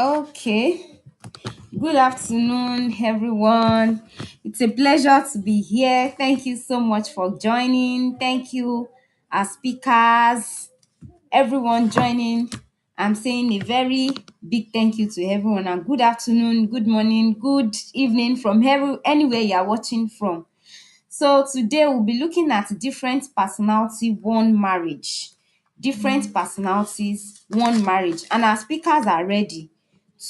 Okay. Good afternoon, everyone. It's a pleasure to be here. Thank you so much for joining. Thank you, our speakers, everyone joining. I'm saying a very big thank you to everyone and good afternoon, good morning, good evening from anywhere you are watching from. So today we'll be looking at different personality, one marriage. Different personalities, one marriage. And our speakers are ready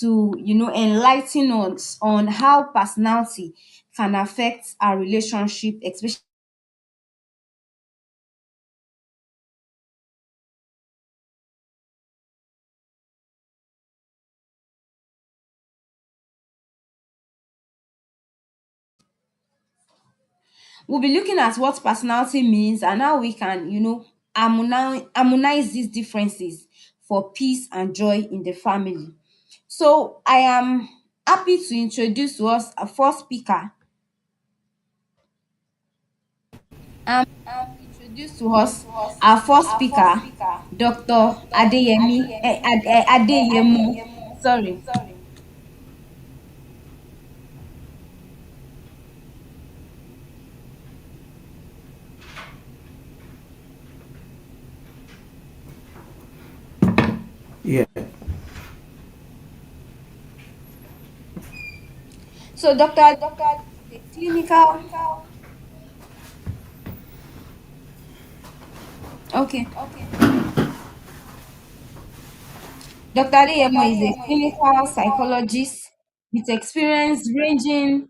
to, enlighten us on how personality can affect our relationship, especially. We'll be looking at what personality means and how we can, harmonize these differences for peace and joy in the family. So I am happy to introduce to us a first speaker. Introduce to us our first speaker, Dr. Adeyemo. Sorry. Yeah, So Dr. Adeyemo is a clinical. Okay. Dr. Adeyemo is a clinical psychologist with experience ranging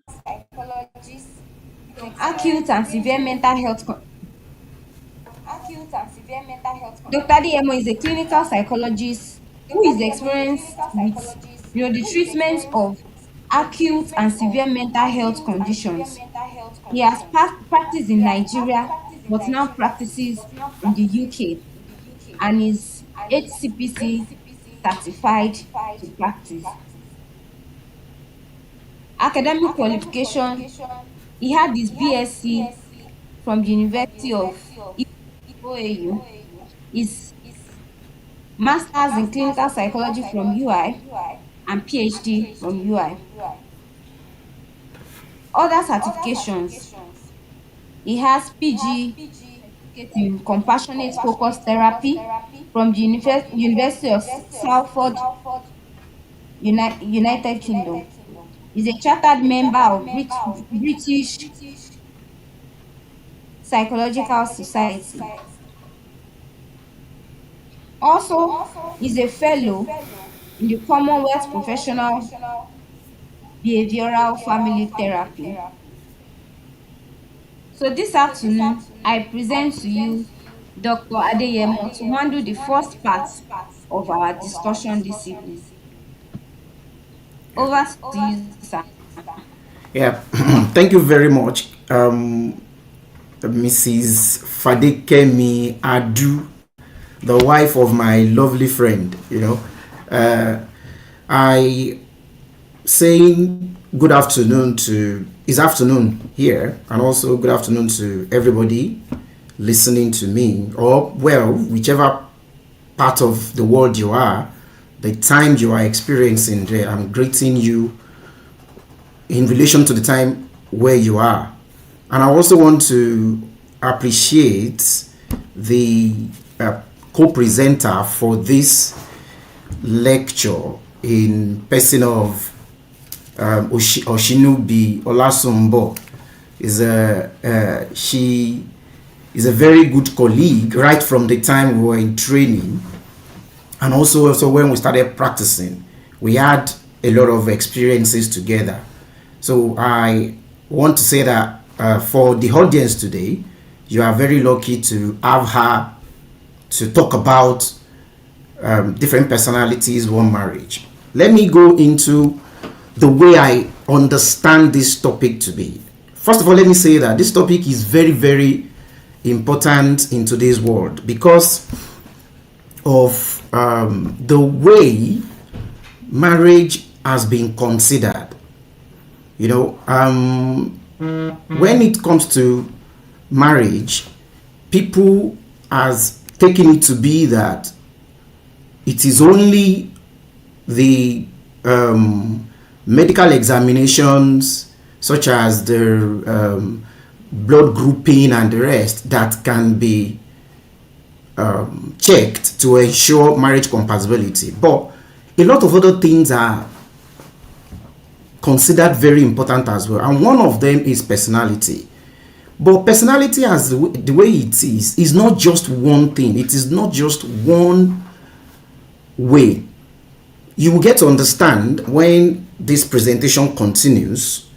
from acute and severe mental health. Dr. Adeyemo is a clinical psychologist who is experienced with the treatment of acute and severe mental health conditions. He has practiced in Nigeria but now practices in the UK and is HCPC certified to practice. Academic qualification, he had his BSc from the University of OAU, his Masters in Clinical Psychology from UI, and PhD from UI. Other certifications, he has PG certificate in Compassionate Focus Therapy from the University of Salford, United Kingdom. He's a chartered member of British Psychological Society. Also, is a fellow in the Commonwealth Professional Behavioral Family Therapy. So this afternoon, I present to you Dr. Adeyemo to handle the first part of our discussion this evening. yeah, Over to you, sir. yeah. Thank you very much, Mrs. Fadekemi Adu, the wife of my lovely friend. I saying good afternoon to it's afternoon here, and also good afternoon to everybody listening to me, or well, whichever part of the world you are, the time you are experiencing there. I'm greeting you in relation to the time where you are. And I also want to appreciate the co-presenter for this lecture in person of Oshinubi Olasumbo. She is a very good colleague right from the time we were in training, and also when we started practicing, we had a lot of experiences together. So I want to say that for the audience today, you are very lucky to have her to talk about different personalities, one marriage. Let me go into the way I understand this topic to be. First of all, let me say that this topic is very, very important in today's world because of the way marriage has been considered. You know, when it comes to marriage, people has taken it to be that it is only the medical examinations, such as the blood grouping and the rest, that can be checked to ensure marriage compatibility. But a lot of other things are considered very important as well, and one of them is personality. But personality, as the way it is not just one thing. It is not just one way. You will get to understand when this presentation continues,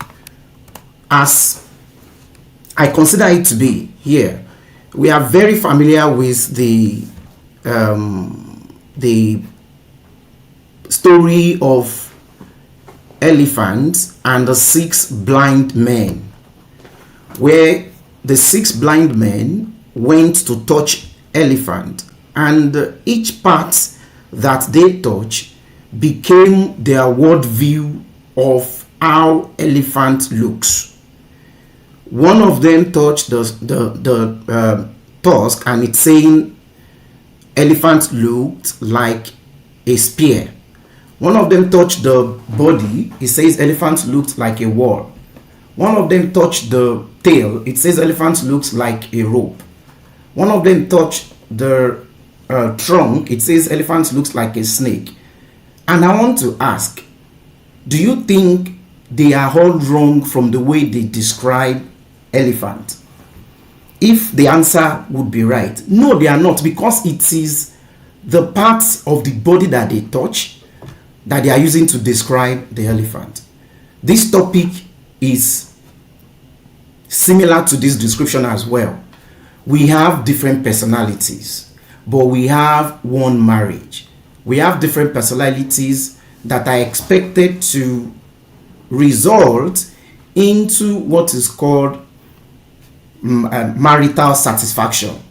as I consider it to be here. We are very familiar with the story of elephants and the six blind men, where the six blind men went to touch elephant, and each part that they touch became their worldview of how elephant looks. One of them touched the tusk, and it's saying elephant looked like a spear. One of them touched the body, it says elephant looked like a wall. One of them touched the tail, it says elephant looks like a rope. One of them touched the trunk, it says elephant looks like a snake. And I want to ask, do you think they are all wrong from the way they describe elephant? If the answer would be right, no, they are not, because it is the parts of the body that they touch that they are using to describe the elephant. This topic is similar to this description as well. We have different personalities, but we have one marriage. We have different personalities that are expected to result into what is called marital satisfaction.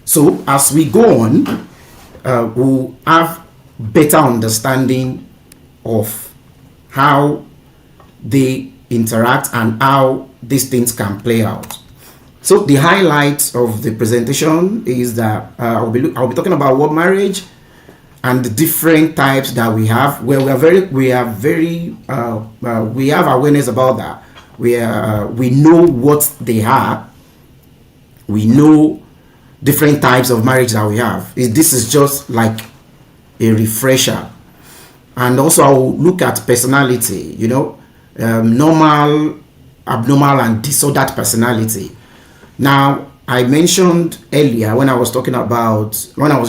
So as we go on, we'll have better understanding of how they interact and how these things can play out. So the highlights of the presentation is that I'll be talking about what marriage and the different types that we have. Where we have awareness about that. We know what they are. We know different types of marriage that we have. This is just like a refresher. And also I will look at personality, normal, abnormal, and disordered personality. Now, I mentioned earlier when I was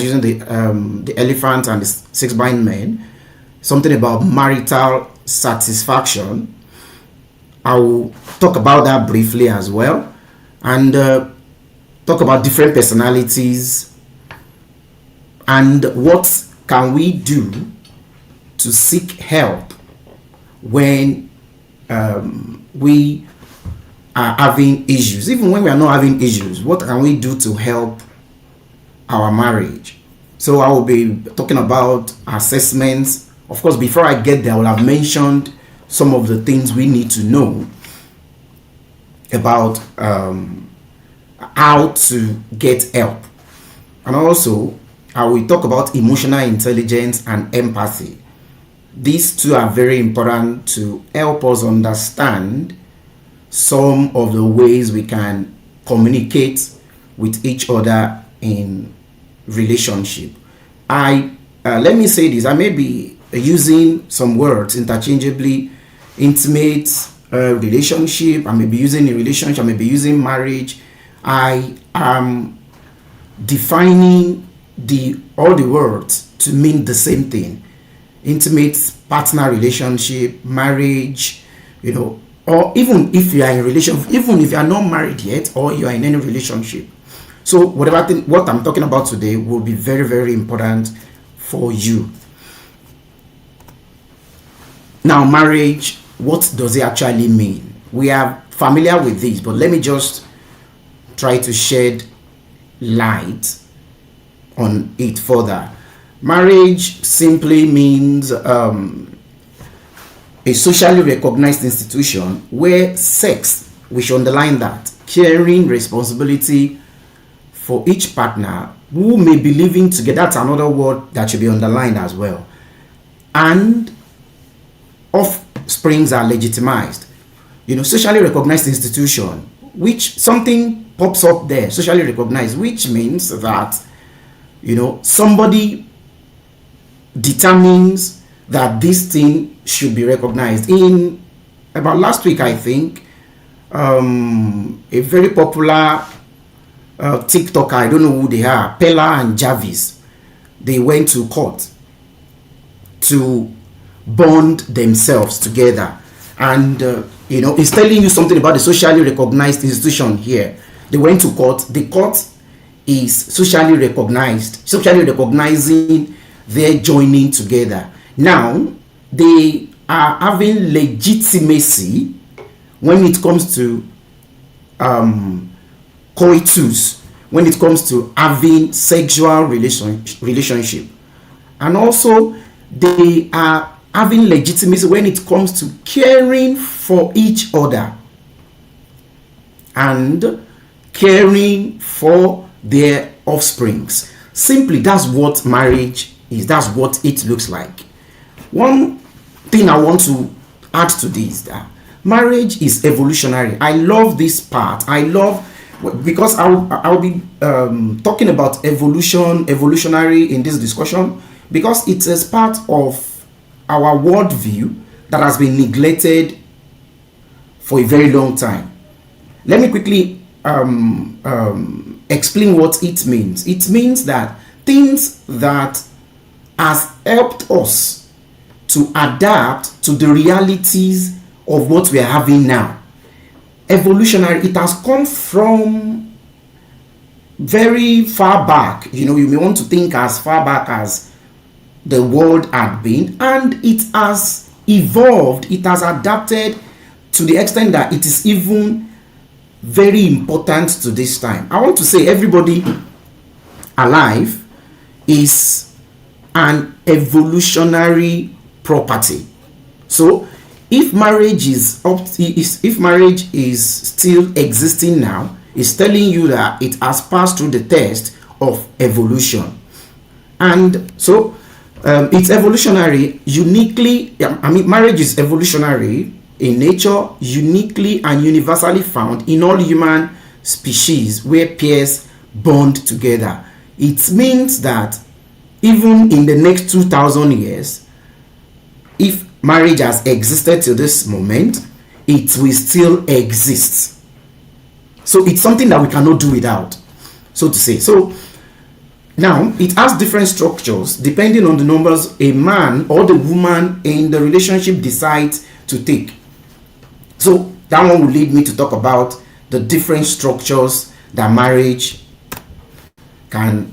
using the elephant and the six blind men, something about marital satisfaction. I will talk about that briefly as well, and talk about different personalities and what can we do to seek help when we are having issues. Even when we are not having issues, what can we do to help our marriage? So I will be talking about assessments. Of course, before I get there, I will have mentioned some of the things we need to know about how to get help. And also, I will talk about emotional intelligence and empathy. These two are very important to help us understand some of the ways we can communicate with each other in relationship. Let me say this, I may be using some words interchangeably: intimate relationship, I may be using a relationship, I may be using marriage. I am defining all the words to mean the same thing: intimate partner relationship, marriage, or even if you are in a relationship, even if you are not married yet, or you are in any relationship. So what I'm talking about today will be very, very important for you. Now, marriage, what does it actually mean? We are familiar with this, but let me just try to shed light on it further. Marriage simply means a socially recognized institution where sex, we should underline that, caring responsibility for each partner who may be living together, that's another word that should be underlined as well, and offsprings are legitimized. Socially recognized institution, which something pops up there, socially recognized, which means that somebody determines that this thing should be recognized. In about last week, I think, a very popular TikToker, I don't know who they are, Pella and Jarvis, they went to court to bond themselves together. And it's telling you something about the socially recognized institution here. They went to court. The court is socially recognizing their joining together. Now they are having legitimacy when it comes to coitus, when it comes to having sexual relationship, and also they are having legitimacy when it comes to caring for each other and caring for their offsprings. Simply, that's what marriage is. That's what it looks like. One thing I want to add to this, that marriage is evolutionary. I love this part. I love, because I'll be talking about evolutionary in this discussion, because it is part of our worldview that has been neglected for a very long time. Let me quickly explain what it means. It means that things that has helped us to adapt to the realities of what we are having now. Evolutionary, it has come from very far back. You may want to think as far back as the world had been, and it has evolved, it has adapted to the extent that it is even very important to this time. I want to say everybody alive is an evolutionary property. So if marriage is still existing now, it's telling you that it has passed through the test of evolution. And so it's evolutionary uniquely. Marriage is evolutionary in nature, uniquely and universally found in all human species where pairs bond together. It means that even in the next 2,000 years, if marriage has existed to this moment, it will still exist. So it's something that we cannot do without, so to say. So now it has different structures depending on the numbers a man or the woman in the relationship decides to take. So that one will lead me to talk about the different structures that marriage can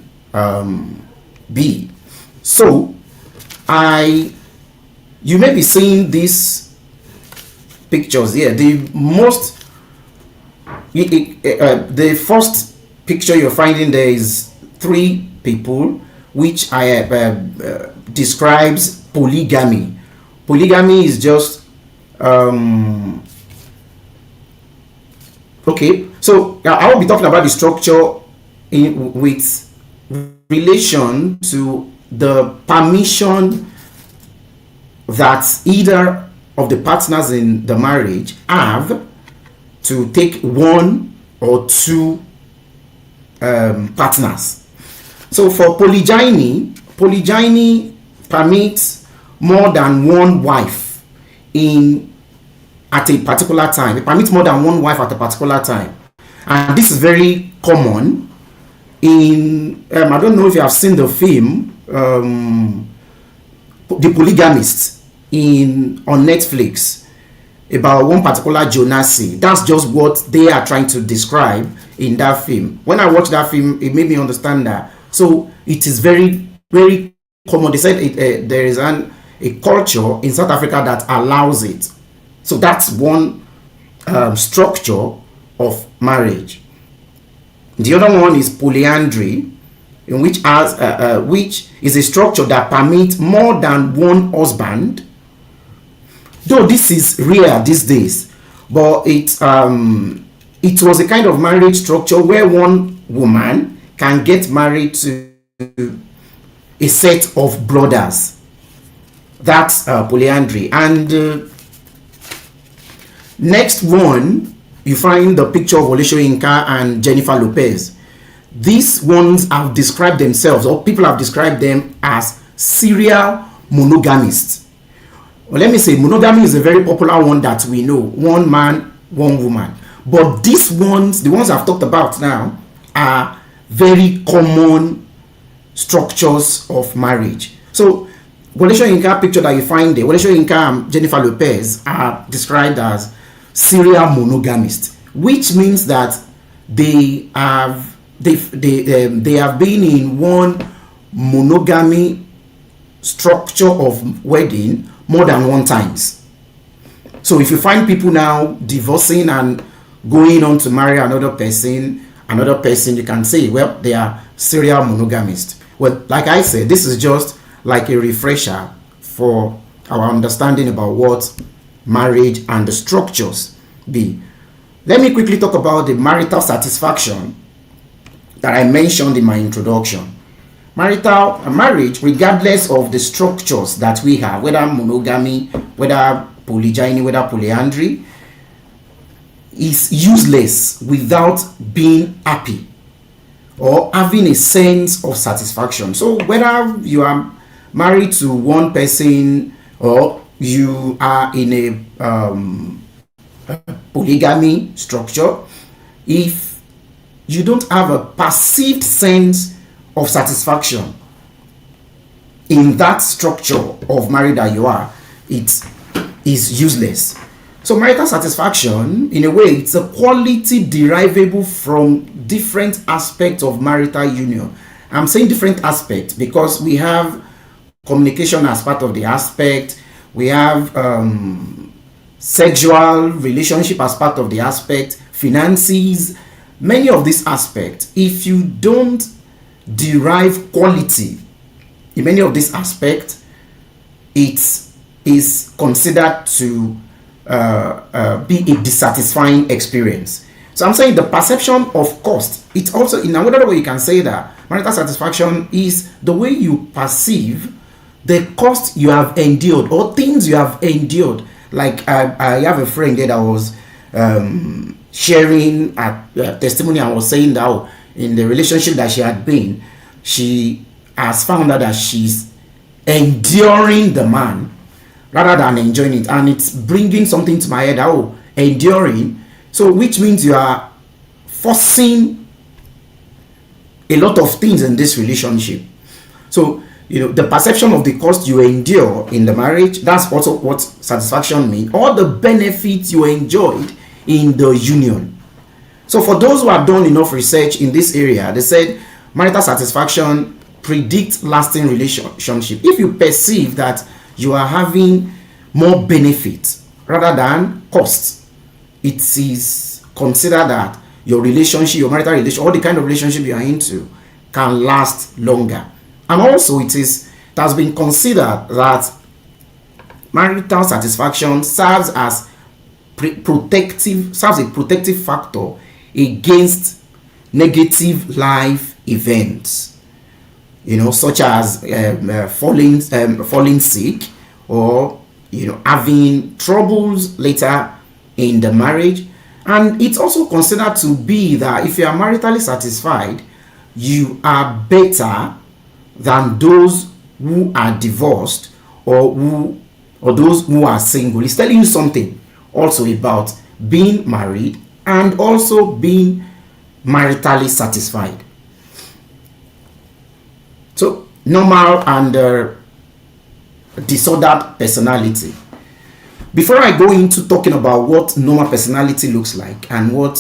be. So you may be seeing these pictures here. The first picture you're finding there is 3 people, which describes polygamy. Polygamy is just okay. So I will be talking about the structure with relation to the permission that either of the partners in the marriage have to take 1 or 2 partners. So for polygyny permits more than 1 wife at a particular time. It permits more than 1 wife at a particular time, and this is very common in I don't know if you have seen the film The Polygamist on Netflix, about one particular Jonasi. That's just what they are trying to describe in that film. When I watched that film, it made me understand that. So it is very, very common. They said there is a culture in South Africa that allows it. So that's one structure of marriage. The other one is polyandry, in which is a structure that permits more than 1 husband. Though this is rare these days, but it was a kind of marriage structure where one woman can get married to a set of brothers. That's polyandry. And next one, you find the picture of Olesho Inka and Jennifer Lopez. These ones have described themselves, or people have described them as serial monogamists. Well, let me say, monogamy is a very popular one that we know, one man, one woman. But these ones, the ones I've talked about now, are very common structures of marriage. So, Olesho Inka picture that you find there, Olesho Inka and Jennifer Lopez are described as serial monogamists, which means that they have they have been in one monogamy structure of wedding more than one times. So if you find people now divorcing and going on to marry another person, you can say, well, they are serial monogamists. Well, like I said, this is just like a refresher for our understanding about what marriage and the structures be. Let me quickly talk about the marital satisfaction that I mentioned in my introduction. Marriage, regardless of the structures that we have, whether monogamy, whether polygyny, whether polyandry, is useless without being happy or having a sense of satisfaction. So whether you are married to one person or you are in a polygamy structure, if you don't have a perceived sense of satisfaction in that structure of marriage that you are, it is useless. So marital satisfaction, in a way, it's a quality derivable from different aspects of marital union. I'm saying different aspects because we have communication as part of the aspect, we have sexual relationship as part of the aspect, finances, many of these aspects. If you don't derive quality in many of these aspects, it is considered to be a dissatisfying experience. So I'm saying the perception of cost. It's also, in another way you can say that marital satisfaction is the way you perceive the cost you have endured or things you have endured. Like I have a friend there that was sharing a testimony and was saying that in the relationship that she had been, she has found out that she's enduring the man rather than enjoying it, and it's bringing something to my head. Enduring, so which means you are forcing a lot of things in this relationship. So the perception of the cost you endure in the marriage, that's also what satisfaction means. All the benefits you enjoyed in the union. So for those who have done enough research in this area, they said marital satisfaction predicts lasting relationship. If you perceive that you are having more benefits rather than costs, it is considered that your relationship, your marital relationship, all the kind of relationship you are into can last longer. And also it has been considered that marital satisfaction serves as a protective factor against negative life events, such as falling sick, or having troubles later in the marriage. And it's also considered to be that if you are maritally satisfied, you are better than those who are divorced or those who are single. It's telling you something also about being married and also being maritally satisfied. So normal and disordered personality. Before I go into talking about what normal personality looks like and what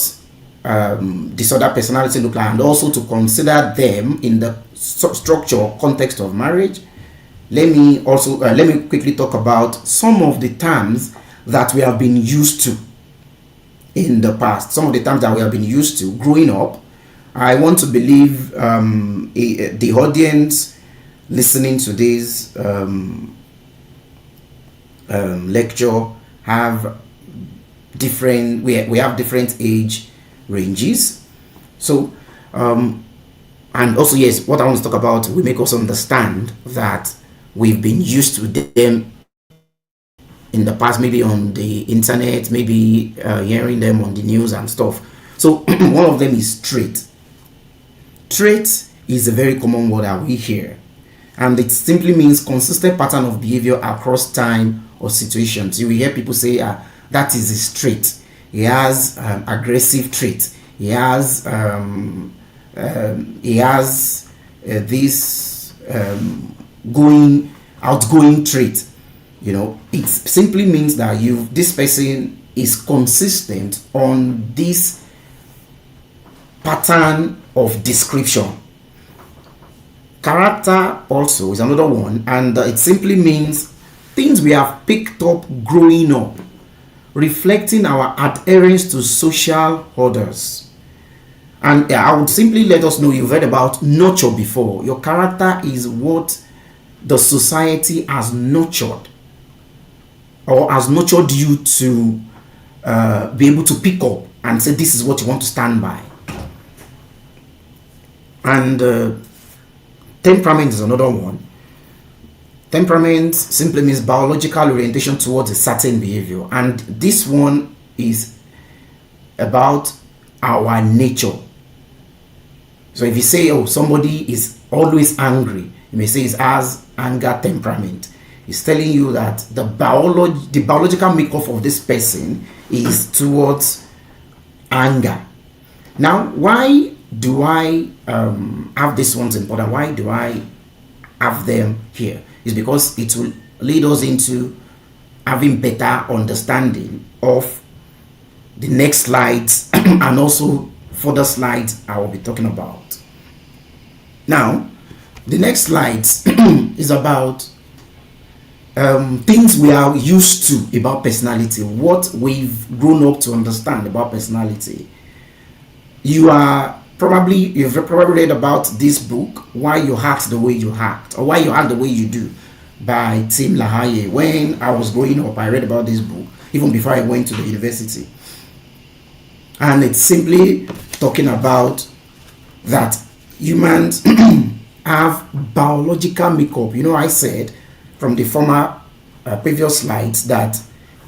disordered personality look like, and also to consider them in the structure or context of marriage, let me quickly talk about some of the terms that we have been used to in the past. Some of the terms that we have been used to growing up. I want to believe the audience listening to this lecture have different. We have different age ranges. So and also, yes, what I want to talk about, we make us understand that we've been used to them in the past, maybe on the internet, maybe hearing them on the news and stuff. So one of them is trait. Trait is a very common word that we hear, and it simply means consistent pattern of behavior across time or situations. You will hear people say, that is his trait. He has aggressive trait. He has this going outgoing trait. It simply means that this person is consistent on this pattern of description. Character also is another one, and it simply means things we have picked up growing up, reflecting our adherence to social orders. And I would simply let us know you've heard about nurture before. Your character is what the society has nurtured or has nurtured you to be able to pick up and say this is what you want to stand by. And temperament is another one. Temperament simply means biological orientation towards a certain behavior, and this one is about our nature. So if you say, oh, somebody is always angry, you may say it has anger temperament. It's telling you that the biological makeup of this person is towards anger. Now, why do I have these ones important? Why do I have them here? It's because it will lead us into having better understanding of the next slides and also further slides I will be talking about. Now, the next slides is about things we are used to about personality, what we've grown up to understand about personality. You've probably read about this book, Why You Act the Way You Act, or Why You Act the Way You Do, by Tim LaHaye. When I was growing up, I read about this book even before I went to the university, and it's simply talking about that humans have biological makeup. I said from the former previous slides that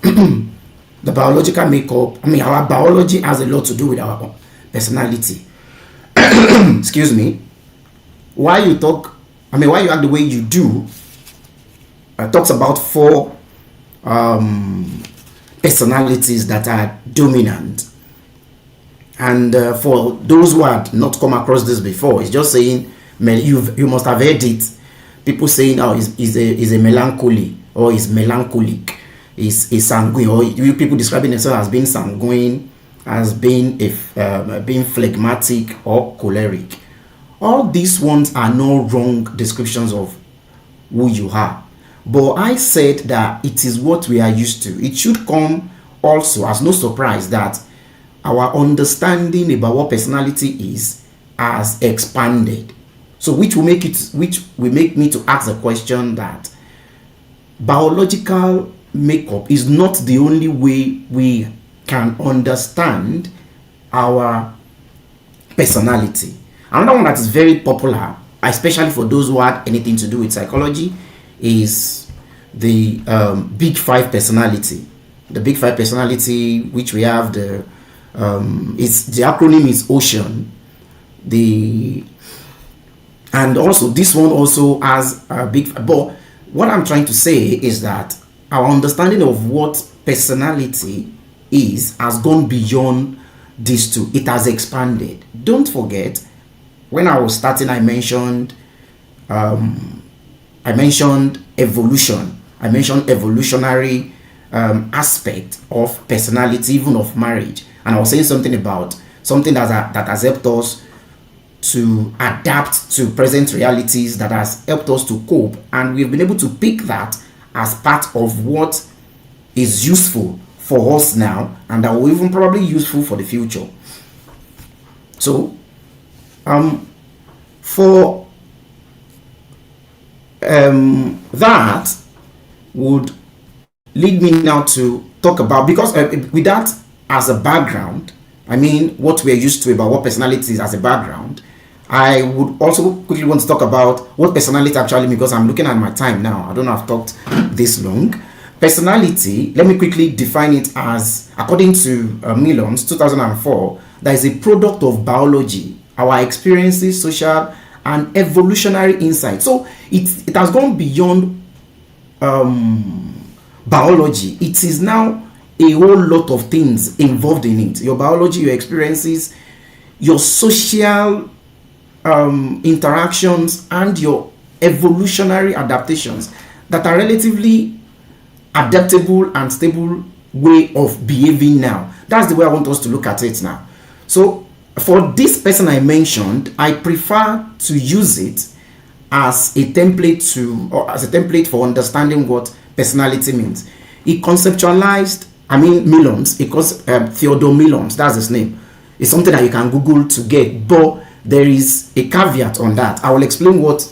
the biological makeup, our biology has a lot to do with our personality. Excuse me. Why you act the way you do, talks about 4 personalities that are dominant. And for those who had not come across this before, it's just saying, you must have heard it. People saying, oh, is a melancholy, or is melancholic, is sanguine, or people describing themselves as being sanguine, as being being phlegmatic or choleric. All these ones are no wrong descriptions of who you are. But I said that it is what we are used to. It should come also as no surprise that our understanding about what personality is has expanded. So which will make me to ask the question that biological makeup is not the only way we can understand our personality. Another one that is very popular, especially for those who had anything to do with psychology, is the Big Five personality. The Big Five personality, which we have the acronym is Ocean. And also this one also has a big. But what I'm trying to say is that our understanding of what personality has gone beyond these two. It has expanded. Don't forget, when I was starting, I mentioned evolution. I mentioned evolutionary aspect of personality, even of marriage, and I was saying something about something that has helped us to adapt to present realities, that has helped us to cope, and we've been able to pick that as part of what is useful for us now, and that will even probably useful for the future. So for that would lead me now to talk about, because with that as a background, what we're used to about what personality is as a background, I would also quickly want to talk about what personality actually means, because I'm looking at my time now. I don't know if I've talked this long. Personality, let me quickly define it as, according to Millon's 2004, that is a product of biology, our experiences, social and evolutionary insight. So it has gone beyond biology. It is now a whole lot of things involved in it: your biology, your experiences, your social interactions, and your evolutionary adaptations that are relatively adaptable and stable way of behaving now. That's the way I want us to look at it now. So for this person I mentioned, I prefer to use it as a template or as a template for understanding what personality means. He conceptualized, Millons, Theodore Millons, that's his name. It's something that you can Google to get, but there is a caveat on that. I will explain what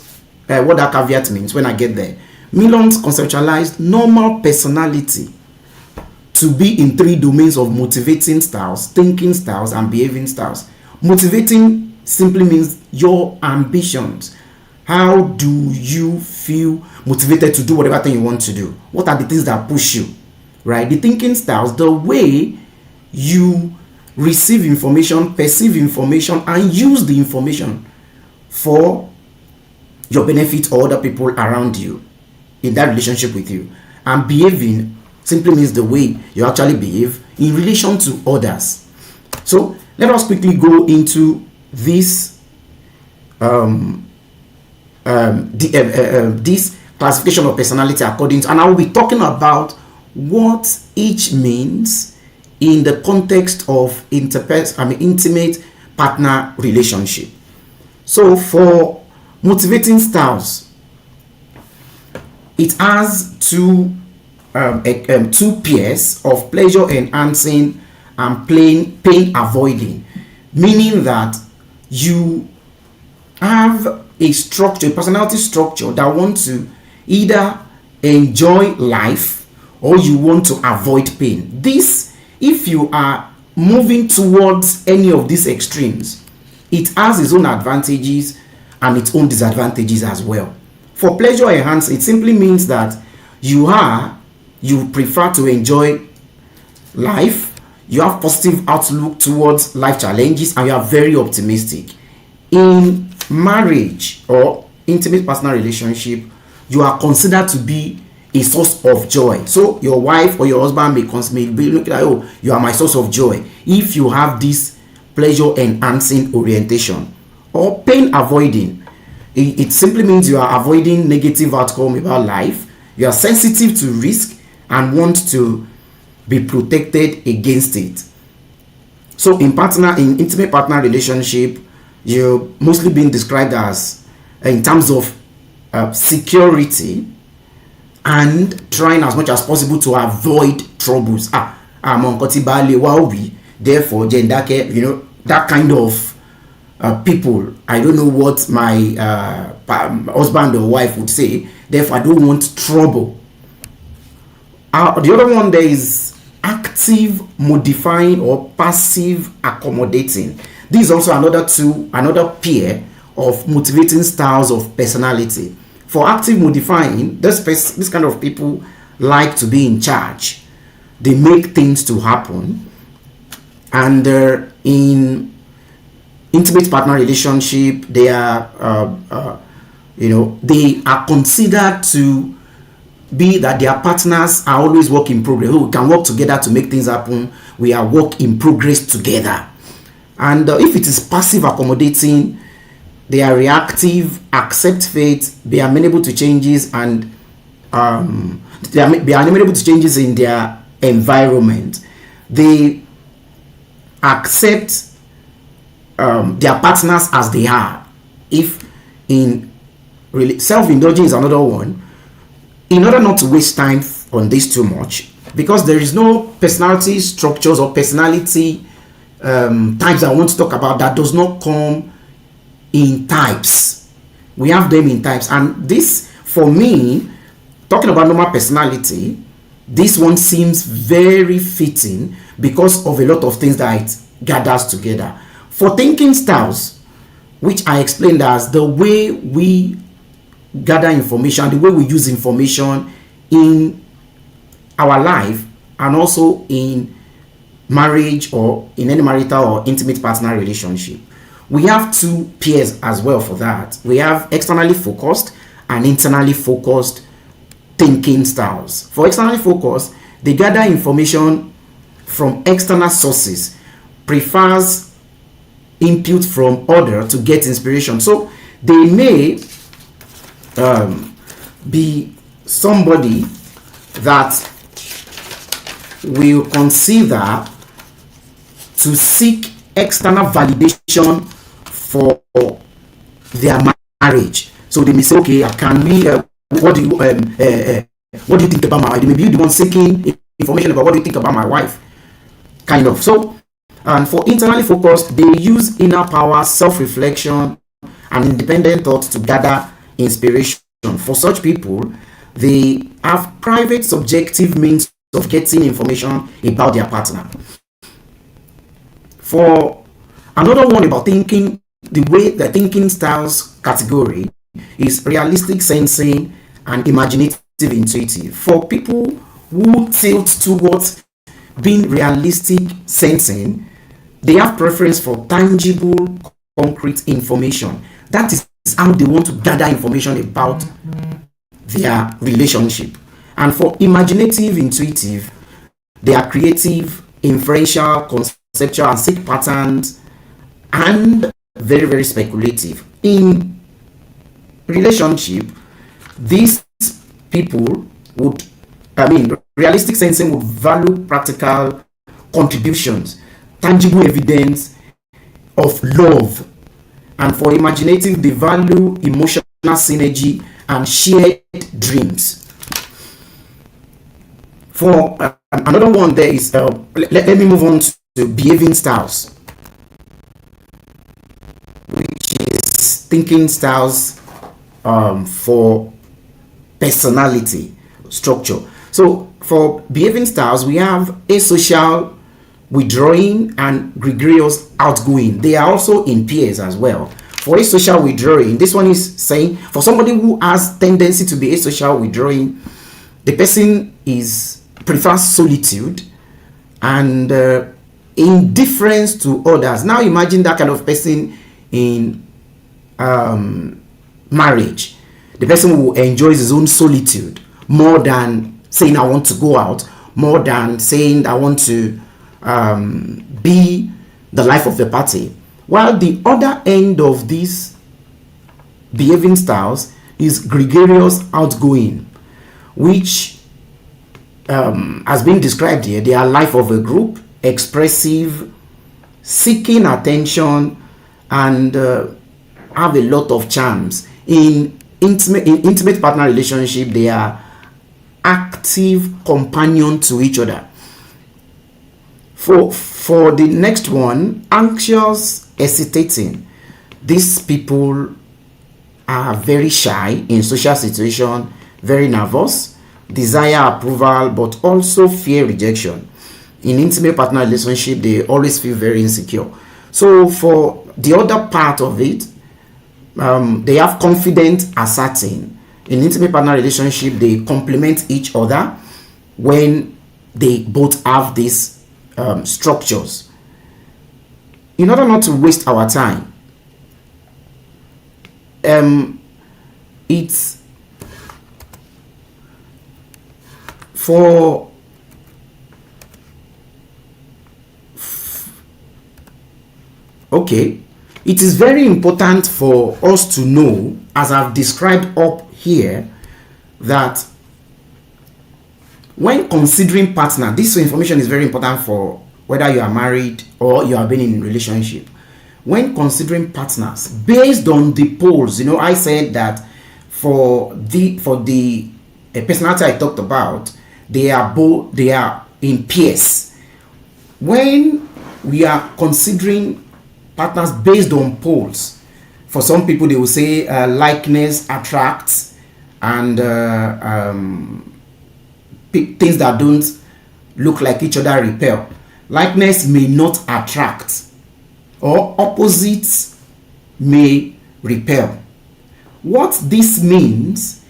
that caveat means when I get there. Millons conceptualized normal personality to be in three domains of motivating styles, thinking styles, and behaving styles. Motivating simply means your ambitions. How do you feel motivated to do whatever thing you want to do? What are the things that push you? Right? The thinking styles, the way you receive information, perceive information, and use the information for your benefit or other people around you in that relationship with you. And behaving simply means the way you actually behave in relation to others. So let us quickly go into this this classification of personality according to, and I will be talking about what each means in the context of intimate partner relationship. So for motivating styles, it has two pairs of pleasure enhancing and pain avoiding, meaning that you have a structure, a personality structure that wants to either enjoy life or you want to avoid pain. This, if you are moving towards any of these extremes, it has its own advantages and its own disadvantages as well. For pleasure enhance, it simply means that you prefer to enjoy life, you have positive outlook towards life challenges, and you are very optimistic. In marriage or intimate personal relationship, you are considered to be a source of joy. So your wife or your husband may be looking like, oh, you are my source of joy, if you have this pleasure enhancing orientation. Or pain avoiding, it simply means you are avoiding negative outcome about life, you are sensitive to risk and want to be protected against it. So in intimate partner relationship, you're mostly being described as in terms of security and trying as much as possible to avoid troubles. Therefore, that kind of people. I don't know what my husband or wife would say. Therefore, I don't want trouble. The other one there is active modifying or passive accommodating. This is also another pair of motivating styles of personality. For active modifying, this kind of people like to be in charge. They make things to happen, and in intimate partner relationship, they are they are considered to be that their partners are always work in progress. We can work together to make things happen. We are work in progress together. And if it is passive accommodating, they are reactive, accept fate, be amenable to changes, and they are amenable to changes in their environment. They accept their partners as they are. If in really self-indulgence is another one. In order not to waste time on this too much, because there is no personality structures or personality types I want to talk about that does not come in types. We have them in types, and this, for me, talking about normal personality, this one seems very fitting because of a lot of things that it gathers together. For thinking styles, which I explained as the way we gather information, the way we use information in our life and also in marriage or in any marital or intimate partner relationship. We have two peers as well for that. We have externally focused and internally focused thinking styles. For externally focused, they gather information from external sources, prefers input from other to get inspiration. So they may be somebody that will consider to seek external validation for their marriage. So they may say, okay, can we? What do you think about my wife? They may be the one seeking information about what do you think about my wife, kind of. So, and for internally focused, they use inner power, self-reflection, and independent thoughts to gather inspiration. For such people, they have private, subjective means of getting information about their partner. For another one about thinking, the way the thinking styles category is realistic sensing and imaginative intuitive. For people who tilt towards being realistic sensing, they have preference for tangible, concrete information. That is how they want to gather information about their relationship. And for imaginative intuitive, they are creative, inferential, conceptual, and seek patterns, and very, very speculative. In relationship, these people would, realistic sensing would value practical contributions, tangible evidence of love. And for imaginative, they value emotional synergy and shared dreams. For another one, there is, let me move on to behaving styles, which is thinking styles for personality structure. So for behaving styles, we have asocial, withdrawing, and gregarious, outgoing. They are also in pairs as well. For asocial withdrawing, this one is saying for somebody who has tendency to be asocial withdrawing, the person prefers solitude and indifference to others. Now imagine that kind of person in marriage. The person who enjoys his own solitude more than saying I want to go out, more than saying I want to be the life of the party. While the other end of these behaving styles is gregarious outgoing, which has been described here. They are life of a group, expressive, seeking attention, and have a lot of charms. In intimate partner relationship, they are active companion to each other. For the next one, anxious, hesitating. These people are very shy in social situation, very nervous, desire approval, but also fear rejection. In intimate partner relationship, they always feel very insecure. So for the other part of it, they have confident asserting. In intimate partner relationship, they complement each other when they both have these structures. In order not to waste our time, it's for okay, it is very important for us to know, as I've described up here, that when considering partner, this information is very important for whether you are married or you have been in a relationship. When considering partners, based on the polls, I said that for the personality I talked about, they are in pairs. When we are considering partners based on polls, for some people they will say likeness attracts, and things that don't look like each other repel. Likeness may not attract, or opposites may repel. What this means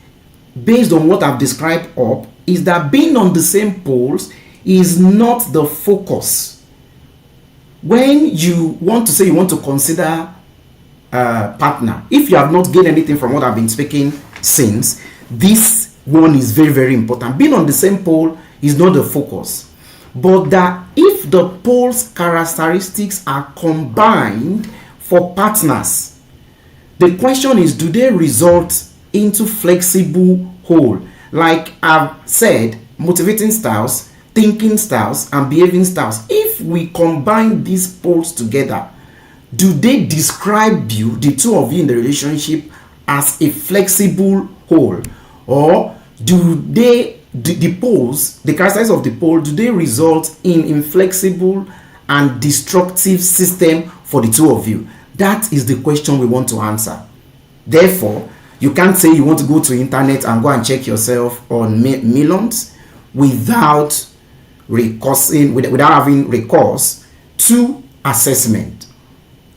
based on what I've described up, is that being on the same poles is not the focus. When you want to say you want to consider a partner, if you have not gained anything from what I've been speaking since, this one is very, very important. Being on the same pole is not the focus, but that if the pole's characteristics are combined for partners, the question is, do they result into flexible whole? Like I've said, motivating styles, thinking styles, and behaving styles. If we combine these poles together, do they describe you, the two of you in the relationship, as a flexible whole? Or do they, the poles, the characteristics of the pole, do they result in inflexible and destructive system for the two of you? That is the question we want to answer. Therefore, you can't say you want to go to internet and go and check yourself on millions without without having recourse to assessment.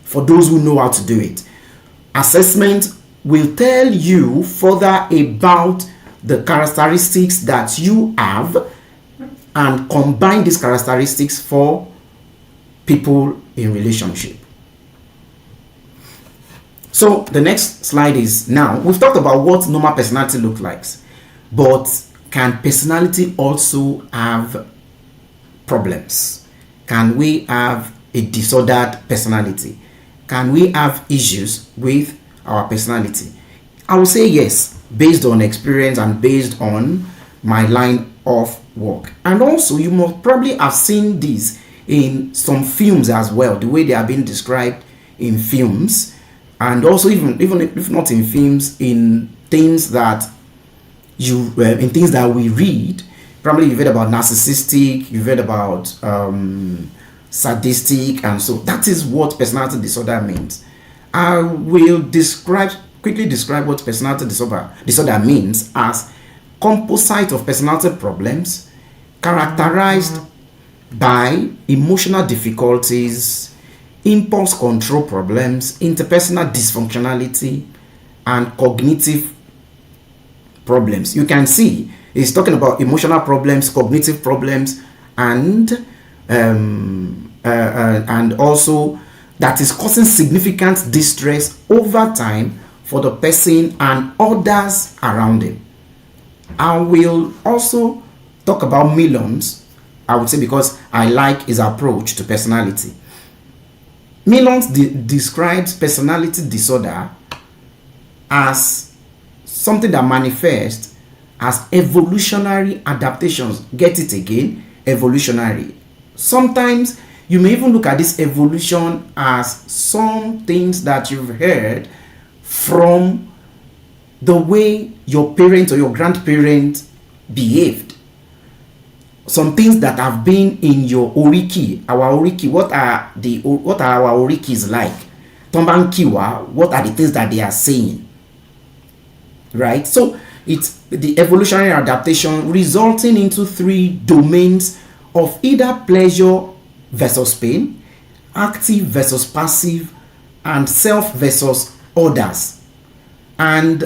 For those who know how to do it, assessment will tell you further about the characteristics that you have and combine these characteristics for people in relationship. So the next slide is, now we've talked about what normal personality looks like, but can personality also have problems? Can we have a disordered personality? Can we have issues with our personality? I will say yes, based on experience and based on my line of work. And also, you must probably have seen this in some films as well, the way they are being described in films, and also even if not in films, in things that in things that we read. Probably you've heard about narcissistic, you've heard about sadistic, and so that is what personality disorder means. I will quickly describe what personality disorder means as composite of personality problems characterized by emotional difficulties, impulse control problems, interpersonal dysfunctionality, and cognitive problems. You can see it's talking about emotional problems, cognitive problems, and also that is causing significant distress over time for the person and others around him. I will also talk about Millon's, I would say, because I like his approach to personality. Millon's describes personality disorder as something that manifests as evolutionary adaptations. Get it again? Evolutionary. Sometimes you may even look at this evolution as some things that you've heard from the way your parents or your grandparents behaved. Some things that have been in your oriki, our oriki. What are our orikis like? Tombankiwa, what are the things that they are saying? Right? So it's the evolutionary adaptation resulting into three domains of either pleasure versus pain, active versus passive, and self versus others. And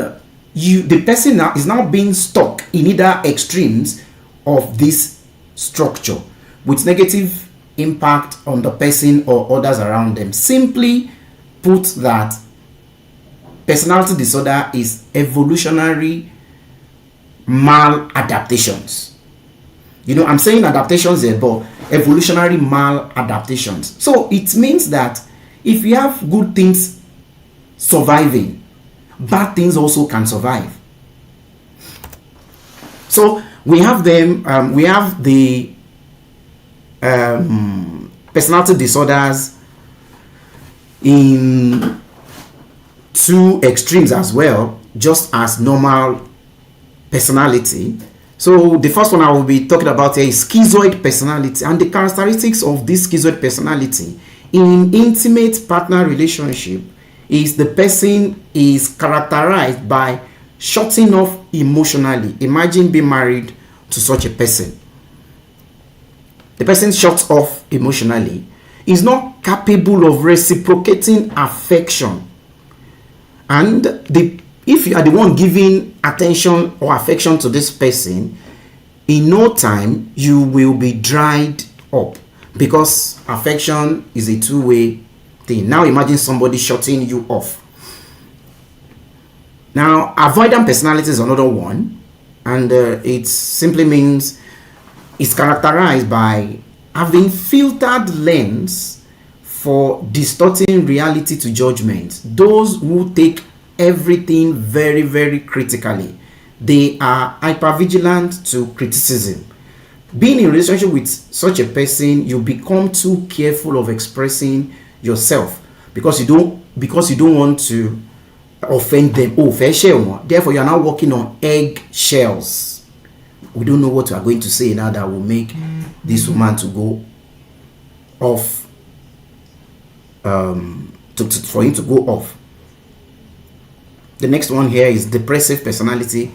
the person is now being stuck in either extremes of this structure with negative impact on the person or others around them. Simply put, that personality disorder is evolutionary maladaptations. I'm saying adaptations here, but evolutionary maladaptations. So it means that if you have good things surviving, bad things also can survive. So we have them. We have the personality disorders in two extremes as well, just as normal personality. So the first one I will be talking about here is schizoid personality, and the characteristics of this schizoid personality in intimate partner relationship is the person is characterized by shutting off emotionally. Imagine being married to such a person. The person shuts off emotionally, is not capable of reciprocating affection, and the If you are the one giving attention or affection to this person, in no time you will be dried up, because affection is a two-way thing. Now imagine somebody shutting you off. Now avoidant personality is another one, and it simply means it's characterized by having filtered lens for distorting reality to judgment. Those who take everything very, very critically. They are hypervigilant to criticism. Being in a relationship with such a person, you become too careful of expressing yourself, because you don't want to offend them. Oh, fair share one. Therefore, you are now walking on egg shells. We don't know what we are going to say now that will make this woman to go off, for him to go off. The next one here is depressive personality.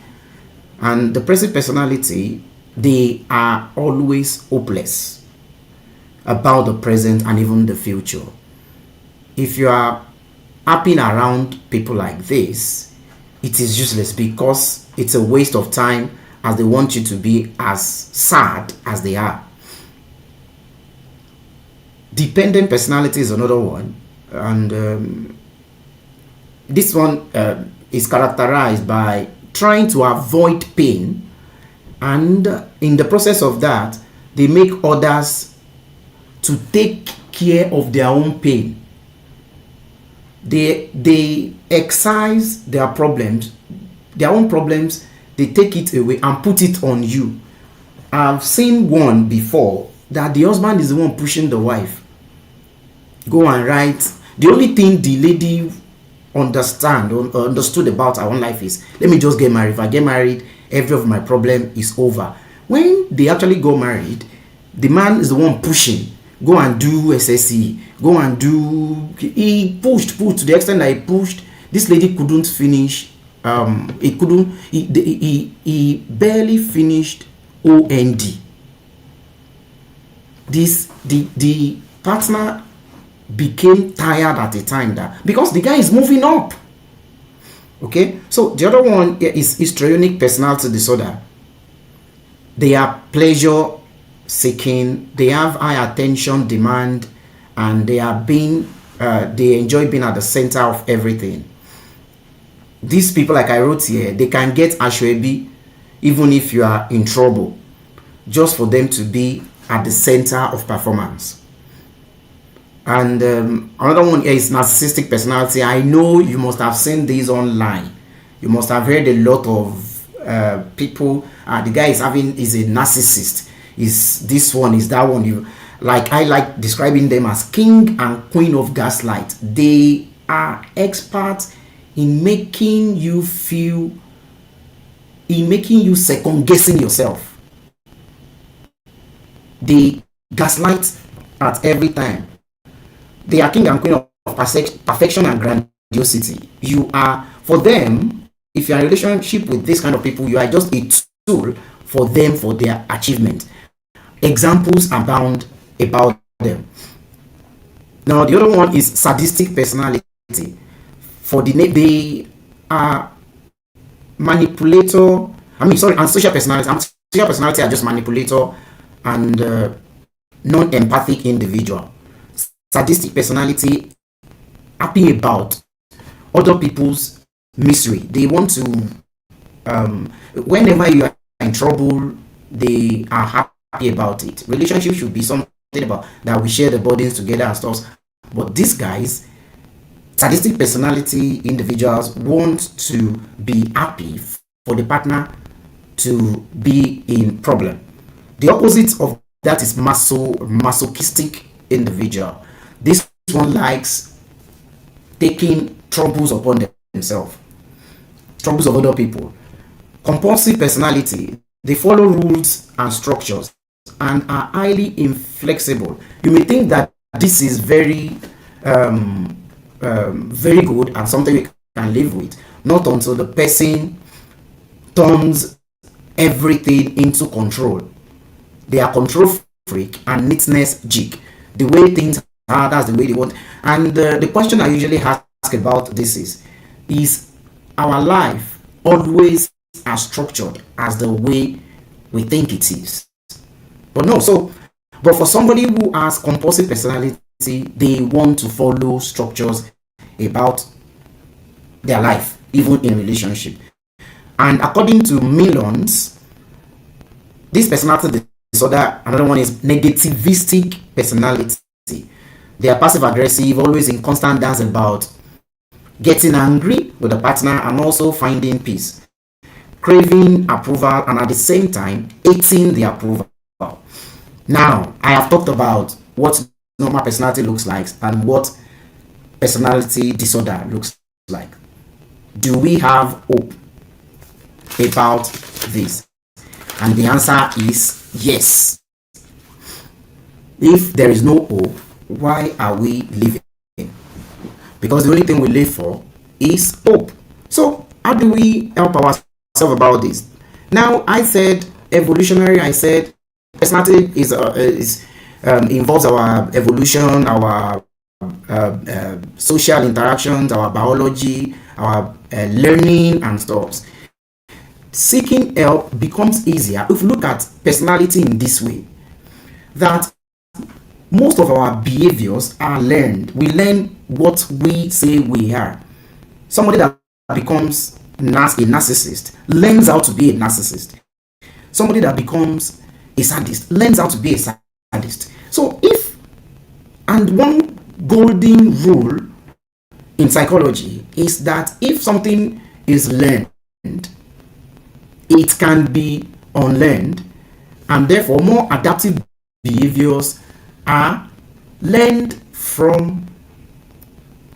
And depressive personality, they are always hopeless about the present and even the future. If you are happing around people like this, it is useless, because it's a waste of time, as they want you to be as sad as they are. Dependent personality is another one, and this one is characterized by trying to avoid pain, and in the process of that, they make others to take care of their own pain. They excise their problems, their own problems, they take it away and put it on you. I've seen one before that the husband is the one pushing the wife. Go and write. The only thing the lady understood about her own life is, let me just get married. If I get married, every of my problem is over. When they actually go married, the man is the one pushing. Go and do SSE. Go and do. He pushed to the extent that he pushed. This lady couldn't finish. He couldn't. He barely finished OND. The partner became tired at a time, that because the guy is moving up. Okay, so the other one is histrionic personality disorder. They are pleasure seeking, they have high attention demand, and they enjoy being at the center of everything. These people, like I wrote here, they can get ashwebi even if you are in trouble, just for them to be at the center of performance. And another one is narcissistic personality. I know you must have seen these online. You must have heard a lot of people. The guy is a narcissist. Is this one? Is that one? I like describing them as king and queen of gaslight. They are experts in making you second guessing yourself. They gaslight at every time. They are king and queen of perfection and grandiosity. You are, for them, if you are in a relationship with this kind of people, you are just a tool for them, for their achievement. Examples abound about them. Now, the other one is sadistic personality. They are manipulator. And social personality. Social personality are just manipulator and non-empathic individual. Sadistic personality, happy about other people's misery. They want to, whenever you are in trouble, they are happy about it. Relationship should be something about that we share the burdens together and stuff. But these guys, sadistic personality individuals, want to be happy for the partner to be in problem. The opposite of that is masochistic individual. This one likes taking troubles upon themselves, troubles of other people. Compulsive personality, they follow rules and structures and are highly inflexible. You may think that this is very very good and something we can live with, not until the person turns everything into control. They are control freak and neatness jig. The way things are, that's the way they want. And the question I usually ask about this is our life always as structured as the way we think it is. But no, but for somebody who has compulsive personality, they want to follow structures about their life, even in relationship. And according to Millons, this personality disorder, another one is negativistic personality. They are passive aggressive, always in constant dance about getting angry with a partner and also finding peace, craving approval, and at the same time hating the approval. Now, I have talked about what normal personality looks like and what personality disorder looks like. Do we have hope about this? And the answer is yes. If there is no hope, why are we living? Because the only thing we live for is hope. So, how do we help ourselves about this? Now, I said evolutionary. I said personality is involves our evolution, our social interactions, our biology, our learning and stuff. Seeking help becomes easier if you look at personality in this way, that most of our behaviors are learned. We learn what we say we are. Somebody that becomes a narcissist learns how to be a narcissist. Somebody that becomes a sadist learns how to be a sadist. So and one golden rule in psychology is that if something is learned, it can be unlearned, and therefore more adaptive behaviors are learned from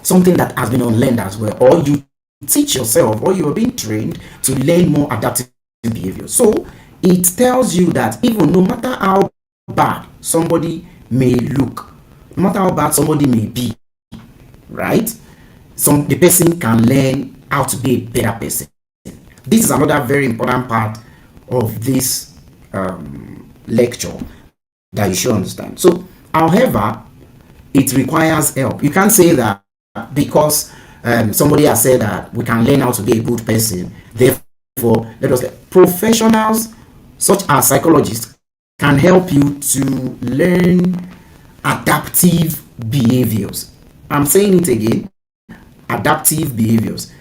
something that has been unlearned as well, or you teach yourself, or you are being trained to learn more adaptive behavior. So it tells you that even no matter how bad somebody may look, no matter how bad somebody may be, right, the person can learn how to be a better person. This is another very important part of this lecture that you should understand. So, however, it requires help. You can't say that because somebody has said that we can learn how to be a good person, therefore, let us professionals such as psychologists can help you to learn adaptive behaviors. I'm saying it again, adaptive behaviors.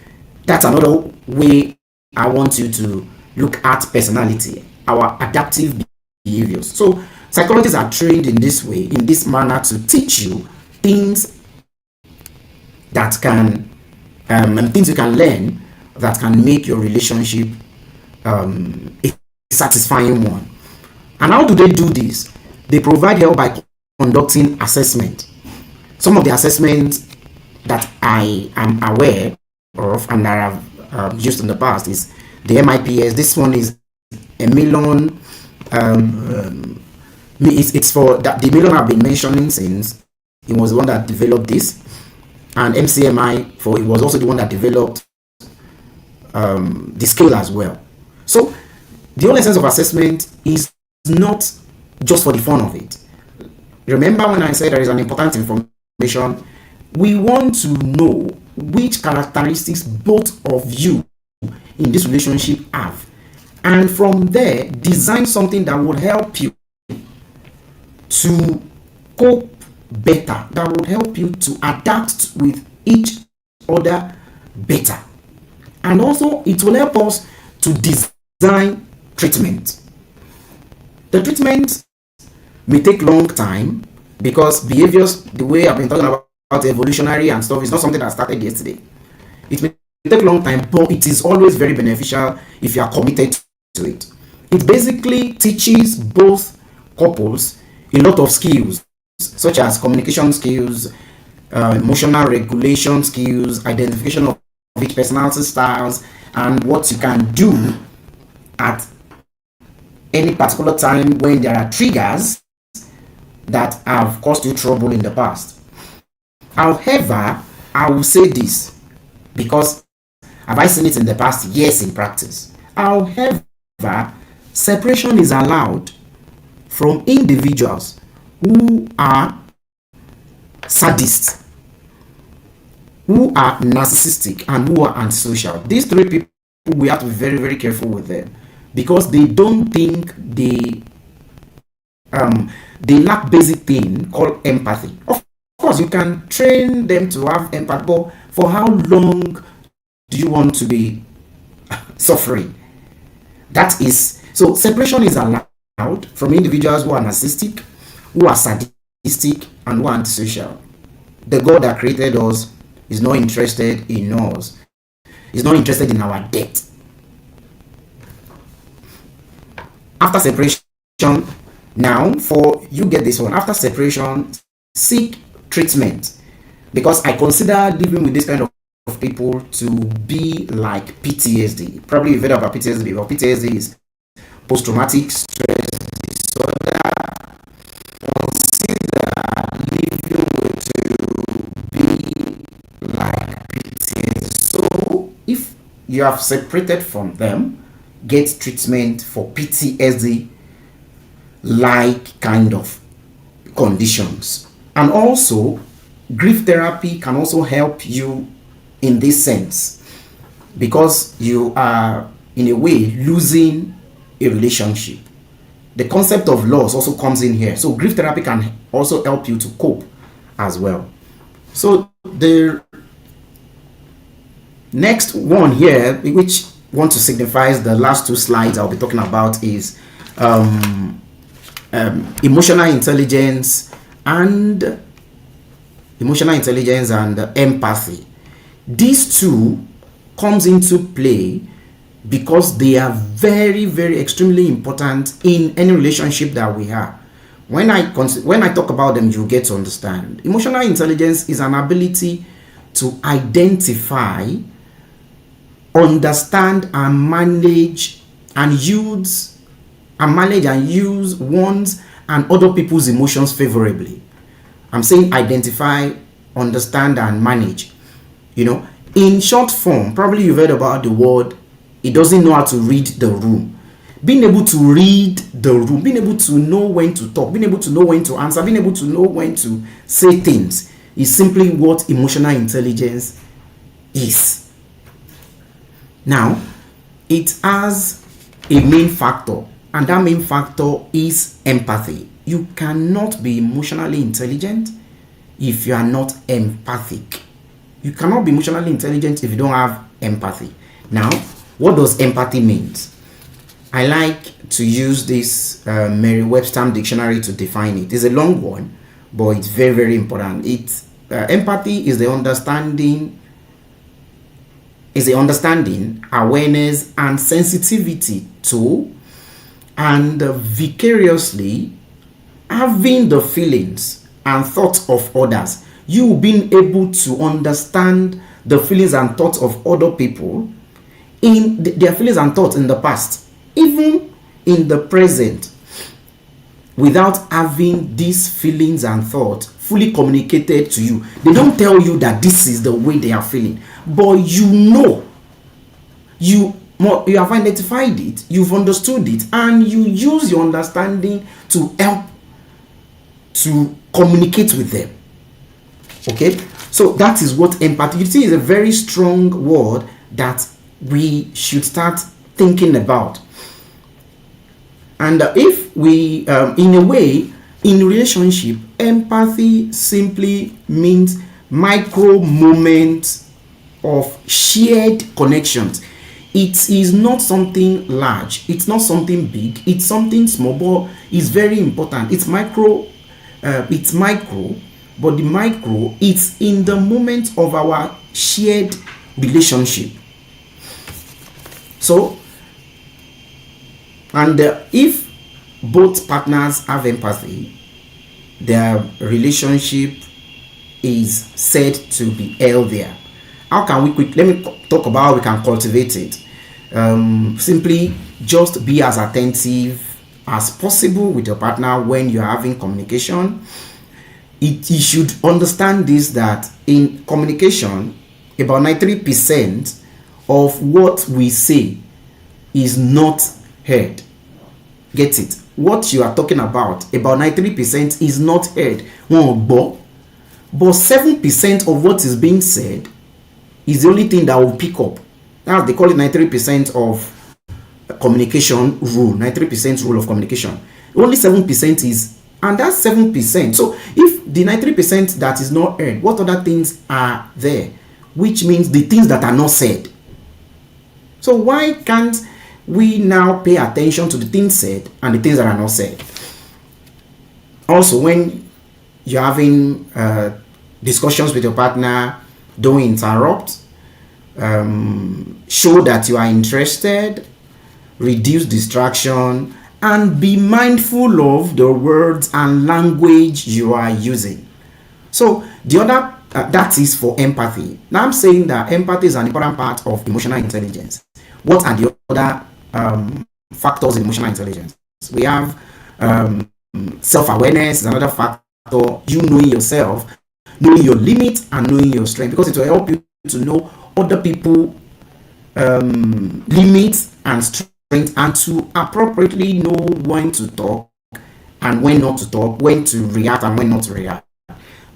That's another way I want you to look at personality, our adaptive behaviors. So psychologists are trained in this way, in this manner, to teach you things that can and things you can learn that can make your relationship a satisfying one. And how do they do this? They provide help by conducting assessment. Some of the assessments that I am aware of and that I've used in the past is the MIPS. This one is a million. It's for that the million I've been mentioning since. He was the one that developed this, and MCMI for it was also the one that developed the scale as well. So the whole essence of assessment is not just for the fun of it. Remember when I said there is an important information? We want to know which characteristics both of you in this relationship have, and from there design something that will help you to cope better, that will help you to adapt with each other better. And also it will help us to design treatment. The treatment may take long time because behaviors, the way I've been talking about evolutionary and stuff, is not something that started yesterday. It may take a long time, but it is always very beneficial if you are committed to it. It basically teaches both couples a lot of skills, such as communication skills, emotional regulation skills, identification of each personality styles, and what you can do at any particular time when there are triggers that have caused you trouble in the past. However, I will say this because have I seen it in the past? Yes, in practice. However, separation is allowed from individuals who are sadists, who are narcissistic and who are antisocial. These three people, we have to be very, very careful with them because they don't think they lack basic thing called empathy. Of course, you can train them to have empathy, but for how long do you want to be suffering? That is so. Separation is allowed from individuals who are narcissistic, who are sadistic, and who are antisocial. The God that created us is not interested in us. He's not interested in our debt. After separation, now for you get this one. After separation, seek treatment because I consider living with this kind of people to be like PTSD. Probably you've heard about PTSD before. PTSD is post-traumatic stress disorder. Consider living with to be like PTSD. So if you have separated from them, get treatment for PTSD like kind of conditions. And also grief therapy can also help you in this sense because you are in a way losing a relationship. The concept of loss also comes in here, so grief therapy can also help you to cope as well. So the next one here, which want to signify the last two slides I'll be talking about, is emotional intelligence and empathy. These two comes into play because they are very, very extremely important in any relationship that we have. When I talk about them, you get to understand. Emotional intelligence is an ability to identify, understand, and manage one's and other people's emotions favorably. I'm saying identify, understand, and manage. In short form, probably you've heard about the word, it doesn't know how to read the room. Being able to read the room, being able to know when to talk, being able to know when to answer, being able to know when to say things is simply what emotional intelligence is. Now, it has a main factor, and that main factor is empathy. You cannot be emotionally intelligent if you are not empathic. You cannot be emotionally intelligent if you don't have empathy. Now, what does empathy mean? I like to use this Merriam-Webster dictionary to define it. It's a long one, but it's very, very important. Empathy is the understanding, awareness, and sensitivity to, and vicariously having the feelings and thoughts of others. You being able to understand the feelings and thoughts of other people, in their feelings and thoughts in the past, even in the present, without having these feelings and thoughts fully communicated to you. They don't tell you that this is the way they are feeling, but you have identified it, you've understood it, and you use your understanding to help to communicate with them. Okay, so that is what empathy. You see, is a very strong word that we should start thinking about. And if we, in a way, in relationship, empathy simply means micro moments of shared connections. It is not something large, it's not something big, it's something small, but it's very important. It's micro, but the micro, it's in the moment of our shared relationship. So, and if both partners have empathy, their relationship is said to be healthier. How can we let me talk about how we can cultivate it. Simply just be as attentive as possible with your partner when you're having communication. You should understand this, that in communication, about 93% of what we say is not heard. Get it? What you are talking about 93% is not heard. But 7% of what is being said is the only thing that will pick up. Now they call it 93% of communication rule, 93% rule of communication. Only 7% is, and that's 7%. So if the 93% that is not heard, what other things are there? Which means the things that are not said. So why can't we now pay attention to the things said and the things that are not said? Also, when you're having discussions with your partner, don't interrupt. Show that you are interested, reduce distraction, and be mindful of the words and language you are using. So the other that is for empathy. Now I'm saying that empathy is an important part of emotional intelligence. What are the other factors in emotional intelligence? We have self-awareness is another factor. You knowing yourself, knowing your limits, and knowing your strength, because it will help you to know other people limits and strength, and to appropriately know when to talk and when not to talk, when to react and when not to react.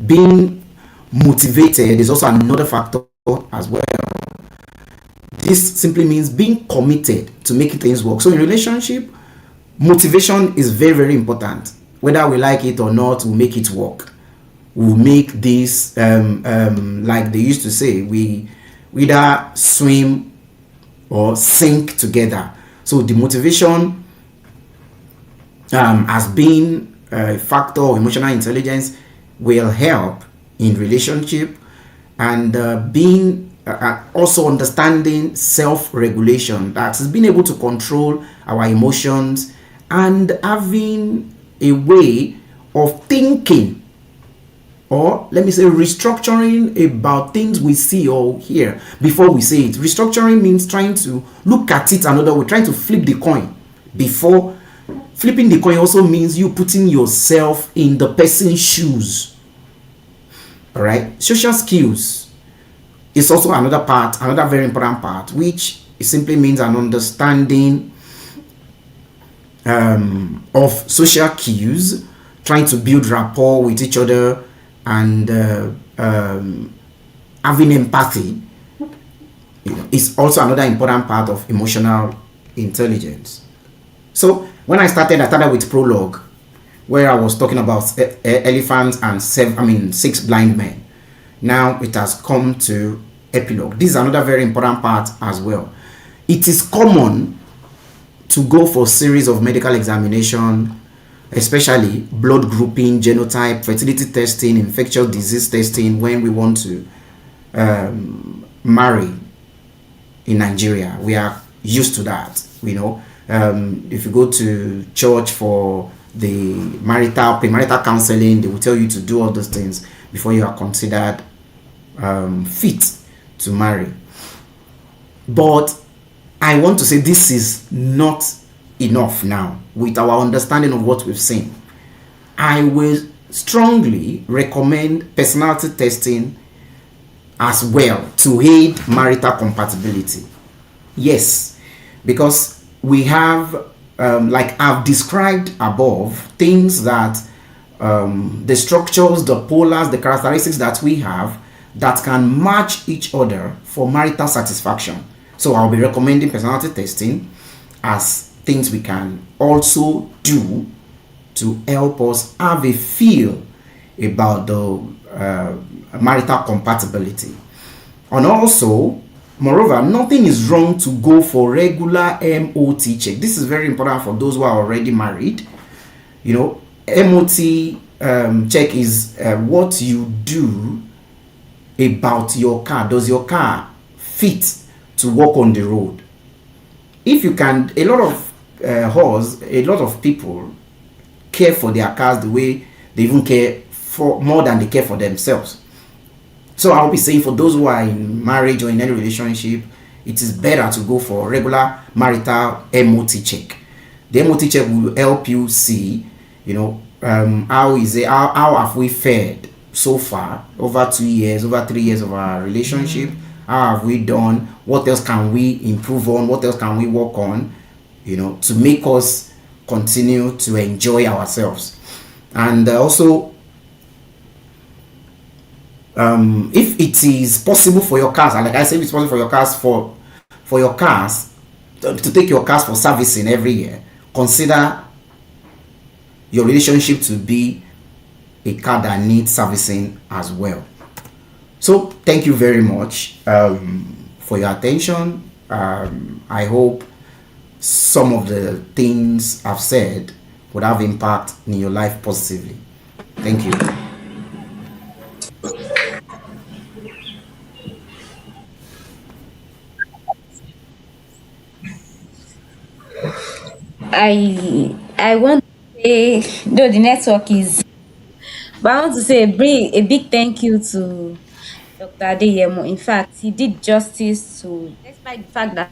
Being motivated is also another factor as well. This simply means being committed to making things work. So in relationship, motivation is very, very important. Whether we like it or not, we'll make it work. We'll make this like they used to say, we either swim or sink together. So the motivation as being a factor of emotional intelligence will help in relationship, and being also understanding self-regulation, that is being able to control our emotions and having a way of thinking, or let me say restructuring about things we see or hear before we say it. Restructuring means trying to look at it another way, trying to flip the coin before flipping the coin. Also means you putting yourself in the person's shoes. All right, social skills is also another part, another very important part, which simply means an understanding of social cues, trying to build rapport with each other, and having empathy is also another important part of emotional intelligence. So when I started with prologue, where I was talking about elephants and six blind men. Now it has come to epilogue. This is another very important part as well. It is common to go for a series of medical examination, especially blood grouping, genotype, fertility testing, infectious disease testing, when we want to marry in Nigeria. We are used to that, if you go to church for the premarital counseling, they will tell you to do all those things before you are considered fit to marry. But I want to say this is not enough now. With our understanding of what we've seen, I will strongly recommend personality testing as well to aid marital compatibility. Yes, because we have like I've described above, things that the structures, the polars, the characteristics that we have that can match each other for marital satisfaction. So I'll be recommending personality testing as things we can also do to help us have a feel about the marital compatibility. And also, moreover, nothing is wrong to go for regular MOT check. This is very important for those who are already married. MOT check is what you do about your car. Does your car fit to walk on the road? If you can, a lot of people care for their cars the way they even care for more than they care for themselves. So I'll be saying, for those who are in marriage or in any relationship, it is better to go for regular marital MOT check. The MOT check will help you see, how have we fared so far over 2 years, over 3 years of our relationship. How have we done? What else can we improve on? What else can we work on? To make us continue to enjoy ourselves. And also, If it is possible for your cars, and like I said, if it's possible for your cars for your cars to take your cars for servicing every year, consider your relationship to be a car that needs servicing as well. So thank you very much for your attention. I hope some of the things I've said would have impact in your life positively. Thank you. I want to say, though the network is, but I want to say a big thank you to Dr. Adeyemo. In fact, he did justice to, despite the fact that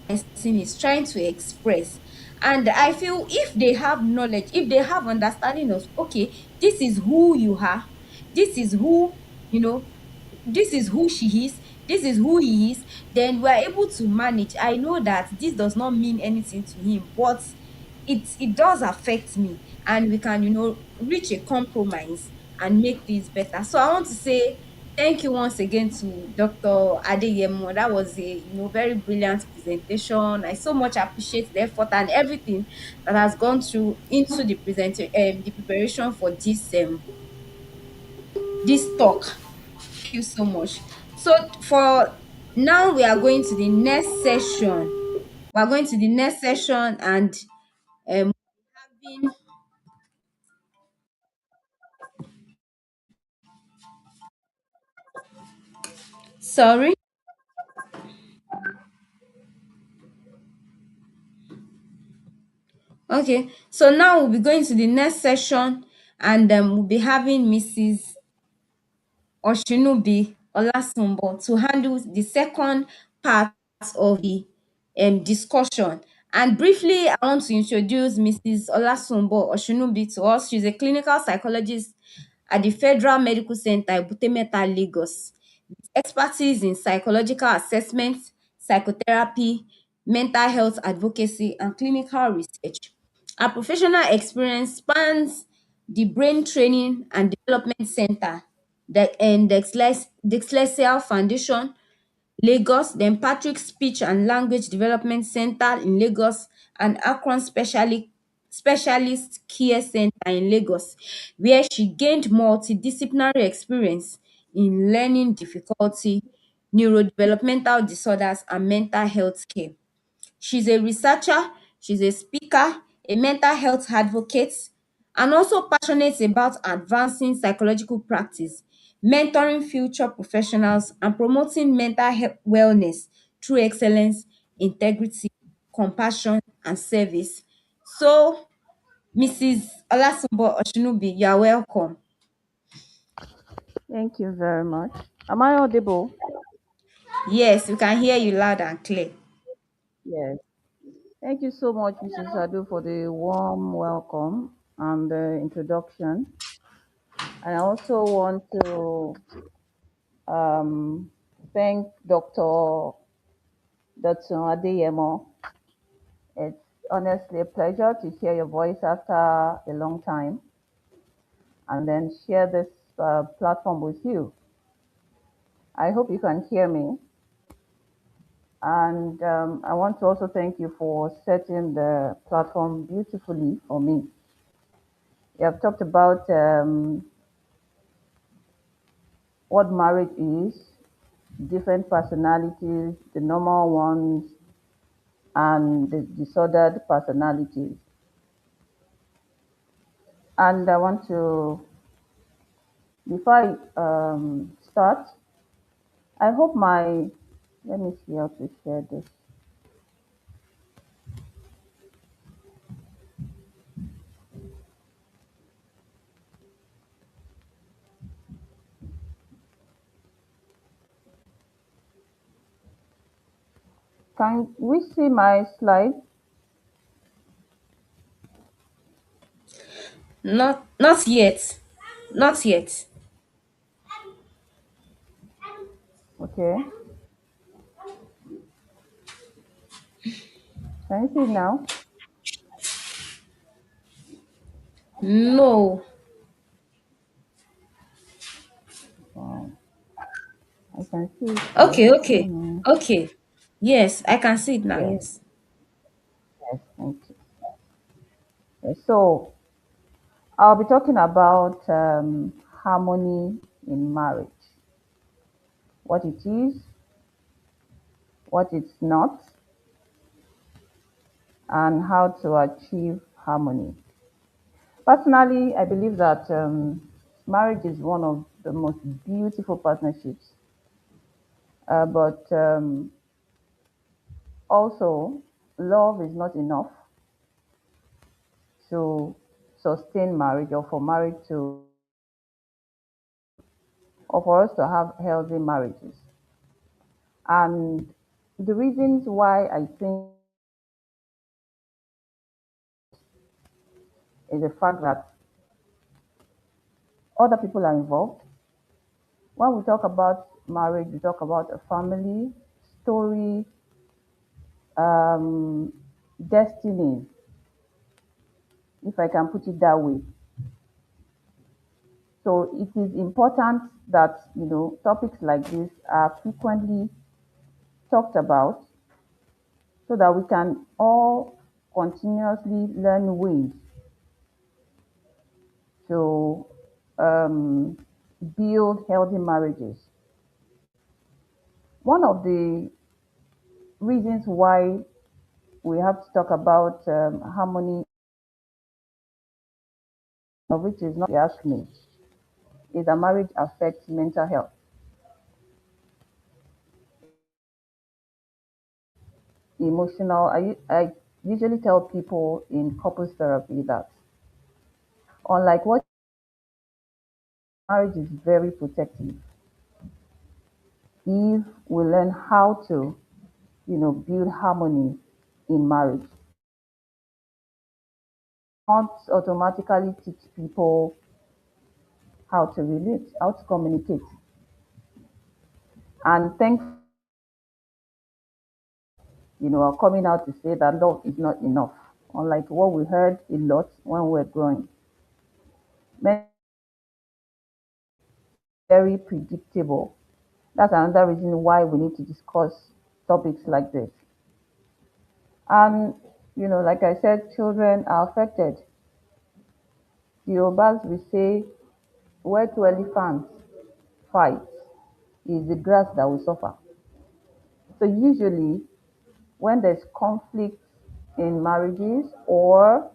person is trying to express. And I feel if they have knowledge, if they have understanding of, okay, this is who you are, this is who, you know, this is who she is, this is who he is, then we're able to manage. I know that this does not mean anything to him, but it does affect me, and we can, reach a compromise and make this better. So I want to say thank you once again to Dr. Adeyemo. That was a, very brilliant presentation. I so much appreciate the effort and everything that has gone through into the preparation for this talk. Thank you so much. So for now, we are going to the next session. We are going to the next session, and having, sorry. Okay, so now we'll be going to the next session, and we'll be having Mrs. Oshinubi Olasunbo to handle the second part of the discussion. And briefly, I want to introduce Mrs. Olasunbo Oshinubi to us. She's a clinical psychologist at the Federal Medical Center, Butemeta, Lagos, with expertise in psychological assessment, psychotherapy, mental health advocacy, and clinical research. Her professional experience spans the Brain Training and Development Center, the Dyslexia Foundation, Lagos, then Patrick Speech and Language Development Center in Lagos, and Akron Specialist Care Center in Lagos, where she gained multidisciplinary experience in learning difficulty, neurodevelopmental disorders, and mental health care. She's a researcher, she's a speaker, a mental health advocate, and also passionate about advancing psychological practice, mentoring future professionals, and promoting mental health wellness through excellence, integrity, compassion, and service. So, Mrs. Olasunbo Oshinubi, you are welcome. Thank you very much. Am I audible? Yes, we can hear you loud and clear. Yes. Thank you so much, Mrs. Sadu, for the warm welcome and the introduction. And I also want to thank Dr. Dotun Adeyemo. It's honestly a pleasure to hear your voice after a long time and then share this platform with you. I hope you can hear me. And I want to also thank you for setting the platform beautifully for me. You have talked about what marriage is, different personalities, the normal ones, and the disordered personalities. And I want to, before I start, I hope my, let me see how to share this. Can we see my slide? Not yet. Not yet. Okay. Can you see it now? No. Wow. I can see it here. Okay, I don't okay. know. Okay. Yes, I can see it now, Yes, yes. yes, thank you. Yes, so I'll be talking about harmony in marriage, what it is, what it's not, and how to achieve harmony. Personally, I believe that marriage is one of the most beautiful partnerships, but also love is not enough to sustain marriage or for marriage to, or for us to have healthy marriages. And the reasons why I think is the fact that other people are involved. When we talk about marriage, we talk about a family, story, um, destiny, if I can put it that way. So it is important that topics like this are frequently talked about so that we can all continuously learn ways to um, build healthy marriages. One of the reasons why we have to talk about harmony, of which is not, you ask me, is that marriage affects mental health, emotional. I usually tell people in couples therapy that unlike what, marriage is very protective if we learn how to, build harmony in marriage. Not automatically teach people how to relate, how to communicate. And thank, are coming out to say that love is not enough. Unlike what we heard a lot when we were growing. Very predictable. That's another reason why we need to discuss topics like this. And, like I said, children are affected. The Yorubas will say, where two elephants fight is the grass that will suffer. So usually when there's conflict in marriages or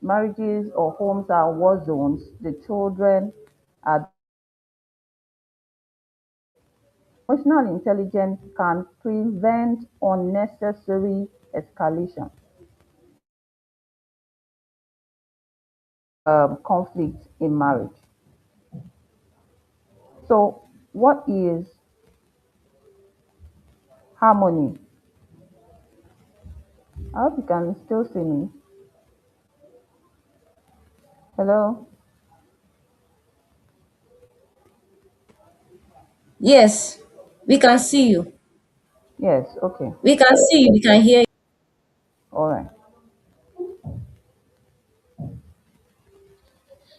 homes are war zones, the children are, emotional intelligence can prevent unnecessary escalation, conflict in marriage. So, what is harmony? I hope you can still see me. Hello? Yes, we can see you. Yes, okay. We can see you, we can hear you. All right.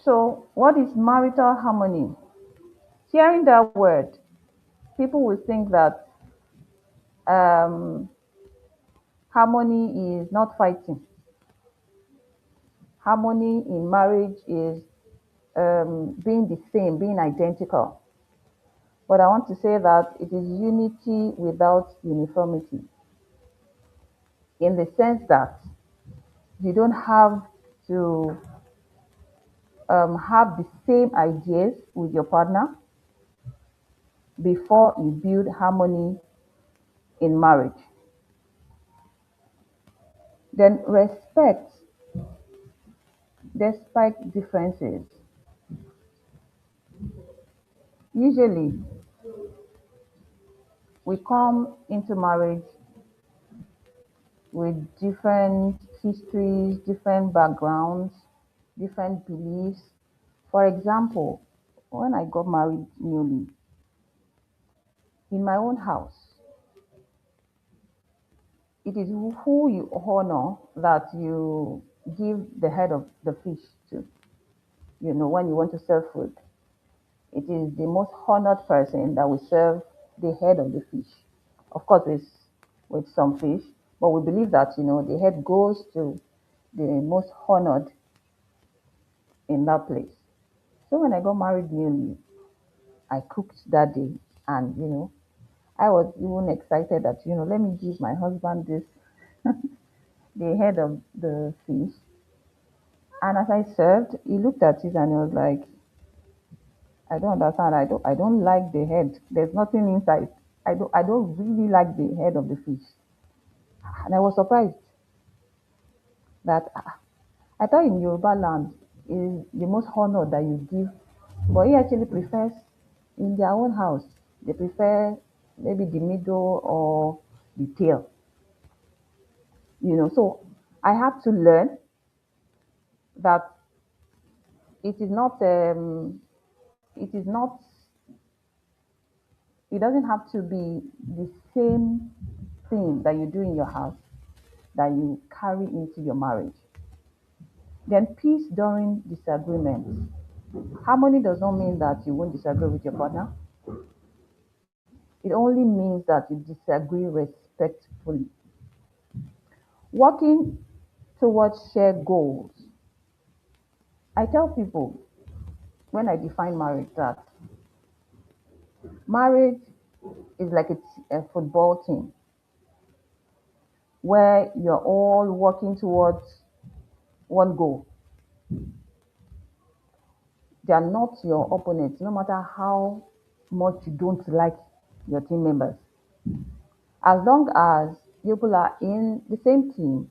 So, what is marital harmony? Hearing that word, people will think that um, harmony is not fighting. Harmony in marriage is being the same, being identical. But I want to say that it is unity without uniformity, in the sense that you don't have to. have the same ideas with your partner before you build harmony in marriage. Then respect despite differences. Usually, we come into marriage with different histories, different backgrounds, different beliefs. For example, when I got married newly, in my own house, it is who you honor that you give the head of the fish to. When you want to serve food, it is the most honored person that will serve the head of the fish. Of course, with some fish, but we believe that the head goes to the most honored in that place. So when I got married newly, I cooked that day, and I was even excited that let me give my husband this the head of the fish. And as I served, he looked at it and he was like, I don't understand. I don't like the head. There's nothing inside. I don't really like the head of the fish. And I was surprised that I thought in Yoruba land is the most honor that you give. But he actually prefers in their own house, they prefer maybe the middle or the tail. So I had to learn that it is not it is not it doesn't have to be the same thing that you do in your house that you carry into your marriage. Then peace during disagreements. Harmony does not mean that you won't disagree with your partner. It only means that you disagree respectfully. Working towards shared goals. I tell people when I define marriage that marriage is like a football team where you're all working towards one goal. They are not your opponents, no matter how much you don't like your team members. As long as people are in the same team,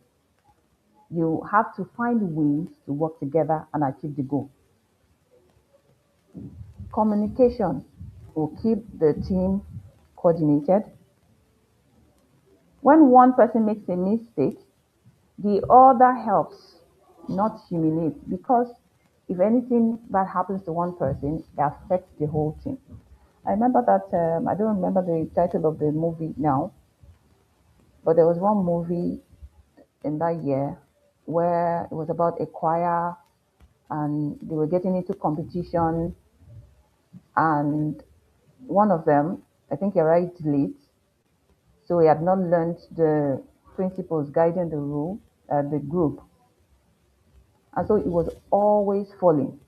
you have to find ways to work together and achieve the goal. Communication will keep the team coordinated. When one person makes a mistake, the other helps, not humiliate, because if anything bad happens to one person, it affects the whole team. I remember that, I don't remember the title of the movie now, but there was one movie in that year where it was about a choir and they were getting into competition, and one of them, I think he arrived late, so he had not learned the principles guiding the group, and so he was always falling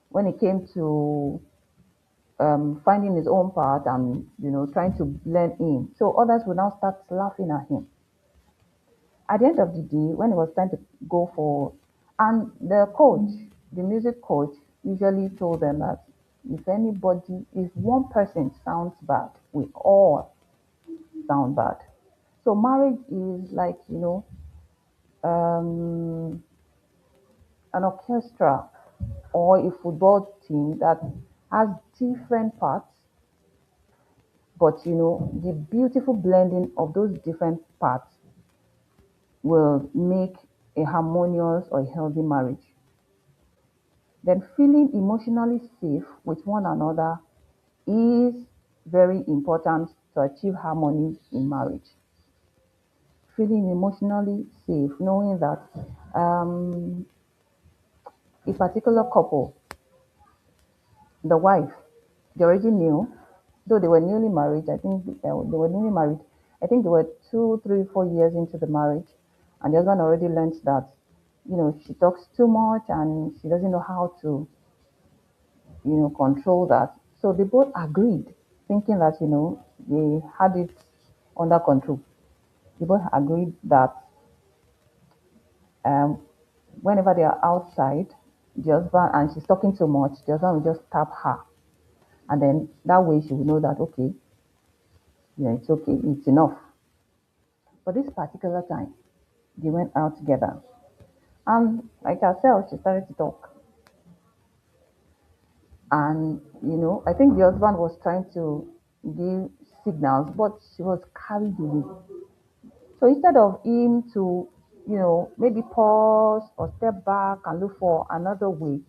when it came to finding his own part and trying to blend in. So others would now start laughing at him. At the end of the day, when it was time to go for, and the coach, the music coach, usually told them that if one person sounds bad, we all sound bad. So marriage is like, um, an orchestra or a football team that has different parts, but the beautiful blending of those different parts will make a harmonious or a healthy marriage. Then feeling emotionally safe with one another is very important to achieve harmony in marriage. Feeling emotionally safe, knowing that um, a particular couple, the wife, they already knew, though they were newly married. I think they were newly married. I think they were 2, 3, 4 years into the marriage, and the husband already learned that, she talks too much and she doesn't know how to, control that. So they both agreed, thinking that, they had it under control. They both agreed that um, whenever they are outside, the husband, and she's talking too much, the husband will just tap her. And then that way she will know that, okay, yeah, it's okay, it's enough. But this particular time, they went out together. And like herself, she started to talk. And, I think the husband was trying to give signals, but she was carried away. So instead of him to, maybe pause or step back and look for another way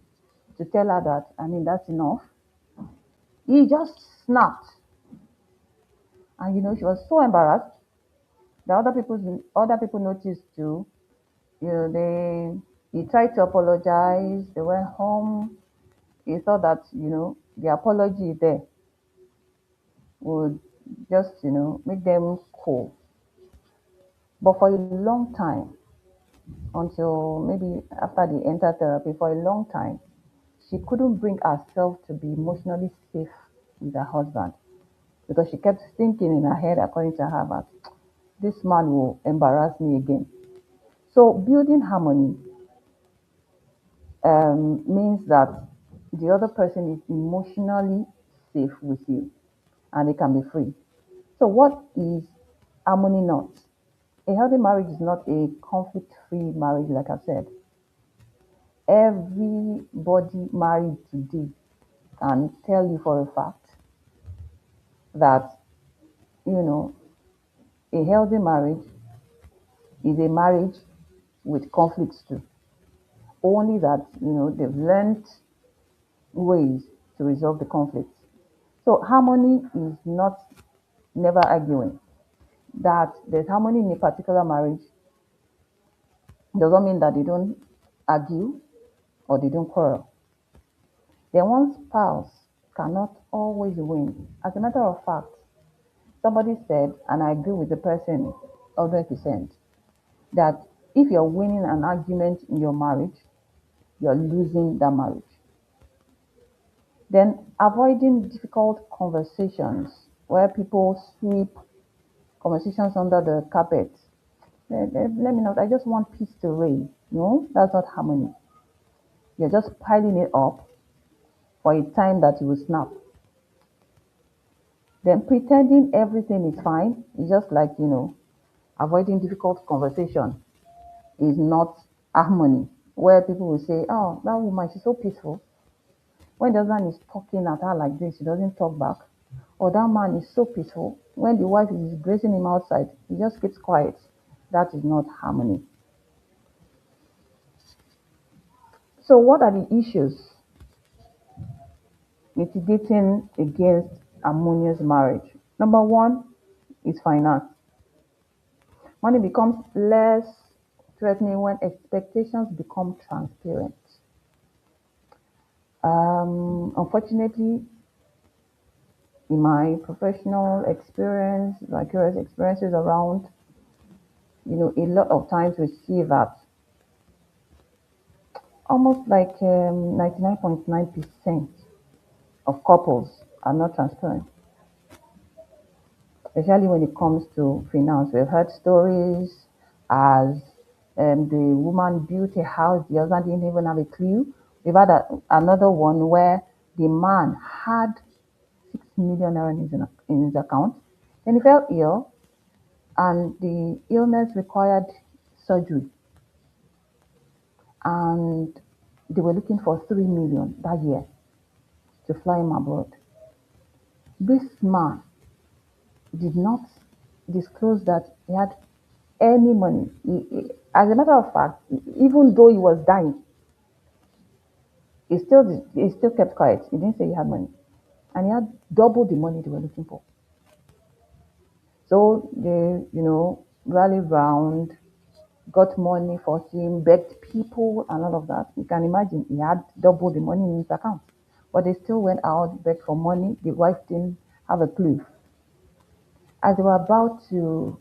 to tell her that, I mean, that's enough, he just snapped. And, she was so embarrassed. The other people noticed too. He tried to apologize. They went home. He thought that, the apology there would just, make them cool. But for a long time, until maybe after they entered therapy, for a long time, she couldn't bring herself to be emotionally safe with her husband because she kept thinking in her head, according to her, that this man will embarrass me again. So building harmony means that the other person is emotionally safe with you and they can be free. So, what is harmony not? A healthy marriage is not a conflict free marriage, like I said. Everybody married today can tell you for a fact that, you know, a healthy marriage is a marriage with conflicts too. Only that, they've learned ways to resolve the conflicts. So, harmony is not never arguing. That there's harmony in a particular marriage doesn't mean that they don't argue or they don't quarrel. Then one spouse cannot always win. As a matter of fact, somebody said, and I agree with the person 100%, that if you're winning an argument in your marriage, you're losing that marriage. Then avoiding difficult conversations where people sweep conversations under the carpet. Let me not, I just want peace to reign. No, that's not harmony. You're just piling it up for a time that you will snap. Then pretending everything is fine is just like, avoiding difficult conversation is not harmony. Where people will say, oh, that woman, she's so peaceful. When the husband is talking at her like this, she doesn't talk back. Or that man is so peaceful. When the wife is disgracing him outside, he just keeps quiet. That is not harmony. So, what are the issues mitigating against harmonious marriage? Number one is finance. Money becomes less threatening when expectations become transparent. Unfortunately, in my professional experience, vicarious experiences around, a lot of times we see that almost like 99.9% of couples are not transparent, especially when it comes to finance. We've heard stories as the woman built a house, the husband didn't even have a clue. We've had another one where the man had 6 million naira in his account. Then he fell ill, and the illness required surgery, and they were looking for 3 million that year to fly him abroad. This man did not disclose that he had any money. As a matter of fact, even though he was dying, he still kept quiet. He didn't say he had money, and he had double the money they were looking for. So they, rallied round, got money for him, begged people, and all of that. You can imagine he had double the money in his account, but they still went out, begged for money. The wife didn't have a clue. As they were about to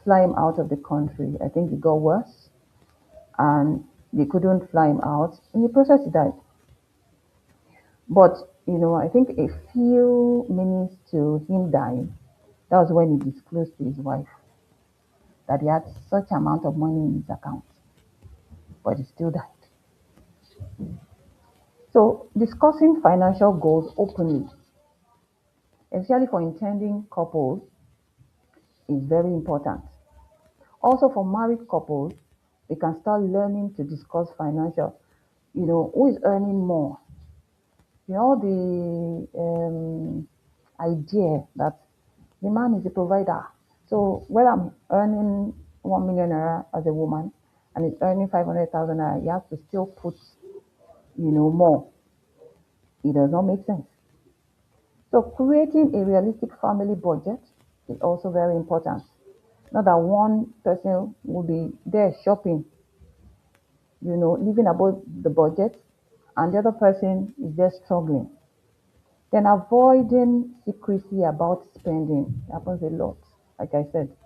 fly him out of the country, I think it got worse, and they couldn't fly him out. In the process, he died. But I think a few minutes to him dying, that was when he disclosed to his wife that he had such amount of money in his account, but he still died. So, discussing financial goals openly, especially for intending couples, is very important. Also, for married couples, they can start learning to discuss financial. Who is earning more? The idea that the man is a provider. So, when I'm earning 1 million naira as a woman and is earning 500,000 naira, you have to still put, more. It does not make sense. So creating a realistic family budget is also very important. Not that one person will be there shopping, living above the budget, and the other person is just struggling. Then avoiding secrecy about spending happens a lot. Like I said,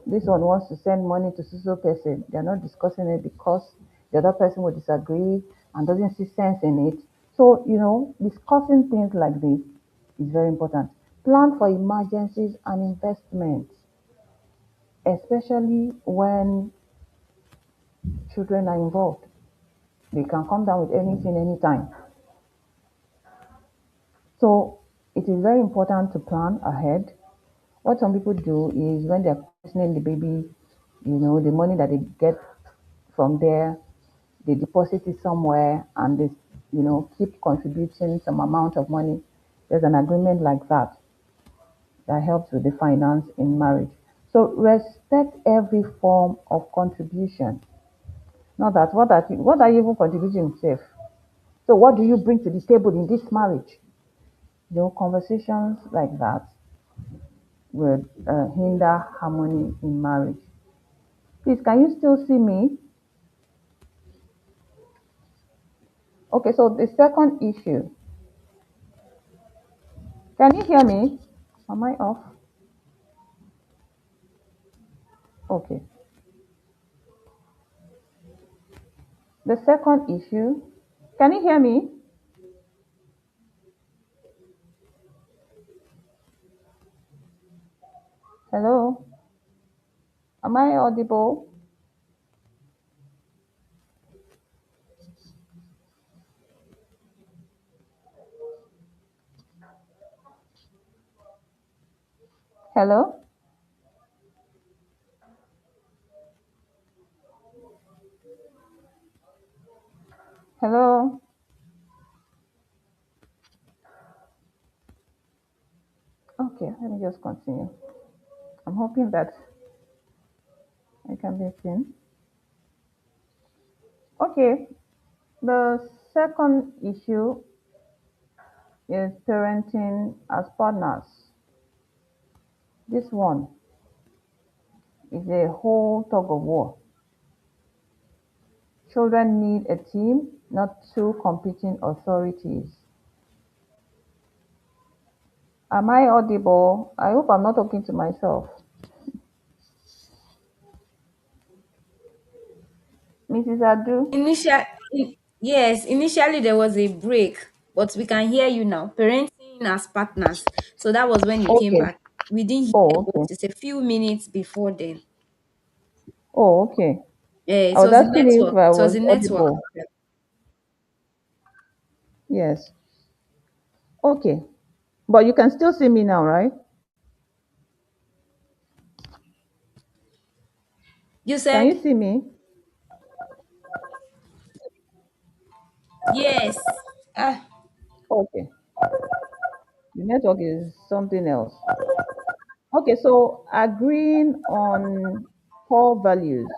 this one wants to send money to so person. They're not discussing it because the other person will disagree and doesn't see sense in it. So, discussing things like this is very important. Plan for emergencies and investments, especially when children are involved. They can come down with anything anytime. So it is very important to plan ahead. What some people do is when they're christening the baby, the money that they get from there, they deposit it somewhere and they, keep contributing some amount of money. There's an agreement like that that helps with the finance in marriage. So respect every form of contribution. Not that what are you even contributing safe? So what do you bring to the table in this marriage? Conversations like that would hinder harmony in marriage. Please, can you still see me? Okay, so the second issue, can you hear me? Am I off? Okay. The second issue, can you hear me? Hello? Am I audible? Hello? Hello? Okay, let me just continue. I'm hoping that I can be seen. Okay, the second issue is parenting as partners. This one is a whole tug of war. Children need a team, not two competing authorities. Am I audible? I hope I'm not talking to myself. Mrs. Adu? Initial, yes, initially there was a break, but we can hear you now. Parenting as partners. So that was when you came Okay. back. We didn't hear Oh, but okay. it's a few minutes before then. Oh, okay. Yeah, I it was was the asking if network. I It was was the network. audible. Yes. Okay. But you can still see me now, right? You Can you said see me? yes. Ah, Okay. The network is something else. Okay, so agreeing on core values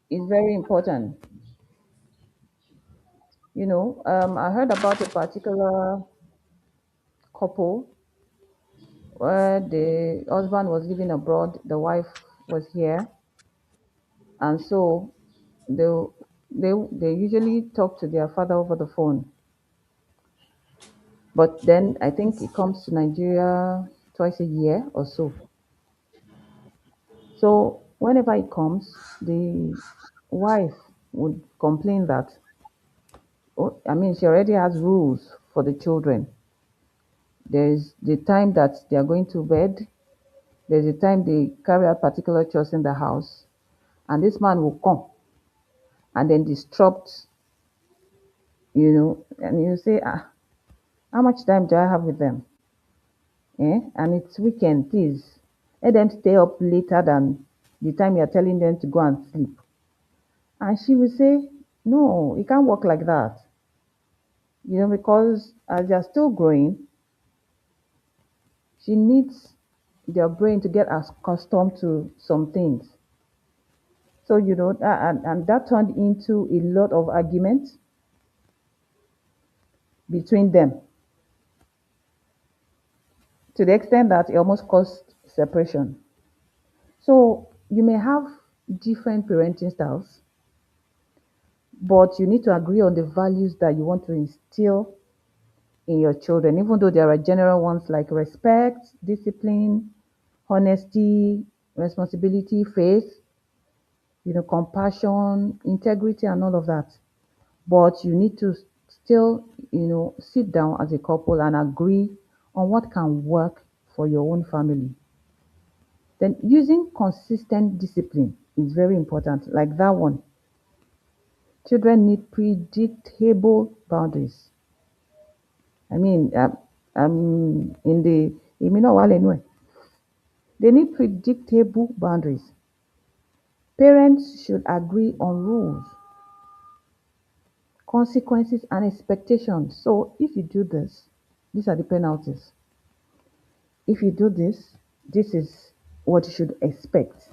is very important. I heard about a particular couple where the husband was living abroad, the wife was here, and so they they usually talk to their father over the phone. But then I think he comes to Nigeria twice a year or so. So whenever he comes, the wife would complain that, oh, I mean, she already has rules for the children. There's the time that they are going to bed. There's a time they carry out particular chores in the house. and this man will come and then disrupt, and you say, how much time do I have with them? And it's weekend, please. Let them stay up later than the time you're telling them to go and sleep. And she will say, no, it can't work like that. Because as they're still growing, she needs their brain to get accustomed to some things. So, and that turned into a lot of arguments between them to the extent that it almost caused separation. So, you may have different parenting styles, but you need to agree on the values that you want to instill in your children, even though there are general ones like respect, discipline, honesty, responsibility, faith, compassion, integrity, and all of that. But you need to still, sit down as a couple and agree on what can work for your own family. Then using consistent discipline is very important. Like that one, children need predictable boundaries. I mean, in the, anyway, they need predictable boundaries. Parents should agree on rules, consequences, and expectations. So if you do this, these are the penalties. If you do this, this is what you should expect.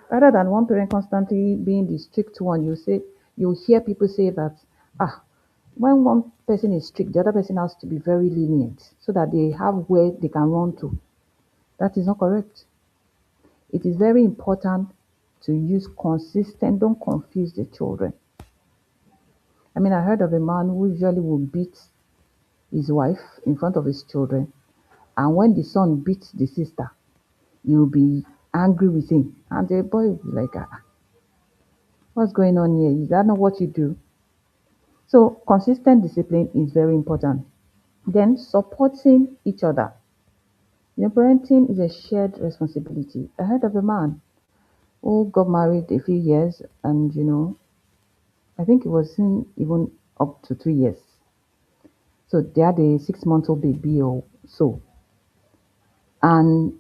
Rather than one parent constantly being the strict one, you hear people say that, when one person is strict, the other person has to be very lenient so that they have where they can run to. That is not correct. It is very important to use consistent, don't confuse the children. I mean, I heard of a man who usually would beat his wife in front of his children, and when the son beats the sister, he will be angry with him. And the boy will be like, what's going on here? Is that not what you do? So, consistent discipline is very important. Then, supporting each other. Parenting is a shared responsibility. I heard of a man who got married a few years, and I think it was in even up to 2 years. So they had a 6 month old baby or so. And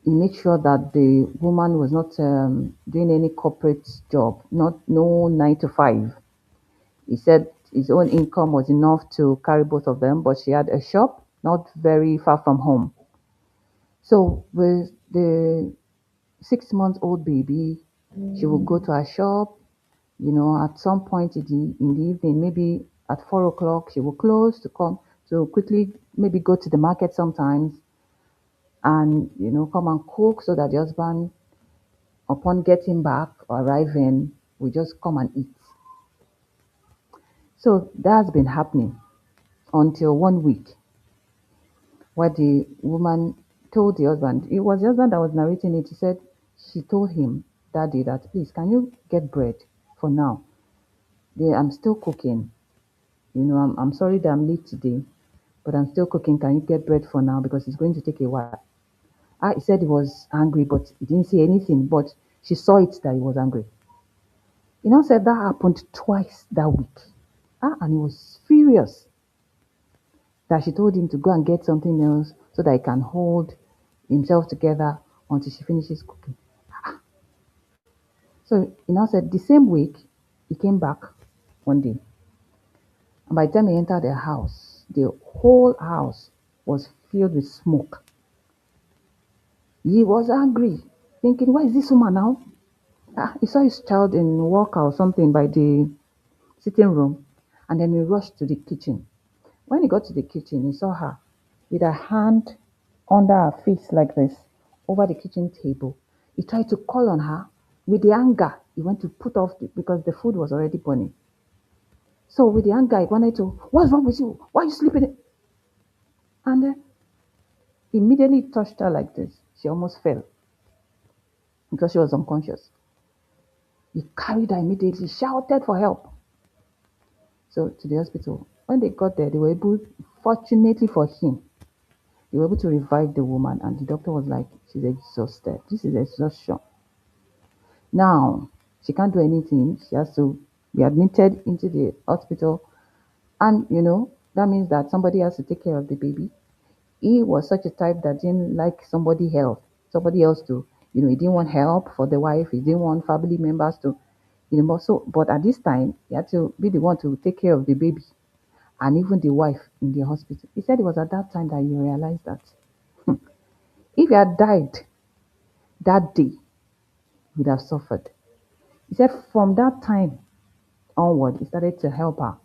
he made sure that the woman was not doing any corporate job, not no 9 to 5. He said his own income was enough to carry both of them, but she had a shop not very far from home. So with the 6 month old baby, she would go to her shop, at some point in the evening, maybe at 4 o'clock, she will close to come to quickly maybe go to the market sometimes and come and cook so that the husband, upon getting back or arriving, will just come and eat. So that's been happening until one week where the woman told the husband, it was the husband that was narrating it. He said she told him that day that, please, can you get bread for now? I'm still cooking. I'm sorry that I'm late today, but I'm still cooking. Can you get bread for now? Because it's going to take a while. He said he was angry, but he didn't say anything. But she saw it that he was angry. Said that happened twice that week. And he was furious that she told him to go and get something else so that he can hold himself together until she finishes cooking. So he now said the same week he came back one day. And by the time he entered the house, the whole house was filled with smoke. He was angry, thinking, where is this woman now? He saw his child in walker or something by the sitting room, and then he rushed to the kitchen. When he got to the kitchen, he saw her with her hand under her face like this, over the kitchen table. He tried to call on her. With the anger, he went to put off because the food was already burning. So with the anger, he wanted to, what's wrong with you? Why are you sleeping? And then immediately touched her like this. She almost fell because she was unconscious. He carried her immediately, shouted for help. So to the hospital. When they got there, they were able, fortunately for him, they were able to revive the woman, and the doctor was like, she's exhausted. This is exhaustion. Now, She can't do anything. She has to be admitted into the hospital. And, that means that somebody has to take care of the baby. He was such a type that didn't like somebody else to, he didn't want help for the wife. He didn't want family members to, but at this time, he had to be the one to take care of the baby and even the wife in the hospital. He said it was at that time that he realized that if he had died that day, he would have suffered. He said from that time onward, he started to help her.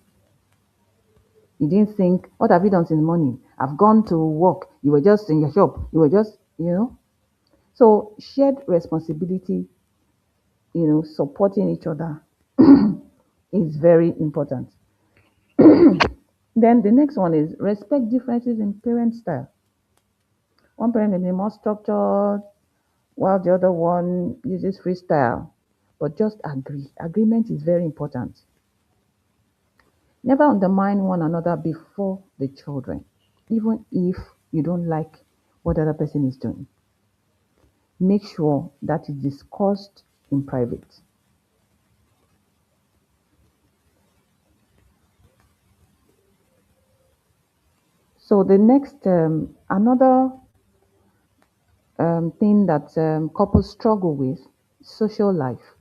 He didn't think, what have you done since morning? I've gone to work. You were just in your shop. You were just. So shared responsibility, supporting each other is very important. Then the next one is respect differences in parent style. One parent may be more structured, while the other one uses freestyle. But just agree. Agreement is very important. Never undermine one another before the children, even if you don't like what the other person is doing. Make sure that is discussed in private. So the next, another thing that couples struggle with: social life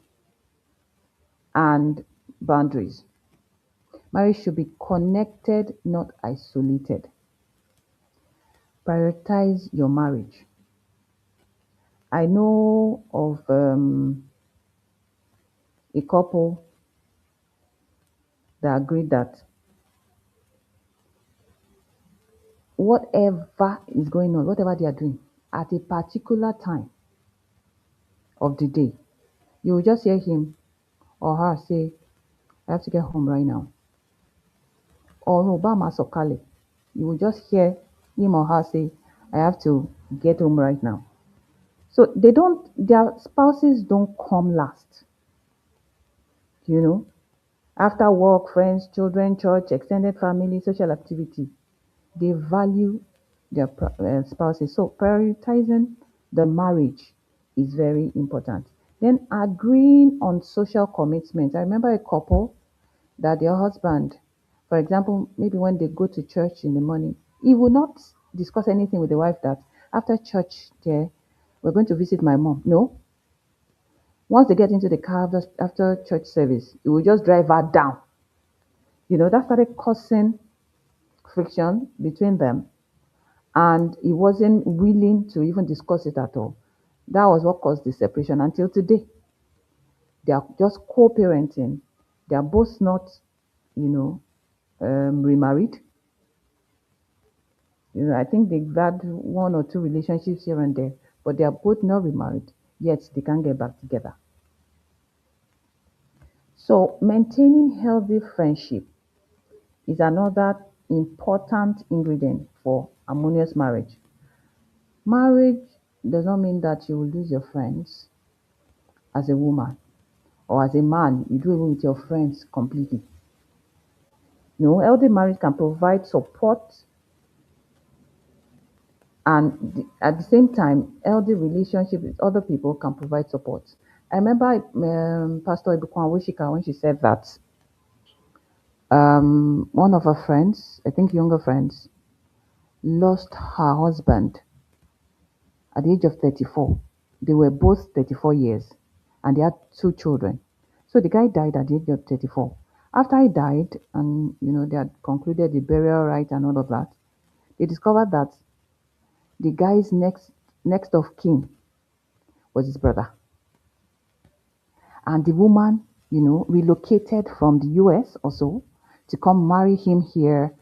and boundaries. Marriage should be connected, not isolated. Prioritize your marriage. I know of a couple that agreed that whatever is going on, whatever they are doing, at a particular time of the day, you will just hear him or her say, I have to get home right now. Or no, Bama Sokale. You will just hear him or her say, I have to get home right now. So their spouses don't come last, you know. After work, friends, children, church, extended family, social activity, they value their spouses. So prioritizing the marriage is very important. Then agreeing on social commitments. I remember a couple that their husband, for example, maybe when they go to church in the morning, he will not discuss anything with the wife that after church there, we're going to visit my mom. No. Once they get into the car after church service, he will just drive her down. That started causing friction between them, and he wasn't willing to even discuss it at all. That was what caused the separation. Until today, they are just co-parenting. They are both not, you know, remarried. I think they've had one or two relationships here and there, but they are both not remarried. Yet they can't get back together. So maintaining healthy friendship is another important ingredient for harmonious marriage. Marriage does not mean that you will lose your friends as a woman, or as a man, you do it with your friends completely. Healthy marriage can provide support, and at the same time, healthy relationship with other people can provide support. I remember Pastor Ibukwan Wishika when she said that one of her friends, I think younger friends, lost her husband at the age of 34. They were both 34 years and they had two children. So the guy died at the age of 34. After he died, and they had concluded the burial rite and all of that, they discovered that the guy's next of kin was his brother. And the woman, relocated from the US also to come marry him here,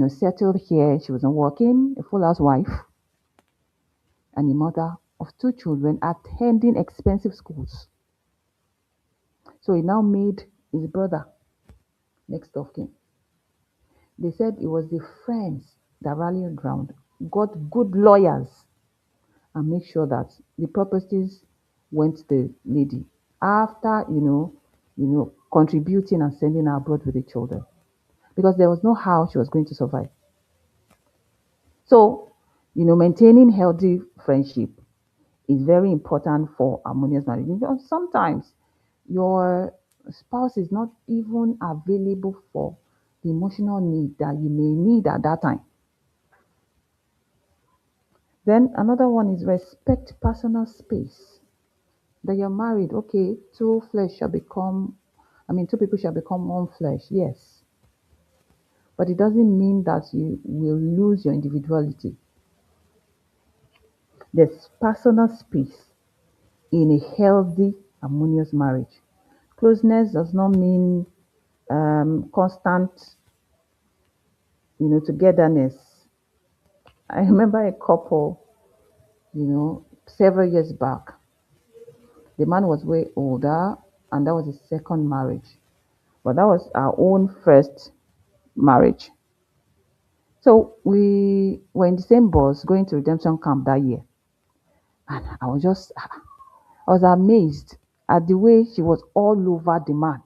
settled here. She wasn't working, a full housewife, and a mother of two children attending expensive schools. So he now made his brother next of kin. They said it was the friends that rallied around, got good lawyers, and make sure that the properties went to the lady after, contributing and sending her abroad with the children. Because there was no how she was going to survive. So, maintaining healthy friendship is very important for harmonious marriage. Sometimes Your spouse is not even available for the emotional need that you may need at that time. Then another one is respect personal space. That you're married, okay, two people shall become one flesh, yes. But it doesn't mean that you will lose your individuality. There's personal space in a healthy, harmonious marriage. Closeness does not mean constant, togetherness. I remember a couple, several years back. The man was way older, and that was his second marriage. But that was our own first marriage. So we were in the same bus going to redemption camp that year. And I was amazed at the way she was all over the man.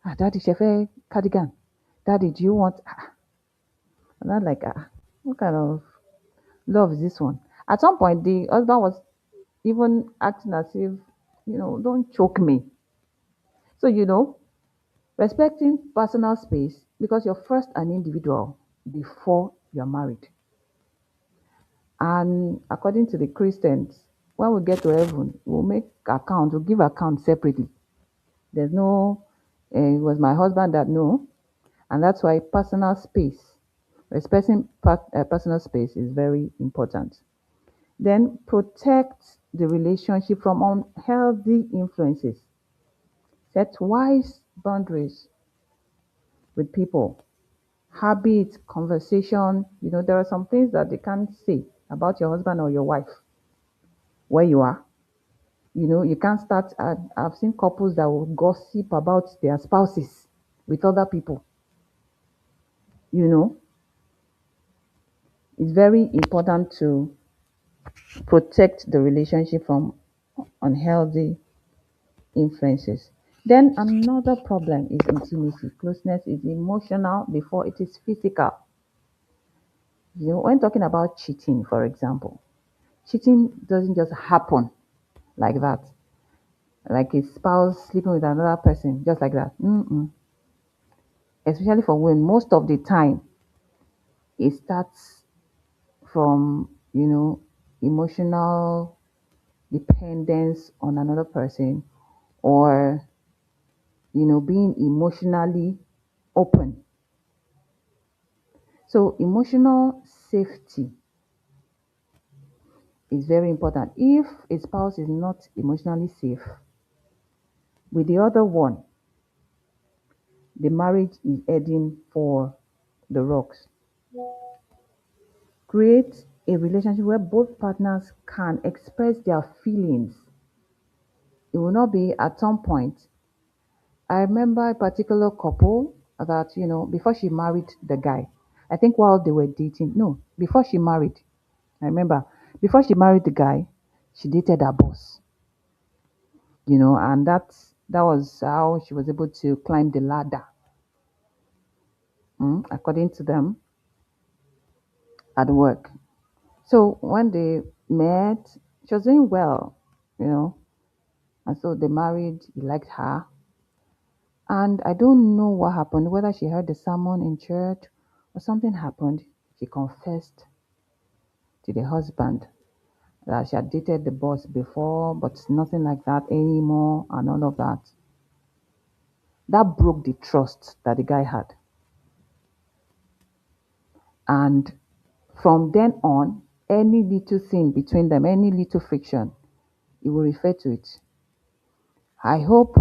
Ah, Daddy, Shefe cardigan. Daddy, do you want? And I'm like, what kind of love is this one? At some point, the husband was even acting as if, don't choke me. So, respecting personal space because you're first an individual before you're married. And according to the Christians, when we get to heaven, we'll give account separately. There's no, it was my husband that no. And that's why personal space, respecting personal space is very important. Then protect the relationship from unhealthy influences. Set wise boundaries with people, habits, conversation. There are some things that they can't say about your husband or your wife where you are. You can't start. I've seen couples that will gossip about their spouses with other people. You know, it's very important to protect the relationship from unhealthy influences. Then another problem is intimacy. Closeness is emotional before it is physical. When talking about cheating, for example, cheating doesn't just happen like that, like a spouse sleeping with another person, just like that. Mm-mm. Especially for women, most of the time it starts from, emotional dependence on another person, or, being emotionally open. So emotional safety is very important. If a spouse is not emotionally safe with the other one, the marriage is heading for the rocks. Create a relationship where both partners can express their feelings. It will not be at some point. I remember a particular couple that, before she married the guy, I think while they were dating, no, before she married, I remember, before she married the guy, she dated her boss, and that was how she was able to climb the ladder, according to them at work. So when they met, she was doing well, you know, and so they married. He liked her, and I don't know what happened, whether she heard the sermon in church or something happened. She confessed to the husband that she had dated the boss before, but nothing like that anymore, and all of that. That broke the trust that the guy had. And from then on, any little thing between them, any little friction, he will refer to it. I hope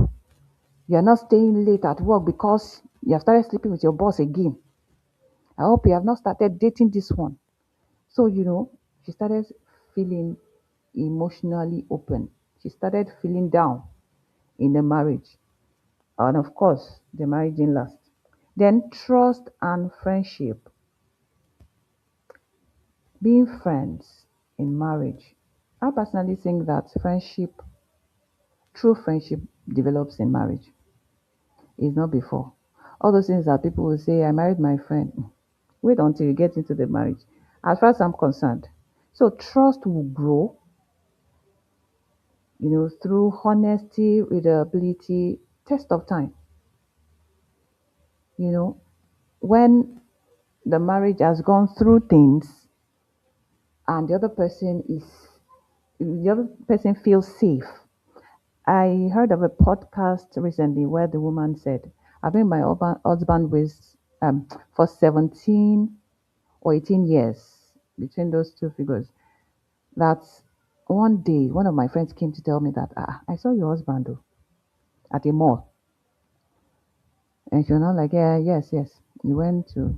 you're not staying late at work because you have started sleeping with your boss again. I hope you have not started dating this one. So, she started feeling emotionally open. She started feeling down in the marriage. And of course, the marriage didn't last. Then trust and friendship. Being friends in marriage. I personally think that true friendship develops in marriage. It's not before. All those things that people will say, I married my friend. Wait until you get into the marriage. As far as I'm concerned. So trust will grow through honesty, reliability, test of time. You know, when the marriage has gone through things and the other person feels safe. I heard of a podcast recently where the woman said, I've been my husband with for 17 or 18 years, between those two figures. That one day one of my friends came to tell me that, I saw your husband though, at a mall. And she was not like, yeah, yes, yes. You went to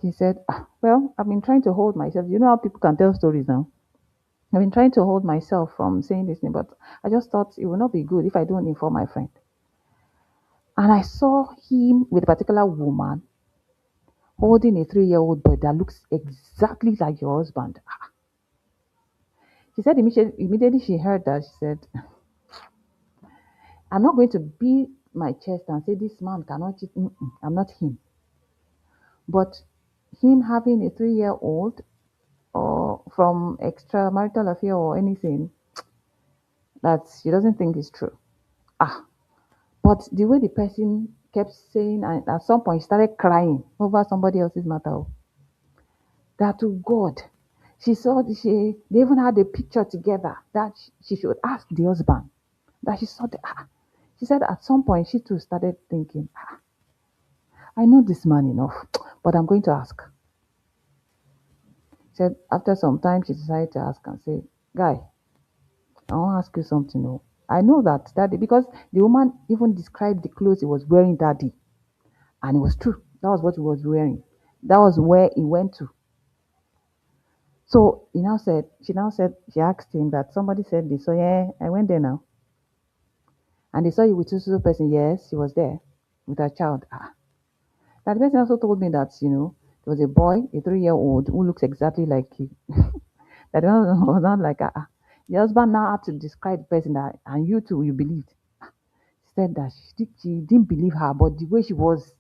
He said, well, I've been trying to hold myself. You know how people can tell stories now. I've been trying to hold myself from saying this thing, but I just thought it would not be good if I don't inform my friend. And I saw him with a particular woman holding a 3-year-old boy that looks exactly like your husband. She said immediately she heard that, she said, I'm not going to beat my chest and say this man cannot cheat. Mm-mm, I'm not him. But him having a 3-year-old or from extramarital affair or anything that she doesn't think is true. Ah, but the way the person kept saying, and at some point she started crying over somebody else's matter. That to God, they even had a picture together that she should ask the husband. That she saw the She said at some point she too started thinking, I know this man enough, but I'm going to ask. She said after some time she decided to ask and say, guy, I want to ask you something. Oh, I know that daddy, because the woman even described the clothes he was wearing that day. And it was true. That was what he was wearing. That was where he went to. So she asked him that somebody said this. So yeah, I went there now. And they saw you with two person. Yes, she was there with her child. That person also told me that, there was a boy, a 3-year-old, who looks exactly like you. That was not like, the husband now had to describe the person that, and you too, you believed. She said that she didn't believe her, but the way she was.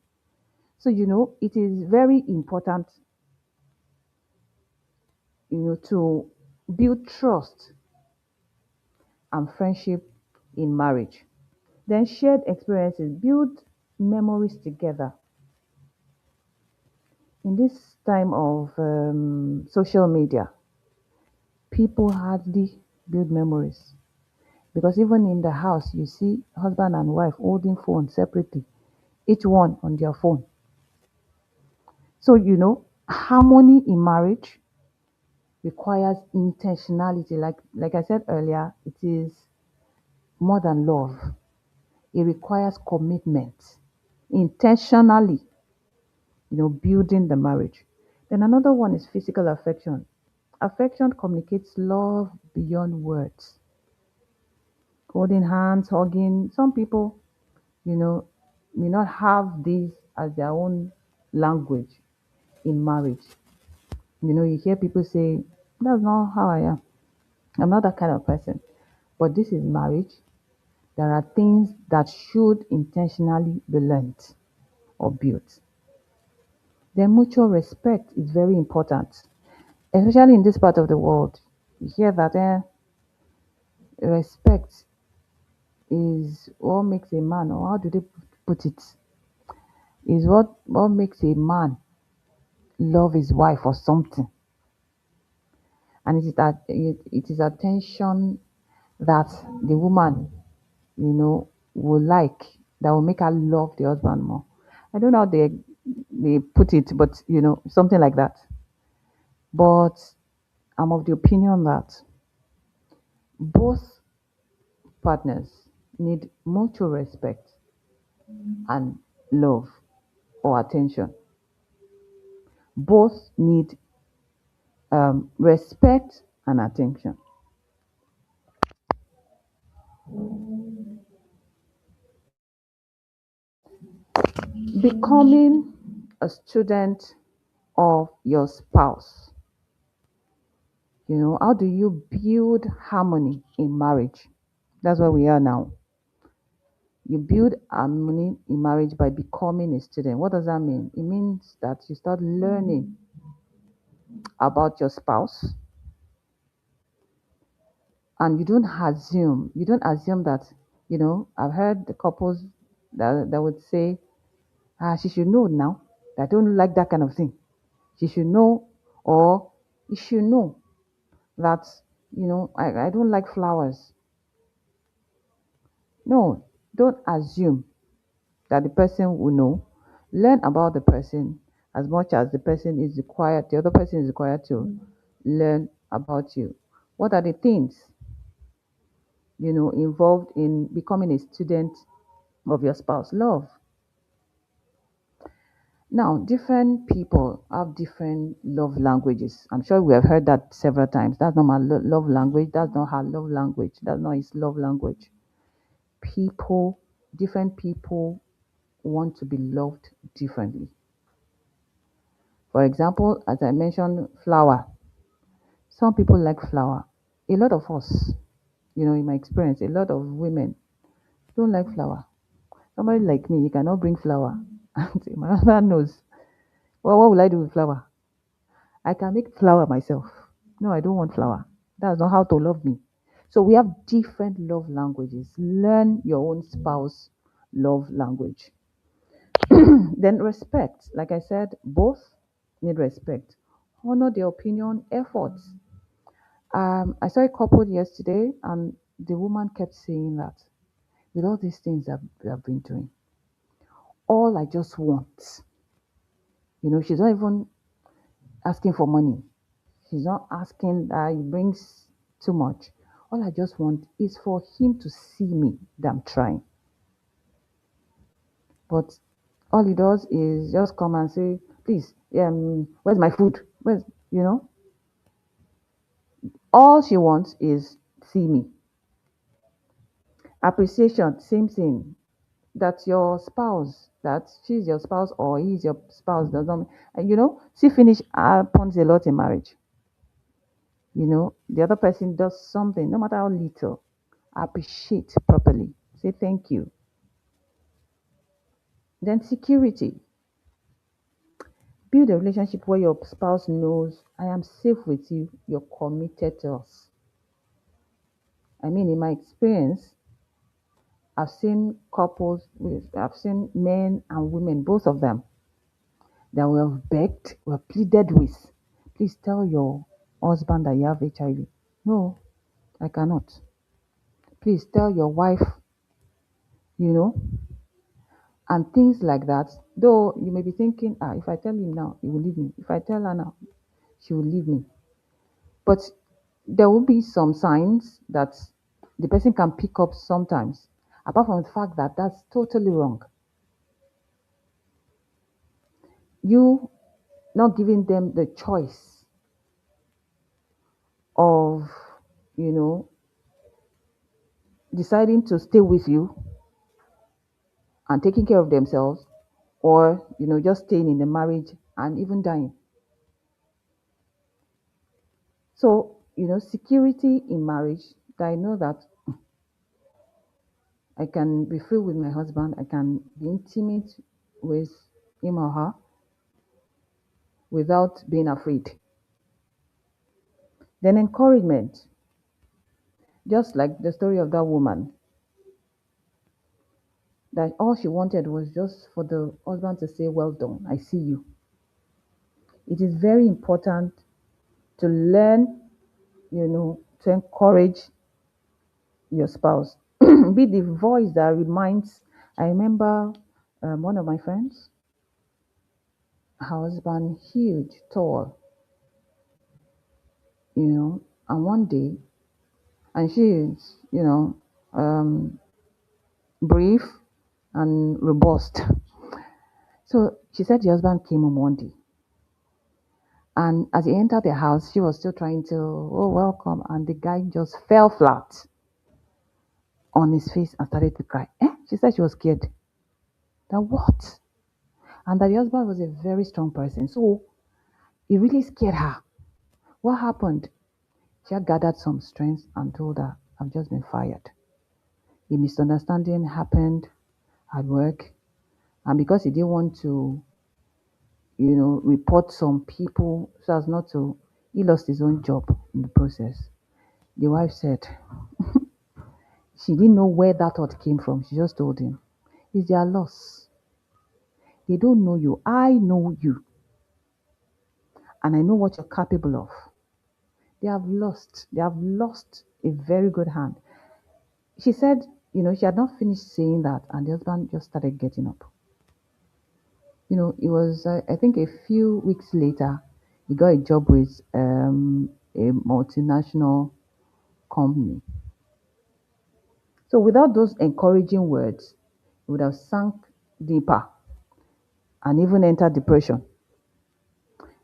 So, it is very important, to build trust and friendship in marriage. Then shared experiences, build memories together. In this time of social media, people hardly build memories because even in the house, you see husband and wife holding phones separately, each one on their phone. So, harmony in marriage requires intentionality. Like I said earlier, it is more than love. It requires commitment, intentionally, building the marriage. Then another one is physical affection. Affection communicates love beyond words. Holding hands, hugging. Some people, you know, may not have this as their own language in marriage. You hear people say, that's not how I am. I'm not that kind of person. But this is marriage. There are things that should intentionally be learnt or built. Then mutual respect is very important, especially in this part of the world. You hear that respect is what makes a man, or how do they put it? Is what makes a man love his wife or something. And it is attention that the woman, will like, that will make her love the husband more. I don't know how they put it, but something like that. But I'm of the opinion that both partners need mutual respect and love or attention. Both need respect and attention. Becoming a student of your spouse. How do you build harmony in marriage? That's where we are now. You build harmony in marriage by becoming a student. What does that mean? It means that you start learning about your spouse, And you don't assume that, I've heard the couples that would say, she should know now that I don't like that kind of thing. She should know, or you should know that, I don't like flowers. No, don't assume that the person will know. Learn about the person as much as the other person is required to learn about you. What are the things, involved in becoming a student of your spouse? Love. Now, different people have different love languages. I'm sure we have heard that several times. That's not my love language. That's not her love language. That's not his love language. People, different people want to be loved differently. For example, as I mentioned, flower. Some people like flower. A lot of us, in my experience, a lot of women don't like flower. Somebody like me, you cannot bring flower. And my husband knows. Well, what will I do with flower? I can make flower myself. No, I don't want flower. That's not how to love me. So we have different love languages. Learn your own spouse love language. Then respect. Like I said, both need respect. Honor their opinion, efforts. I saw a couple yesterday, and the woman kept saying that with all these things that I've been doing, all I just want, she's not even asking for money. She's not asking that he brings too much. All I just want is for him to see me that I'm trying. But all he does is just come and say, please, where's my food? Where's, you know? All she wants is see me. Appreciation, same thing. That your spouse, that she's your spouse or he's your spouse doesn't, see finish happens a lot in marriage. The other person does something, no matter how little, appreciate properly. Say thank you. Then security. Build a relationship where your spouse knows I am safe with you, you're committed to us. I mean, in my experience, I've seen men and women, both of them, that we have begged, we have pleaded with, please tell your husband that you have HIV. No, I cannot. Please tell your wife, you know, and things like that. Though you may be thinking, if I tell him now, he will leave me. If I tell her now, she will leave me. But there will be some signs that the person can pick up sometimes, apart from the fact that that's totally wrong. You not giving them the choice of, you know, deciding to stay with you and taking care of themselves, or, just staying in the marriage and even dying. So, security in marriage, that I know that I can be free with my husband, I can be intimate with him or her without being afraid. Then encouragement, just like the story of that woman, that all she wanted was just for the husband to say, well done, I see you. It is very important to learn, to encourage your spouse. Be the voice that reminds. I remember one of my friends, her husband, huge, tall, and one day, and she is, brief and robust. So she said the husband came home one day, and as he entered the house, she was still trying to, oh, welcome, and the guy just fell flat on his face and started to cry. She said she was scared. That what? And that the husband was a very strong person. So it really scared her. What happened? She had gathered some strength and told her, I've just been fired. A misunderstanding happened at work. And because he didn't want to, report some people so as not to, he lost his own job in the process. The wife said she didn't know where that thought came from. She just told him, it's their loss. They don't know you. I know you, and I know what you're capable of. They have lost. They have lost a very good hand. She said, she had not finished saying that, and the husband just started getting up. It was, I think, a few weeks later, he got a job with a multinational company. So without those encouraging words, he would have sunk deeper and even entered depression.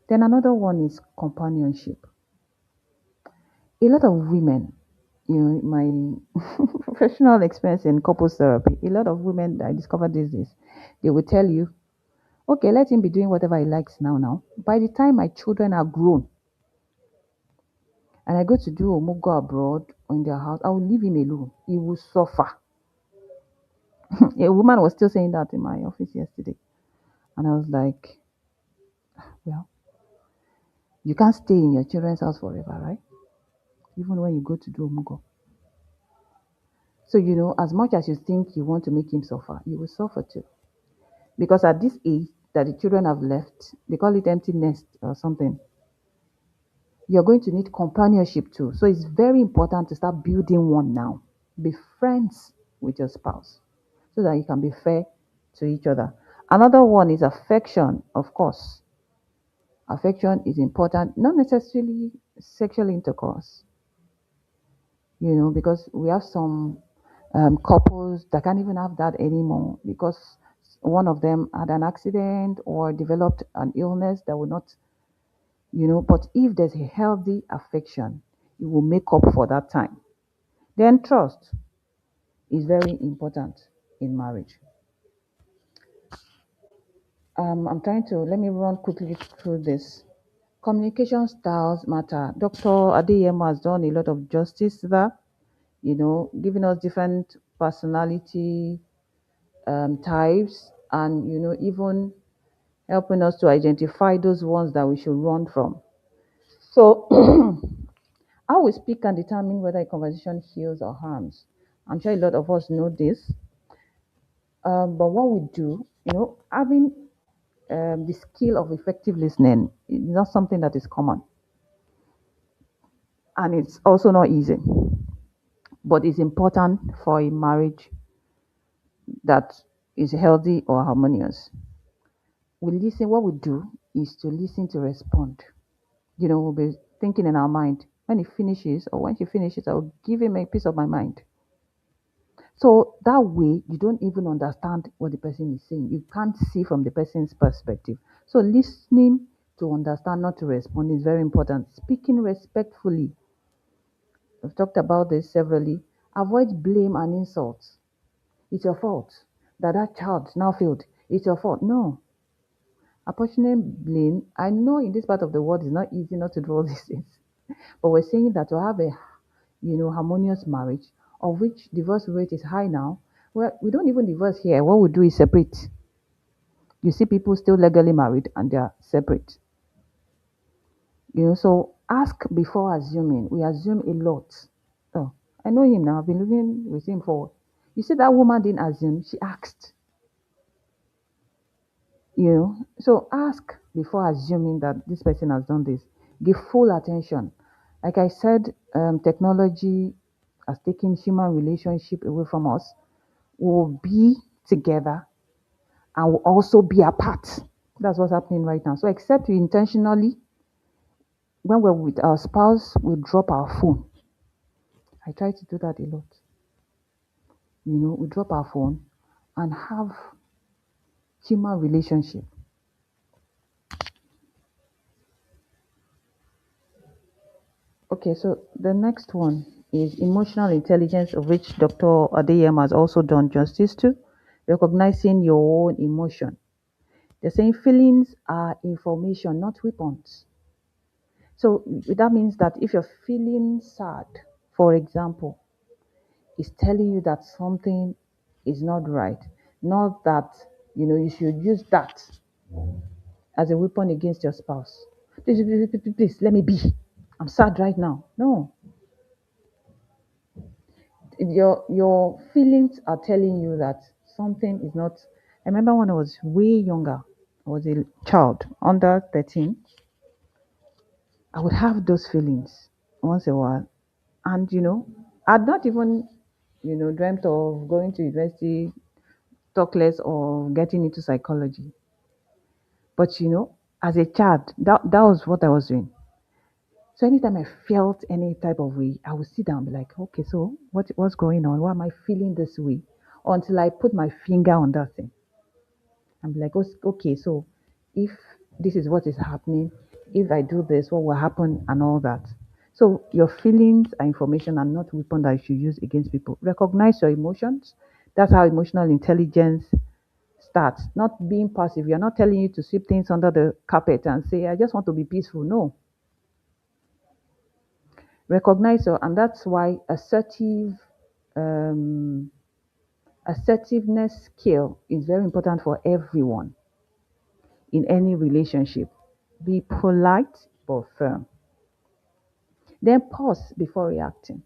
Then another one is companionship. A lot of women, my professional experience in couples therapy, a lot of women that I discovered these days, they will tell you, okay, let him be doing whatever he likes now. By the time my children are grown and I go to do Omugo abroad or in their house, I will leave him alone. He will suffer. A woman was still saying that in my office yesterday. And I was like, well, you can't stay in your children's house forever, right? Even when you go to do Omugo. So, as much as you think you want to make him suffer, you will suffer too. Because at this age that the children have left, they call it empty nest or something, you're going to need companionship too. So it's very important to start building one now. Be friends with your spouse so that you can be fair to each other. Another one is affection, of course. Affection is important, not necessarily sexual intercourse, because we have some couples that can't even have that anymore because one of them had an accident or developed an illness that will not, but if there's a healthy affection, it will make up for that time. Then trust is very important in marriage. I'm trying to let me run quickly through this. Communication styles matter. Dr. Adeyemo has done a lot of justice there, giving us different personality types and, even helping us to identify those ones that we should run from. So, how we speak can determine whether a conversation heals or harms. I'm sure a lot of us know this. But what we do, having the skill of effective listening is not something that is common. And it's also not easy. But it's important for a marriage that is healthy or harmonious. We listen, what we do is to listen to respond. We'll be thinking in our mind, when he finishes or when she finishes, I'll give him a piece of my mind. So that way, you don't even understand what the person is saying. You can't see from the person's perspective. So listening to understand, not to respond, is very important. Speaking respectfully. We've talked about this severally. Avoid blame and insults. It's your fault that child now failed. It's your fault. No. Apportioning blame. I know in this part of the world it's not easy not to do all these things. But we're saying that to have a harmonious marriage, of which divorce rate is high now. Well, we don't even divorce here. What we do is separate. You see people still legally married and they are separate. So ask before assuming. We assume a lot. Oh, I know him now. I've been living with him for. You see, that woman didn't assume. She asked. So ask before assuming that this person has done this. Give full attention. Like I said, technology has taken human relationship away from us. We'll be together and we'll also be apart. That's what's happening right now. So except we intentionally, when we're with our spouse, we drop our phone. I try to do that a lot. We drop our phone and have human relationship. Okay, so the next one is emotional intelligence, of which Dr. Adeyem has also done justice to. Recognizing your own emotion. They're saying feelings are information, not weapons. So that means that if you're feeling sad, for example, it's telling you that something is not right. Not that, you should use that as a weapon against your spouse. Please, let me be. I'm sad right now. No. Your feelings are telling you that something is not. I remember when I was way younger, I was a child under 13. I would have those feelings once in a while, and I'd not even dreamt of going to university, talk less or getting into psychology. But as a child, that was what I was doing. So anytime I felt any type of way, I would sit down and be like, okay, so what's going on? Why am I feeling this way? Until I put my finger on that thing. I'm like, okay, so if this is what is happening, if I do this, what will happen and all that. So your feelings are information and not weapon that you should use against people. Recognize your emotions. That's how emotional intelligence starts. Not being passive. You're not telling you to sweep things under the carpet and say, I just want to be peaceful. No. Recognize your, and that's why um, assertiveness skill is very important for everyone in any relationship. Be polite but firm. Then pause before reacting.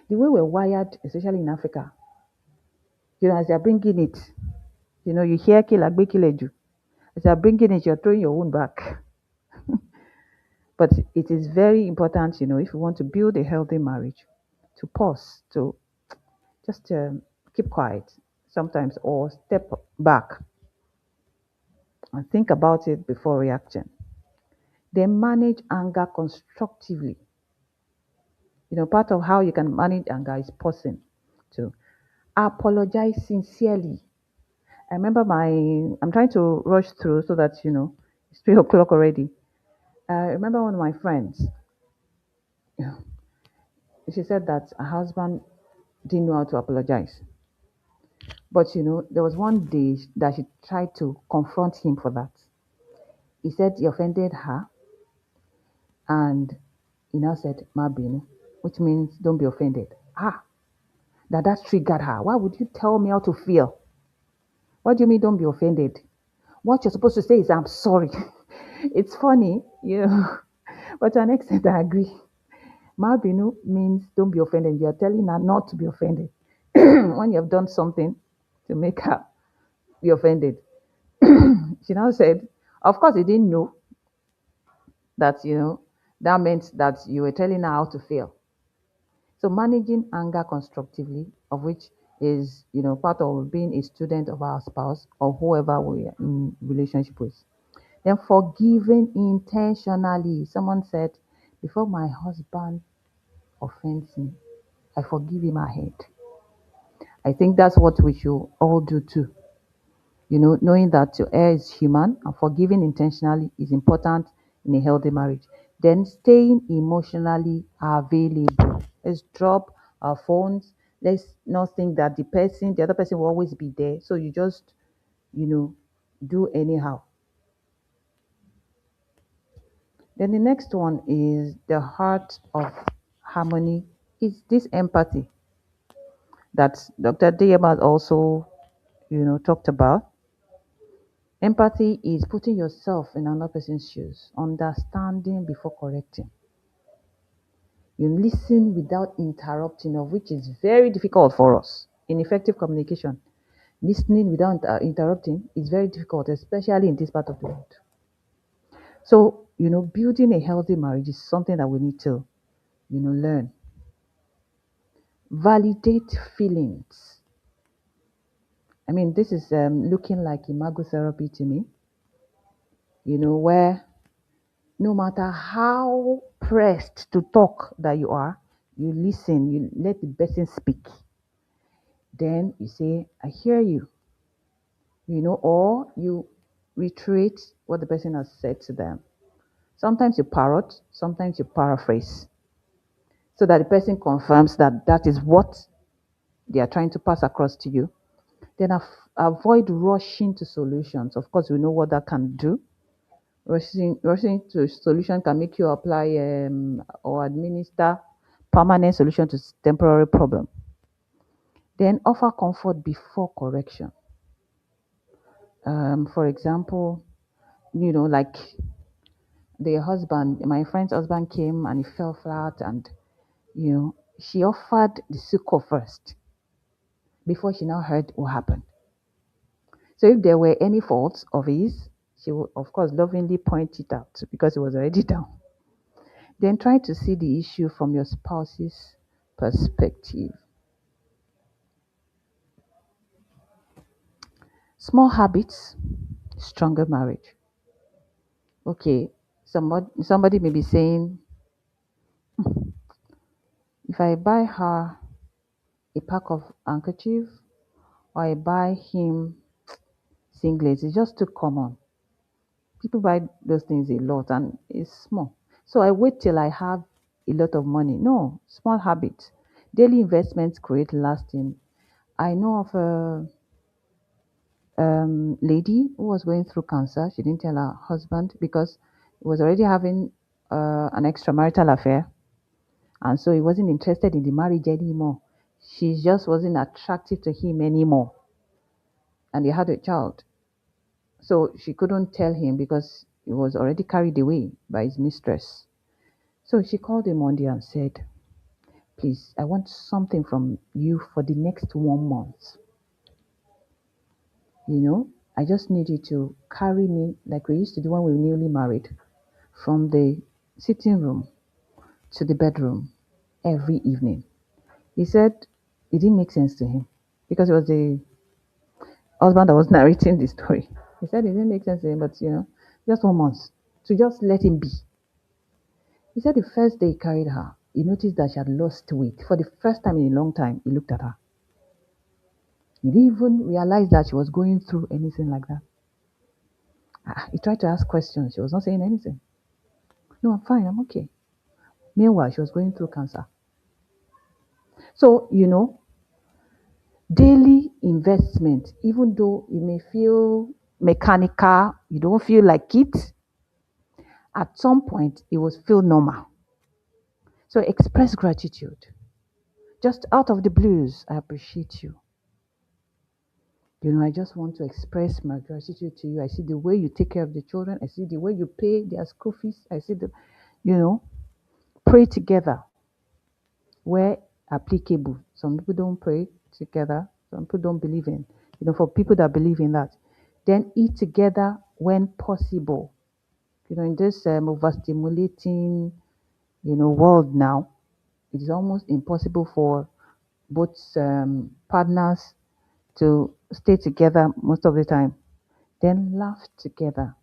The way we're wired, especially in Africa, as they're bringing it, you hear kilagbe kileju. As they're bringing it, you're throwing your own back. But it is very important, if you want to build a healthy marriage, to pause, to just keep quiet sometimes or step back and think about it before reacting. Then manage anger constructively. Part of how you can manage anger is pausing to apologize sincerely. I remember I'm trying to rush through so that, it's 3 o'clock already. I remember one of my friends, she said that her husband didn't know how to apologize. But, there was one day that she tried to confront him for that. He said he offended her and he now said, Mabinu, which means don't be offended. That triggered her. Why would you tell me how to feel? What do you mean don't be offended? What you're supposed to say is I'm sorry. It's funny, but to an extent I agree. Mabinu means don't be offended. You're telling her not to be offended when you have done something to make her be offended. She now said, of course, he didn't know that, that meant that you were telling her how to feel. So managing anger constructively, of which is, part of being a student of our spouse or whoever we are in relationship with. Then forgiving intentionally. Someone said, before my husband offends me, I forgive him ahead. I think that's what we should all do too. Knowing that to err is human and forgiving intentionally is important in a healthy marriage. Then staying emotionally available. Let's drop our phones. Let's not think that the other person will always be there. So you just, you know, do anyhow. Then the next one is the heart of harmony is this empathy that Dr. Deyama also, talked about. Empathy is putting yourself in another person's shoes, understanding before correcting. You listen without interrupting, of which is very difficult for us in effective communication. Listening without interrupting is very difficult, especially in this part of the world. So, building a healthy marriage is something that we need to, learn. Validate feelings. I mean, this is looking like imago therapy to me, where no matter how pressed to talk that you are, you listen, you let the person speak. Then you say, I hear you, or you reiterate what the person has said to them. Sometimes you parrot, sometimes you paraphrase, so that the person confirms that that is what they are trying to pass across to you. Then avoid rushing to solutions. Of course, we know what that can do. Rushing to solution can make you apply or administer permanent solution to temporary problem. Then offer comfort before correction. For example, like my friend's husband came and he fell flat, and she offered the succor first before she now heard what happened. So if there were any faults of his, she would, of course, lovingly point it out because it was already down. Then try to see the issue from your spouse's perspective. Small habits, stronger marriage. Okay, somebody may be saying, if I buy her a pack of handkerchief or I buy him singlets, it's just too common. People buy those things a lot and it's small. So I wait till I have a lot of money. No, small habits. Daily investments create lasting. I know of a lady who was going through cancer. She didn't tell her husband because he was already having an extramarital affair. And so he wasn't interested in the marriage anymore. She just wasn't attractive to him anymore. And they had a child. So she couldn't tell him because he was already carried away by his mistress. So she called him one day and said, please, I want something from you for the next 1 month. I just need you to carry me like we used to do when we were newly married from the sitting room to the bedroom every evening. He said it didn't make sense to him because it was the husband that was narrating the story. He said it didn't make sense to him, but just 1 month to just let him be. He said the first day he carried her, he noticed that she had lost weight. For the first time in a long time, he looked at her. He didn't even realize that she was going through anything like that. He tried to ask questions. She was not saying anything. No, I'm fine. I'm okay. Meanwhile, she was going through cancer. So, daily investment, even though you may feel mechanical, you don't feel like it, at some point it will feel normal. So express gratitude. Just out of the blues, I appreciate you. I just want to express my gratitude to you. I see the way you take care of the children. I see the way you pay their school fees. I see you know, pray together where applicable. Some people don't pray together. Some people don't believe in. For people that believe in that, then eat together when possible. In this overstimulating, world now, it is almost impossible for both partners to stay together most of the time. Then laugh together.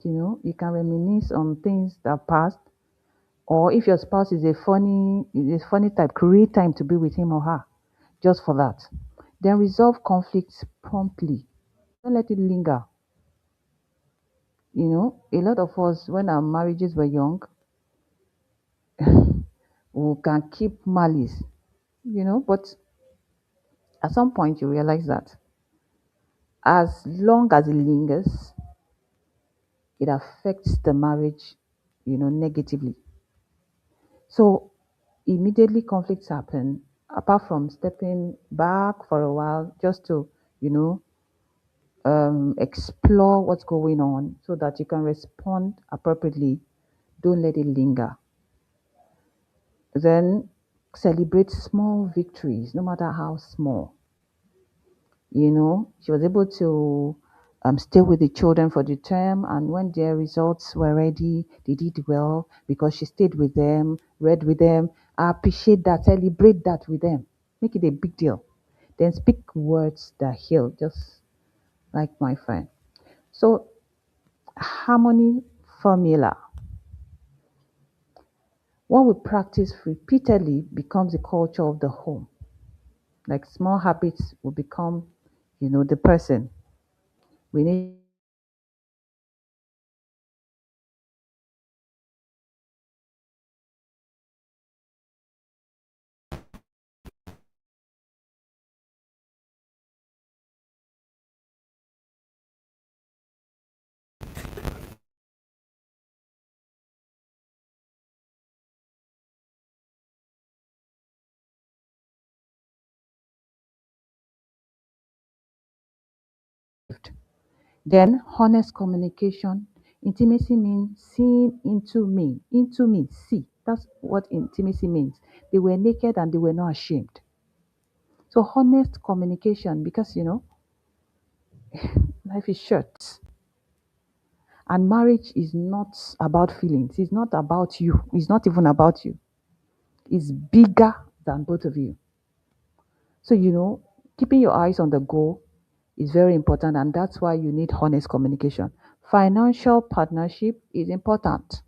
You can reminisce on things that passed, or if your spouse is a funny type, create time to be with him or her, just for that. Then resolve conflicts promptly. Don't let it linger. A lot of us, when our marriages were young, we can keep malice. But at some point you realize that as long as it lingers, it affects the marriage, negatively. So immediately conflicts happen, apart from stepping back for a while just to, you know, explore what's going on so that you can respond appropriately. Don't let it linger. Then celebrate small victories, no matter how small. She was able to stay with the children for the term, and when their results were ready, they did well because she stayed with them, read with them. I appreciate that, celebrate that with them, make it a big deal. Then speak words that heal, just like my friend. So, harmony formula. What we practice repeatedly becomes the culture of the home. Like small habits will become, the person. We need Then honest communication. Intimacy means seeing into me, see. That's what intimacy means. They were naked and they were not ashamed. So honest communication, because life is short. And marriage is not about feelings. It's not about you. It's not even about you. It's bigger than both of you. So, keeping your eyes on the goal is very important. And that's why you need honest communication. Financial partnership is important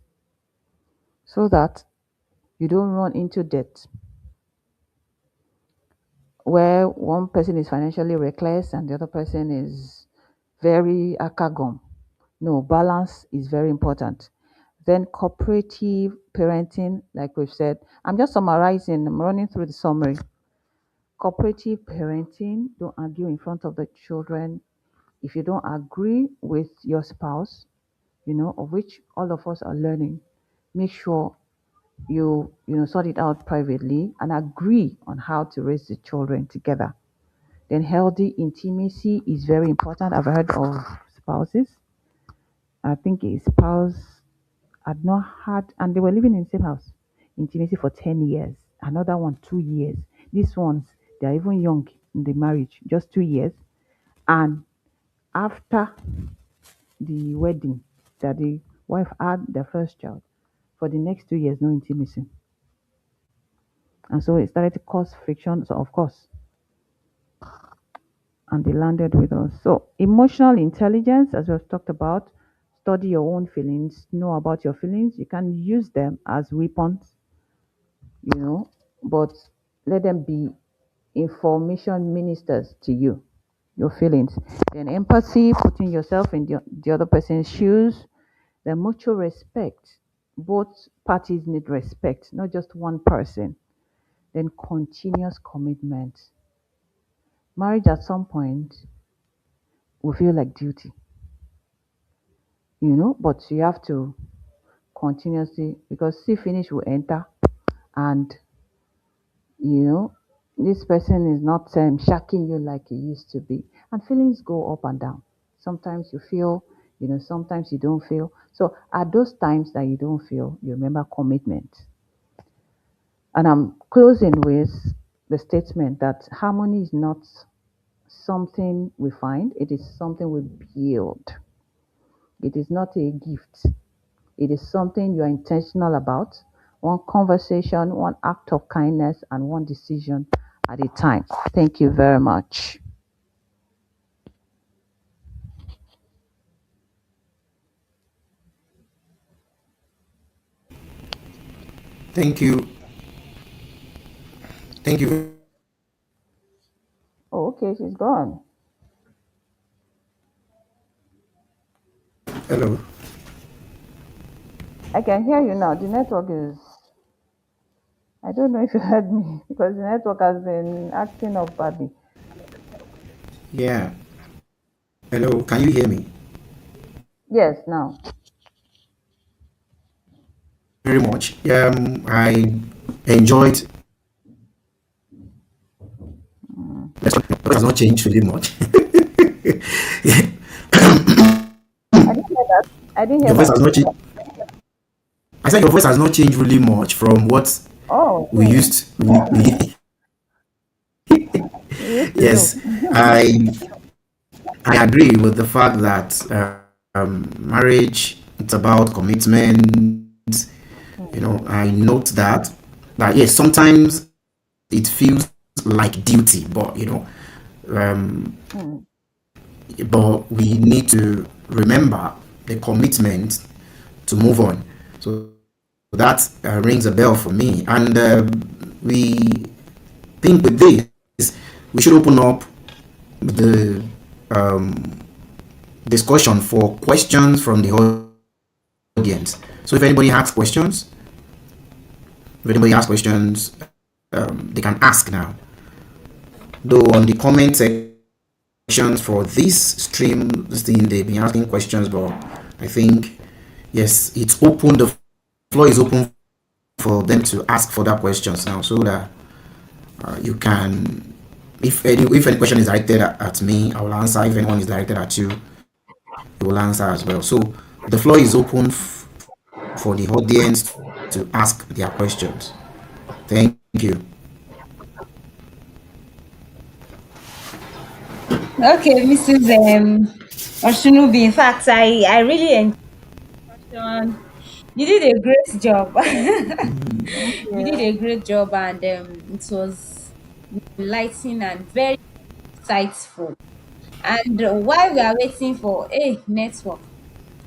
so that you don't run into debt where one person is financially reckless and the other person is very akagom. No, balance is very important. Then cooperative parenting, like we've said, I'm just summarizing, I'm running through the summary. Cooperative parenting, don't argue in front of the children. If you don't agree with your spouse, of which all of us are learning, make sure you sort it out privately and agree on how to raise the children together. Then healthy intimacy is very important. I've heard of spouses. I think a spouse had not had, and they were living in the same house, intimacy for 10 years. Another one, 2 years. These ones, they're even young in the marriage, just 2 years. And after the wedding, that the wife had their first child, for the next 2 years, no intimacy. And so it started to cause friction. So, of course, and they landed with us. So, emotional intelligence, as we've talked about, study your own feelings, know about your feelings. You can use them as weapons, you know, but let them be information ministers to you, your feelings. Then, empathy, putting yourself in the other person's shoes. Then, mutual respect. Both parties need respect, not just one person. Then, continuous commitment. Marriage at some point will feel like duty, but you have to continuously, because see finish will enter, and you know this person is not shacking you like it used to be, and feelings go up and down. Sometimes you feel, sometimes you don't feel. So at those times that you don't feel, you remember commitment. And I'm closing with the statement that harmony is not something we find, it is something we build. It is not a gift. It is something you are intentional about. One conversation, one act of kindness, and one decision at a time. Thank you very much. Thank you. Thank you. Oh, okay, she's gone. Hello. I can hear you now. The network is. I don't know if you heard me because the network has been acting up badly. Yeah. Hello. Can you hear me? Yes, now. Very much. I enjoyed. It has not changed really much. I didn't hear that. I didn't hear Your voice that. has not changed. I said your voice has not changed really much from what Oh, we okay. used. You used to Yes, do. I agree with the fact that marriage, it's about commitment. I note that yes, sometimes it feels like duty, but Hmm. but we need to remember the commitment to move on. So that rings a bell for me, and we think with this we should open up the um, discussion for questions from the audience. So if anybody has questions, they can ask now. Though on the comment sections for this stream, this thing they've been asking questions, but I think yes, it's open. The floor is open for them to ask further questions now, so that you can. If any question is directed at me, I will answer. If anyone is directed at you, you will answer as well. So the floor is open for the audience to ask their questions. Thank you. Okay, Mrs. Oshunubi. In fact, I really enjoyed the discussion. You did a great job. Thank You did you. a great job, and it was enlightening and very insightful. And while we are waiting for a network,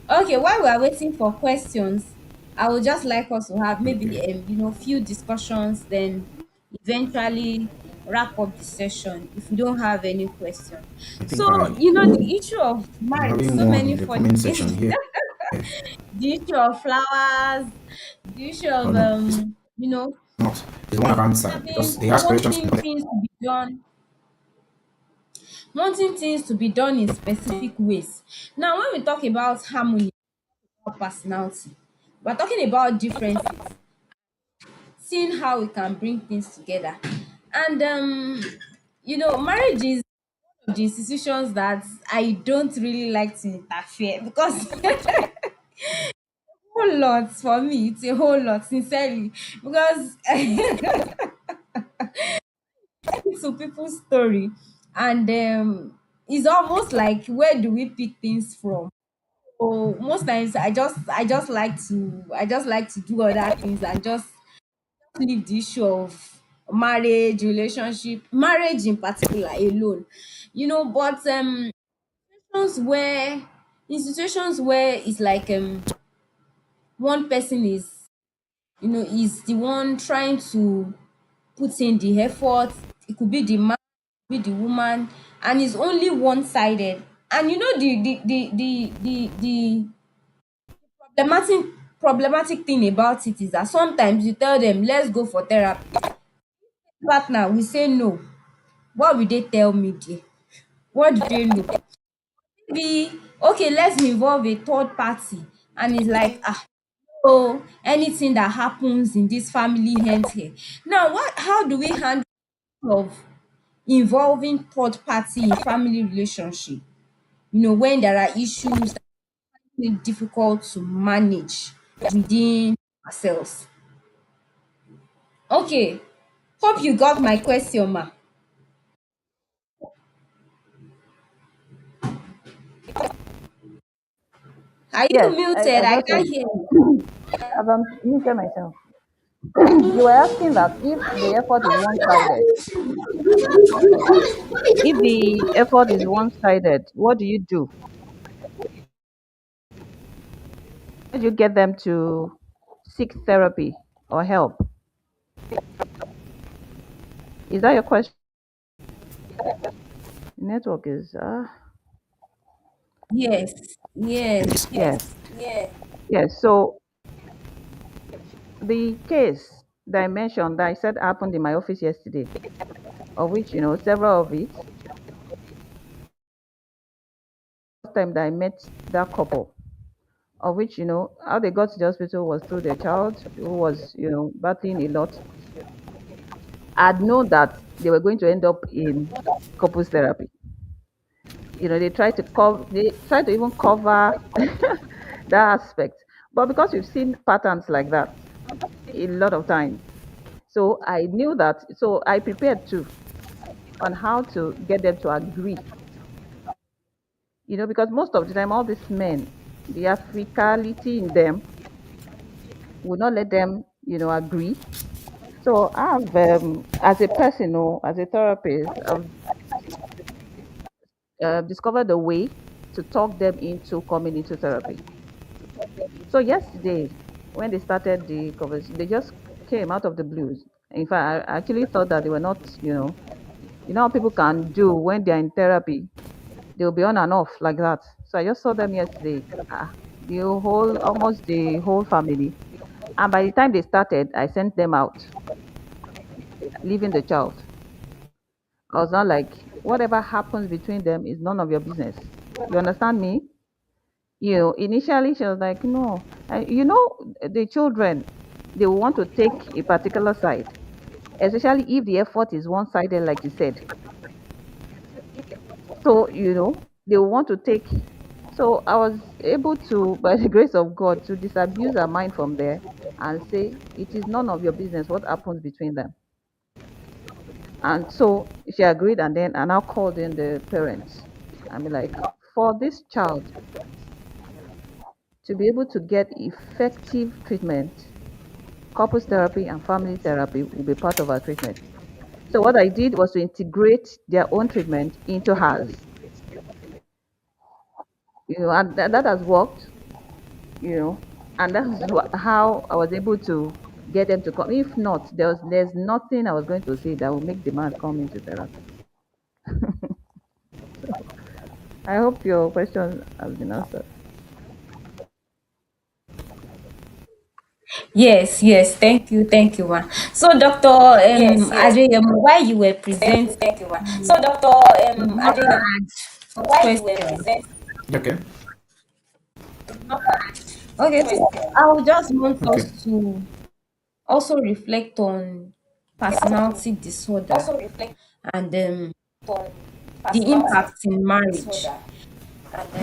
okay, while we are waiting for questions, I would just like us to have maybe Okay. few discussions, then eventually wrap up the session if we don't have any question. I So think the issue of I'm marriage, having so one many in the funny comment things. section here. The issue of flowers, the issue Oh of no, it's not. It's one I've answered because having they asked questions. wanting things to be done, wanting things to be done in specific ways. Now, when we talk about harmony or personality, we're talking about differences, seeing how we can bring things together. And marriage is one of the institutions that I don't really like to interfere because whole lot for me. It's a whole lot, sincerely, because to people's story, and it's almost like, where do we pick things from? So most times I just like to do other things and just leave the issue of marriage, relationship, marriage in particular alone. But situations where in situations where it's like one person is the one trying to put in the effort. It could be the man, it could be the woman, and it's only one-sided. And the problematic problematic thing about it is that sometimes you tell them, let's go for therapy. Partner will say no. What will they tell me there? What do they know? Maybe, okay, let's involve a third party, and it's like, oh, anything that happens in this family ends here. Now, how do we handle of involving third party in family relationship, when there are issues that are difficult to manage within ourselves? Okay, hope you got my question, ma. Are you Yes, muted? I I got can't it. hear you. I've muted myself. You were asking that if the effort is one-sided, if the effort is one-sided, what do you do? How do you get them to seek therapy or help? Is that your question? Network is Yes, yes. yes, yes. So the case that I mentioned that I said happened in my office yesterday, of which several of it. First time that I met that couple, of which how they got to the hospital was through their child who was battling a lot. I'd known that they were going to end up in couples therapy. They try to even cover that aspect, but because we've seen patterns like that a lot of times, so I knew that. So I prepared too on how to get them to agree. Because most of the time, all these men, the Africanity in them will not let them, agree. So as a person or as a therapist, I've discovered a way to talk them into coming into therapy. So yesterday, when they started the conversation, they just came out of the blues. In fact, I actually thought that they were not, how people can do when they're in therapy. They'll be on and off like that. So I just saw them yesterday. Almost the whole family. And by the time they started, I sent them out, leaving the child. I was not like, whatever happens between them is none of your business. You understand me? Initially she was like, no. The children, they will want to take a particular side, especially if the effort is one sided, like you said. So, they will want to take So I was able to, by the grace of God, to disabuse her mind from there and say it is none of your business what happens between them. And so she agreed, and then I now called in the parents. I mean, like, for this child to be able to get effective treatment, couples therapy and family therapy will be part of our treatment. So what I did was to integrate their own treatment into hers, and that has worked, and that's how I was able to get them to come. If not, there's nothing I was going to say that will make the man come into therapy. So I hope your question has been answered. Yes, thank you, ma. So, Doctor Adeyemo, while you were presenting, I want to add question. Okay. Okay, so I would just want Okay. us to also reflect on personality disorder and the impact in marriage.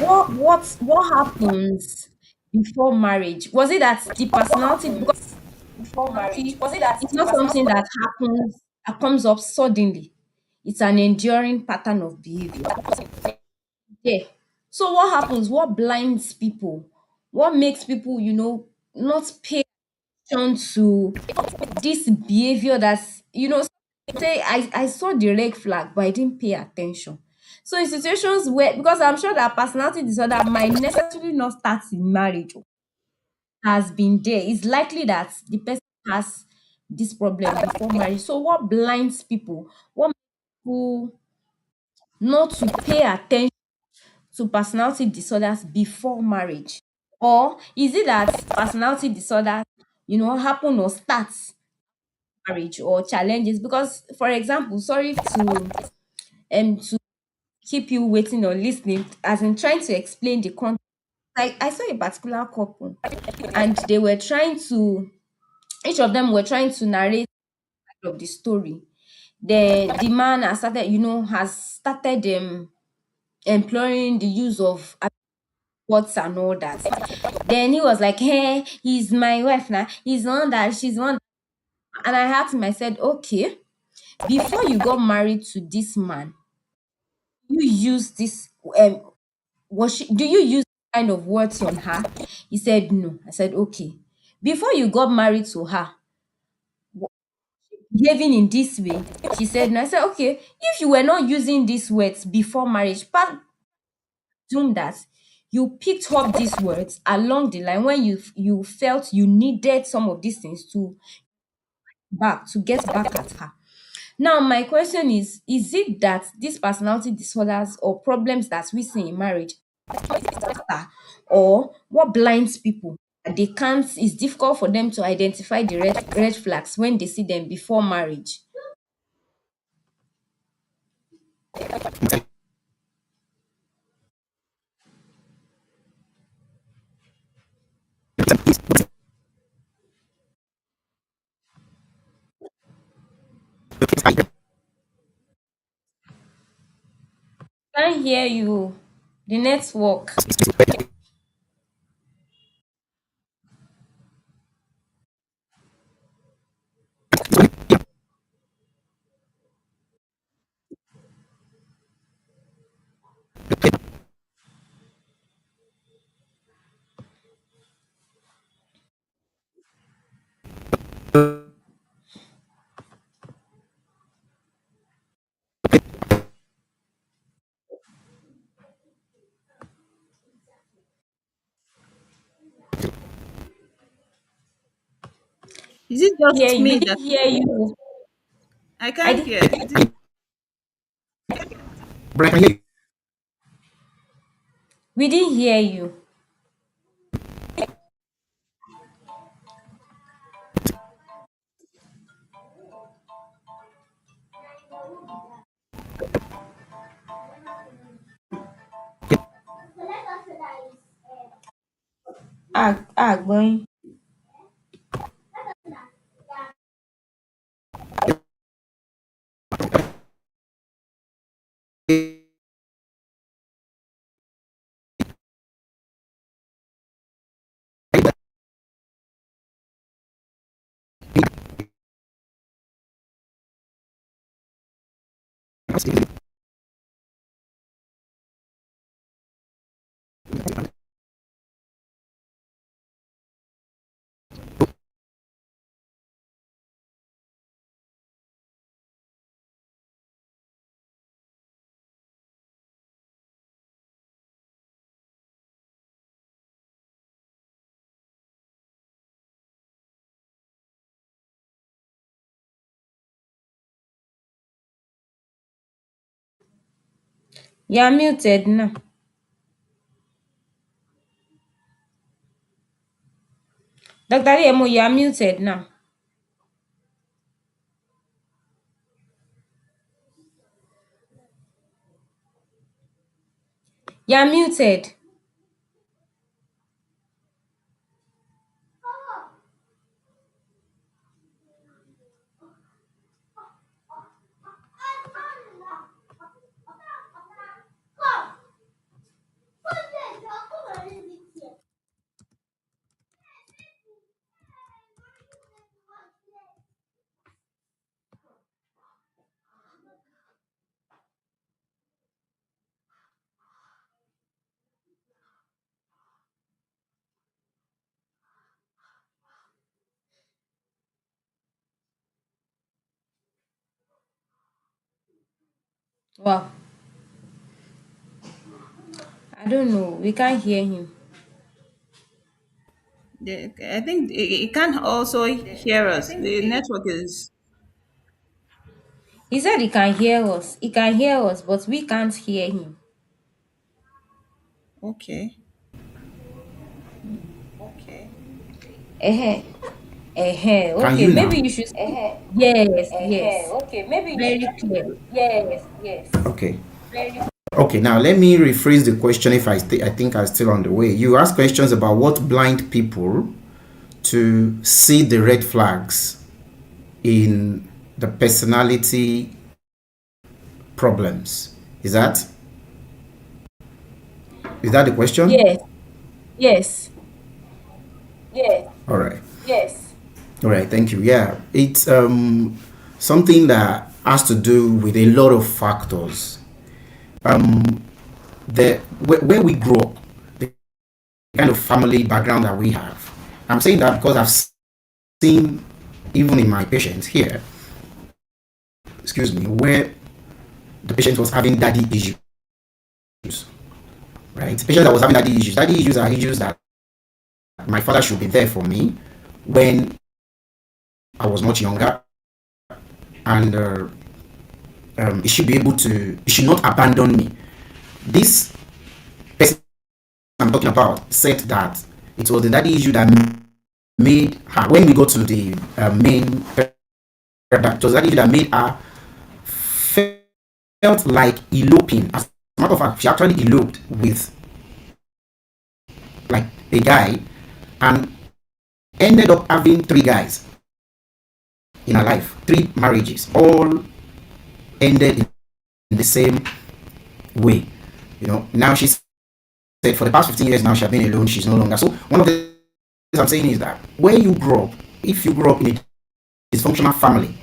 What happens before marriage? Was it that the personality, because personality it's not something that comes up suddenly. It's an enduring pattern of behavior. Yeah. So what happens? What blinds people? What makes people, not pay attention to this behavior that's, say I saw the red flag, but I didn't pay attention. So in situations where, because I'm sure that personality disorder might necessarily not start in marriage, has been there, it's likely that the person has this problem before marriage. So what blinds people? What makes people not to pay attention to personality disorders before marriage? Or is it that personality disorder, happen or starts marriage or challenges? Because, for example, sorry to keep you waiting or listening, as in trying to explain the context. I saw a particular couple, and they were trying to, each of them were trying to narrate of the story. The man has started employing the use of words and all that. Then he was like, "Hey, he's my wife now. He's on that. She's on." And I asked him, I said, "Okay, before you got married to this man, you use this do you use kind of words on her?" He said no. I said, "Okay. Before you got married to her, behaving in this way?" She said no. I said, "Okay, if you were not using these words before marriage, assume that you picked up these words along the line when you felt you needed some of these things to get back at her." Now, my question is it that these personality disorders or problems that we see in marriage are, or what blinds people? They can't, it's difficult for them to identify the red flags when they see them before marriage. Can't hear you. The network. Is it Hear just you. We me that didn't hear you. I I can't didn't. hear? Is it But I can hear We didn't hear you. Going. You're muted now. Dr. Emo, you're muted now. You're muted. Wow. I don't know. We can't hear him. I think it can also hear us. The network is He said he can hear us. He can hear us, but we can't hear him. okay. Eh. Eh. Can Okay, you maybe now? you should speak. Yes, yes. Very clear. Okay. Okay, now let me rephrase the question if I think I'm still on the way. You ask questions about what blind people to see the red flags in the personality problems. Is that the question? Yes, yes. All right. All right, thank you. Yeah, it's something that has to do with a lot of factors. Where we grow up, the kind of family background that we have. I'm saying that because I've seen, even in my patients here, excuse me, where the patient was having daddy issues, right? The patient that was having daddy issues. Daddy issues are issues that my father should be there for me when I was much younger, and he should be able to, he should not abandon me. This person I'm talking about said that it was the daddy issue that made her, when we go to the main it was that issue that made her felt like eloping. As a matter of fact, she actually eloped with like a guy and ended up having three guys in her life, three marriages, all ended in the same way. Now she's said for the past 15 years now she has been alone, she's no longer. So one of the things I'm saying is that where you grow up, if you grow up in a dysfunctional family,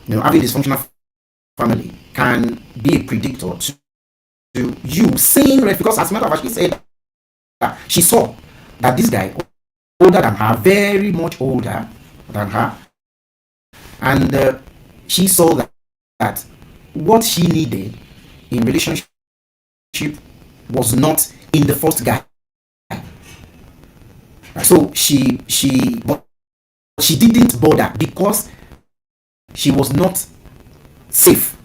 having a dysfunctional family can be a predictor to you seeing red, because as a matter of fact, she said that she saw that this guy, older than her, very much older than her, and she saw that what she needed in relationship was not in the first guy. So but she didn't bother because she was not safe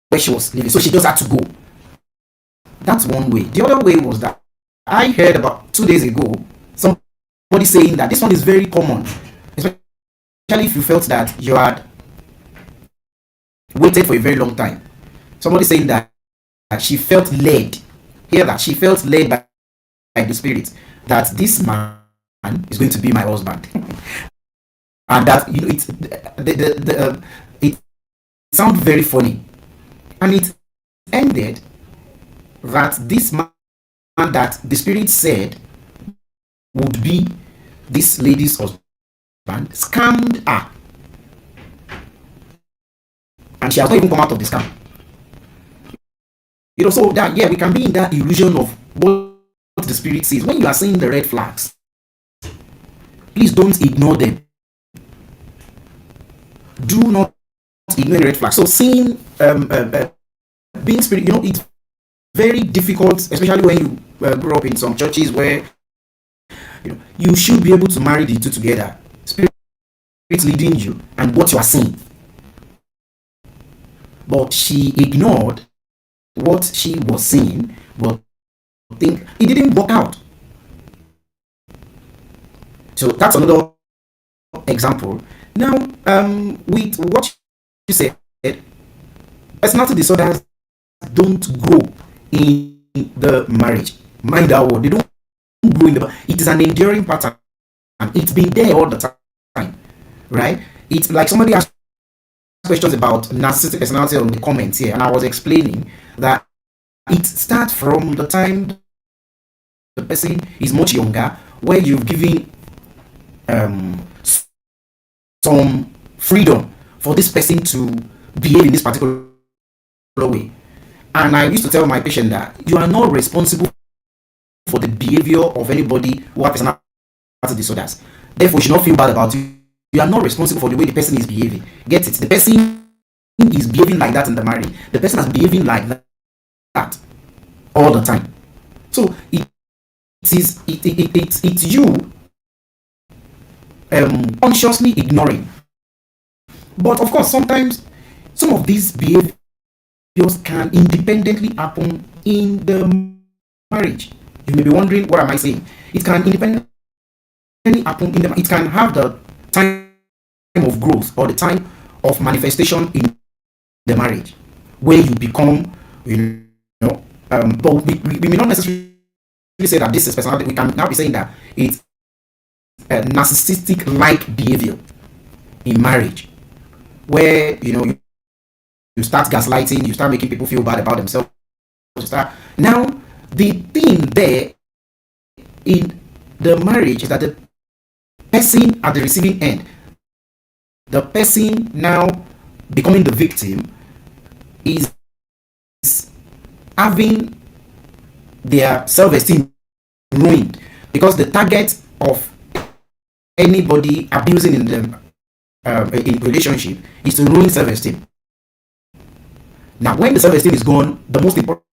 where she was living. So she just had to go. That's one way. The other way was that I heard about 2 days ago somebody saying that this one is very common, especially if you felt that you had waited for a very long time. Somebody saying that she felt led. Hear that she felt led by the spirit that this man is going to be my husband, and that it sounds very funny, and it ended that this man that the spirit said would be this lady's husband scammed her and she has not even come out of the scam. So that, yeah, we can be in that illusion of what the spirit sees. When you are seeing the red flags, please don't ignore them. Do not ignore the red flags. So seeing being spirit, it's very difficult, especially when you grow up in some churches where you should be able to marry the two together. Spirit leading you and what you are seeing. But she ignored what she was seeing, but think it didn't work out. So that's another example. Now, with what you said, personality disorders don't grow in the marriage. Mind that word. They don't grow in the. It is an enduring pattern, and it's been there all the time, right? It's like somebody asked questions about narcissistic personality on the comments here, and I was explaining that it starts from the time the person is much younger, where you've given some freedom for this person to behave in this particular way. And I used to tell my patient that you are not responsible for the behavior of anybody who has personality disorders. Therefore, you should not feel bad about it. You are not responsible for the way the person is behaving. Get it? The person is behaving like that in the marriage. The person is behaving like that all the time. So it's you consciously ignoring. But of course, sometimes some of these behaviors can independently happen in the marriage. You may be wondering, what am I saying? It can independently happen in the. It can have the time of growth or the time of manifestation in the marriage, where you become, but we may not necessarily say that this is personality. We can now be saying that it's a narcissistic like behavior in marriage, where you start gaslighting, you start making people feel bad about themselves. Now, the thing there in the marriage is that the person at the receiving end, the person now becoming the victim, is having their self-esteem ruined, because the target of anybody abusing in them in relationship is to ruin self-esteem. Now, when the self-esteem is gone, the most important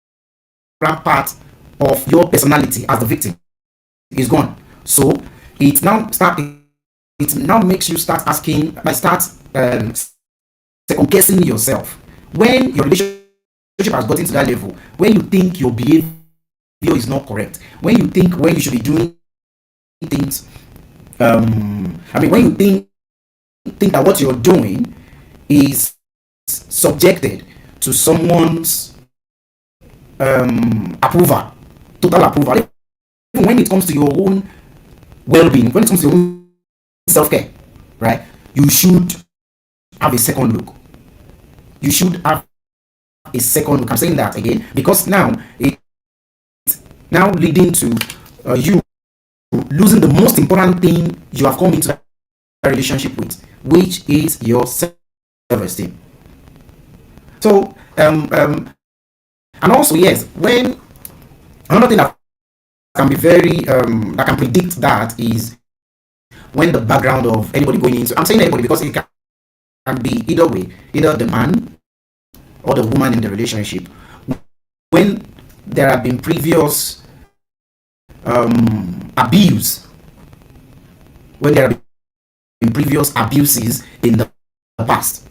part of your personality as the victim is gone. So it now makes you start asking, second guessing yourself. When your relationship has gotten to that level, when you think your behavior is not correct, when you should be doing things, when you think that what you're doing is subjected to someone's approval, total approval, even when it comes to your own well-being, when it comes to your own self-care, right? You should have a second look. You should have a second look. I'm saying that again because now it's now leading to you losing the most important thing you have come into that relationship with, which is your self-esteem. So, and also, yes, when another thing that can be very that can predict that is when the background of anybody going into, I'm saying anybody because it can be either way, either the man or the woman in the relationship, when there have been previous abuse, when there have been previous abuses in the past,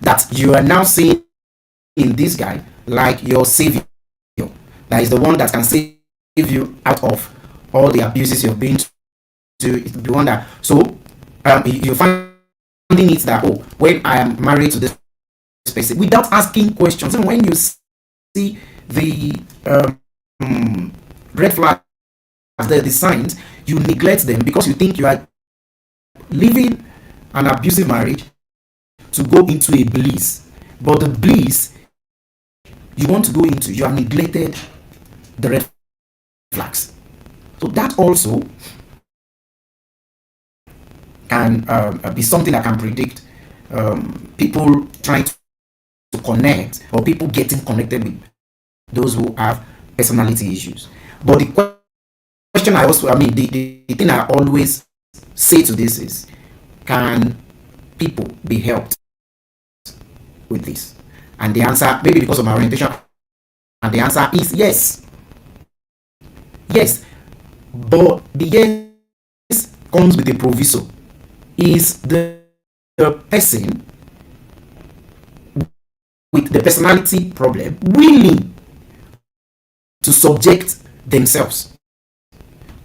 that you are now seeing in this guy like your savior, that is the one that can save you out of all the abuses you've been to, the one that, so you finding it that, oh, when I am married to this person, without asking questions, and when you see the red flags, the signs, you neglect them because you think you are living an abusive marriage to go into a bliss, but the bliss you want to go into, you have neglected the red flags. So that also can be something that can predict people trying connect, or people getting connected with those who have personality issues. But the question I also, I mean, the thing I always say to this is, can people be helped with this? And the answer, maybe because of my orientation, and the answer is yes. Yes. But the yes comes with a proviso. Is the person with the personality problem willing to subject themselves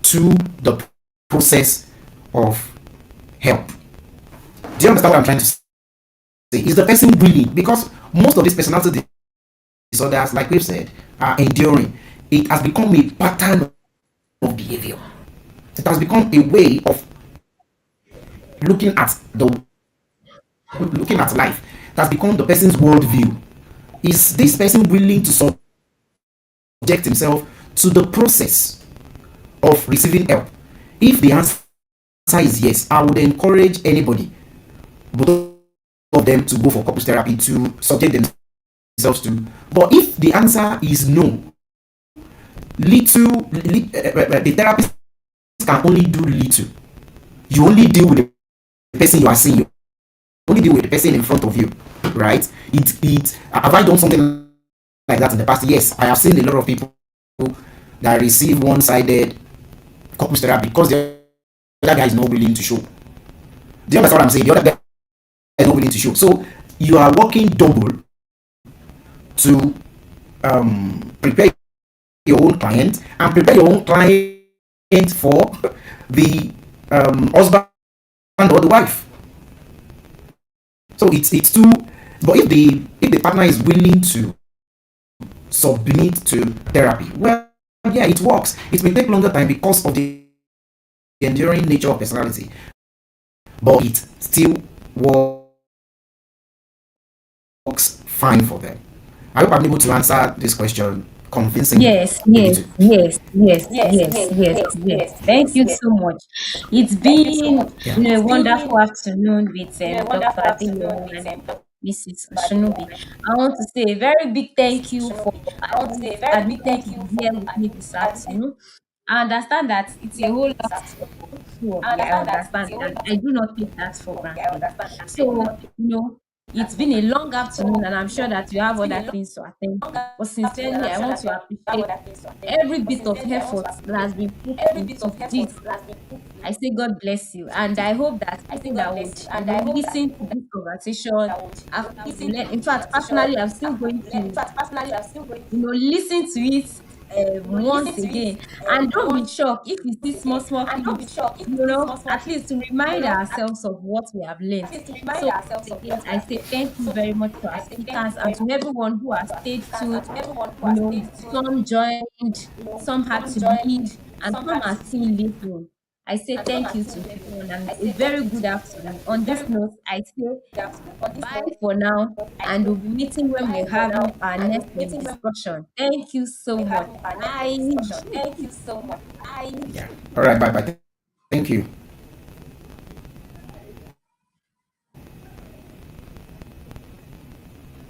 to the process of help? Do you understand what I'm trying to say? Is the person willing? Because most of these personality disorders, like we've said, are enduring. It has become a pattern of behavior. It has become a way of looking at the looking at life. It has become the person's worldview. Is this person willing to subject himself to the process of receiving help? If the answer is yes, I would encourage anybody, both of them, to go for couples therapy to subject themselves to. But if the answer is no, the therapist can only do little. You only deal with the person you are seeing. You only deal with the person in front of you, right? It have I done something like that in the past? Yes, I have seen a lot of people that receive one-sided couples therapy because the other guy is not willing to show. Do you understand what I'm saying? The other guy is not willing to show. So you are working double to prepare your own client and prepare your own client for the husband or the wife. So it's too. But if the partner is willing to submit to therapy, well, yeah, it works. It may take longer time because of the enduring nature of personality, but it still works fine for them. I hope I'm able to answer this question convincingly, Yes, a yes, little. yes, yes, yes, yes, yes. Thank you so much. It's been, Yeah. a wonderful afternoon with Dr. Adeyemo and Mrs. Oshunubi. I want to say a very big thank you for admitting to be here with me this afternoon. I understand that it's a whole lot for two of you. I understand, and I do not take that for granted. So, it's been a long afternoon, and I'm sure that you have other things to attend to. But sincerely, I want to appreciate every bit of effort that has been put into this. I say God bless you, and I hope that people that would, listen to this conversation after will learn. In fact, personally, I'm still going to, listen to it once again. And don't be shocked if you see small, small clips, at least to remind ourselves of what we have learned. So, once again, I say thank you very much to our speakers and to everyone who has stayed tuned. Some joined, some had to leave, and some are still listening. I say thank you to everyone and a very good afternoon. On this note, I say bye for now, and we'll be meeting when we're having our next discussion. Thank you so much. Bye. Yeah. All right. Bye bye. Thank you.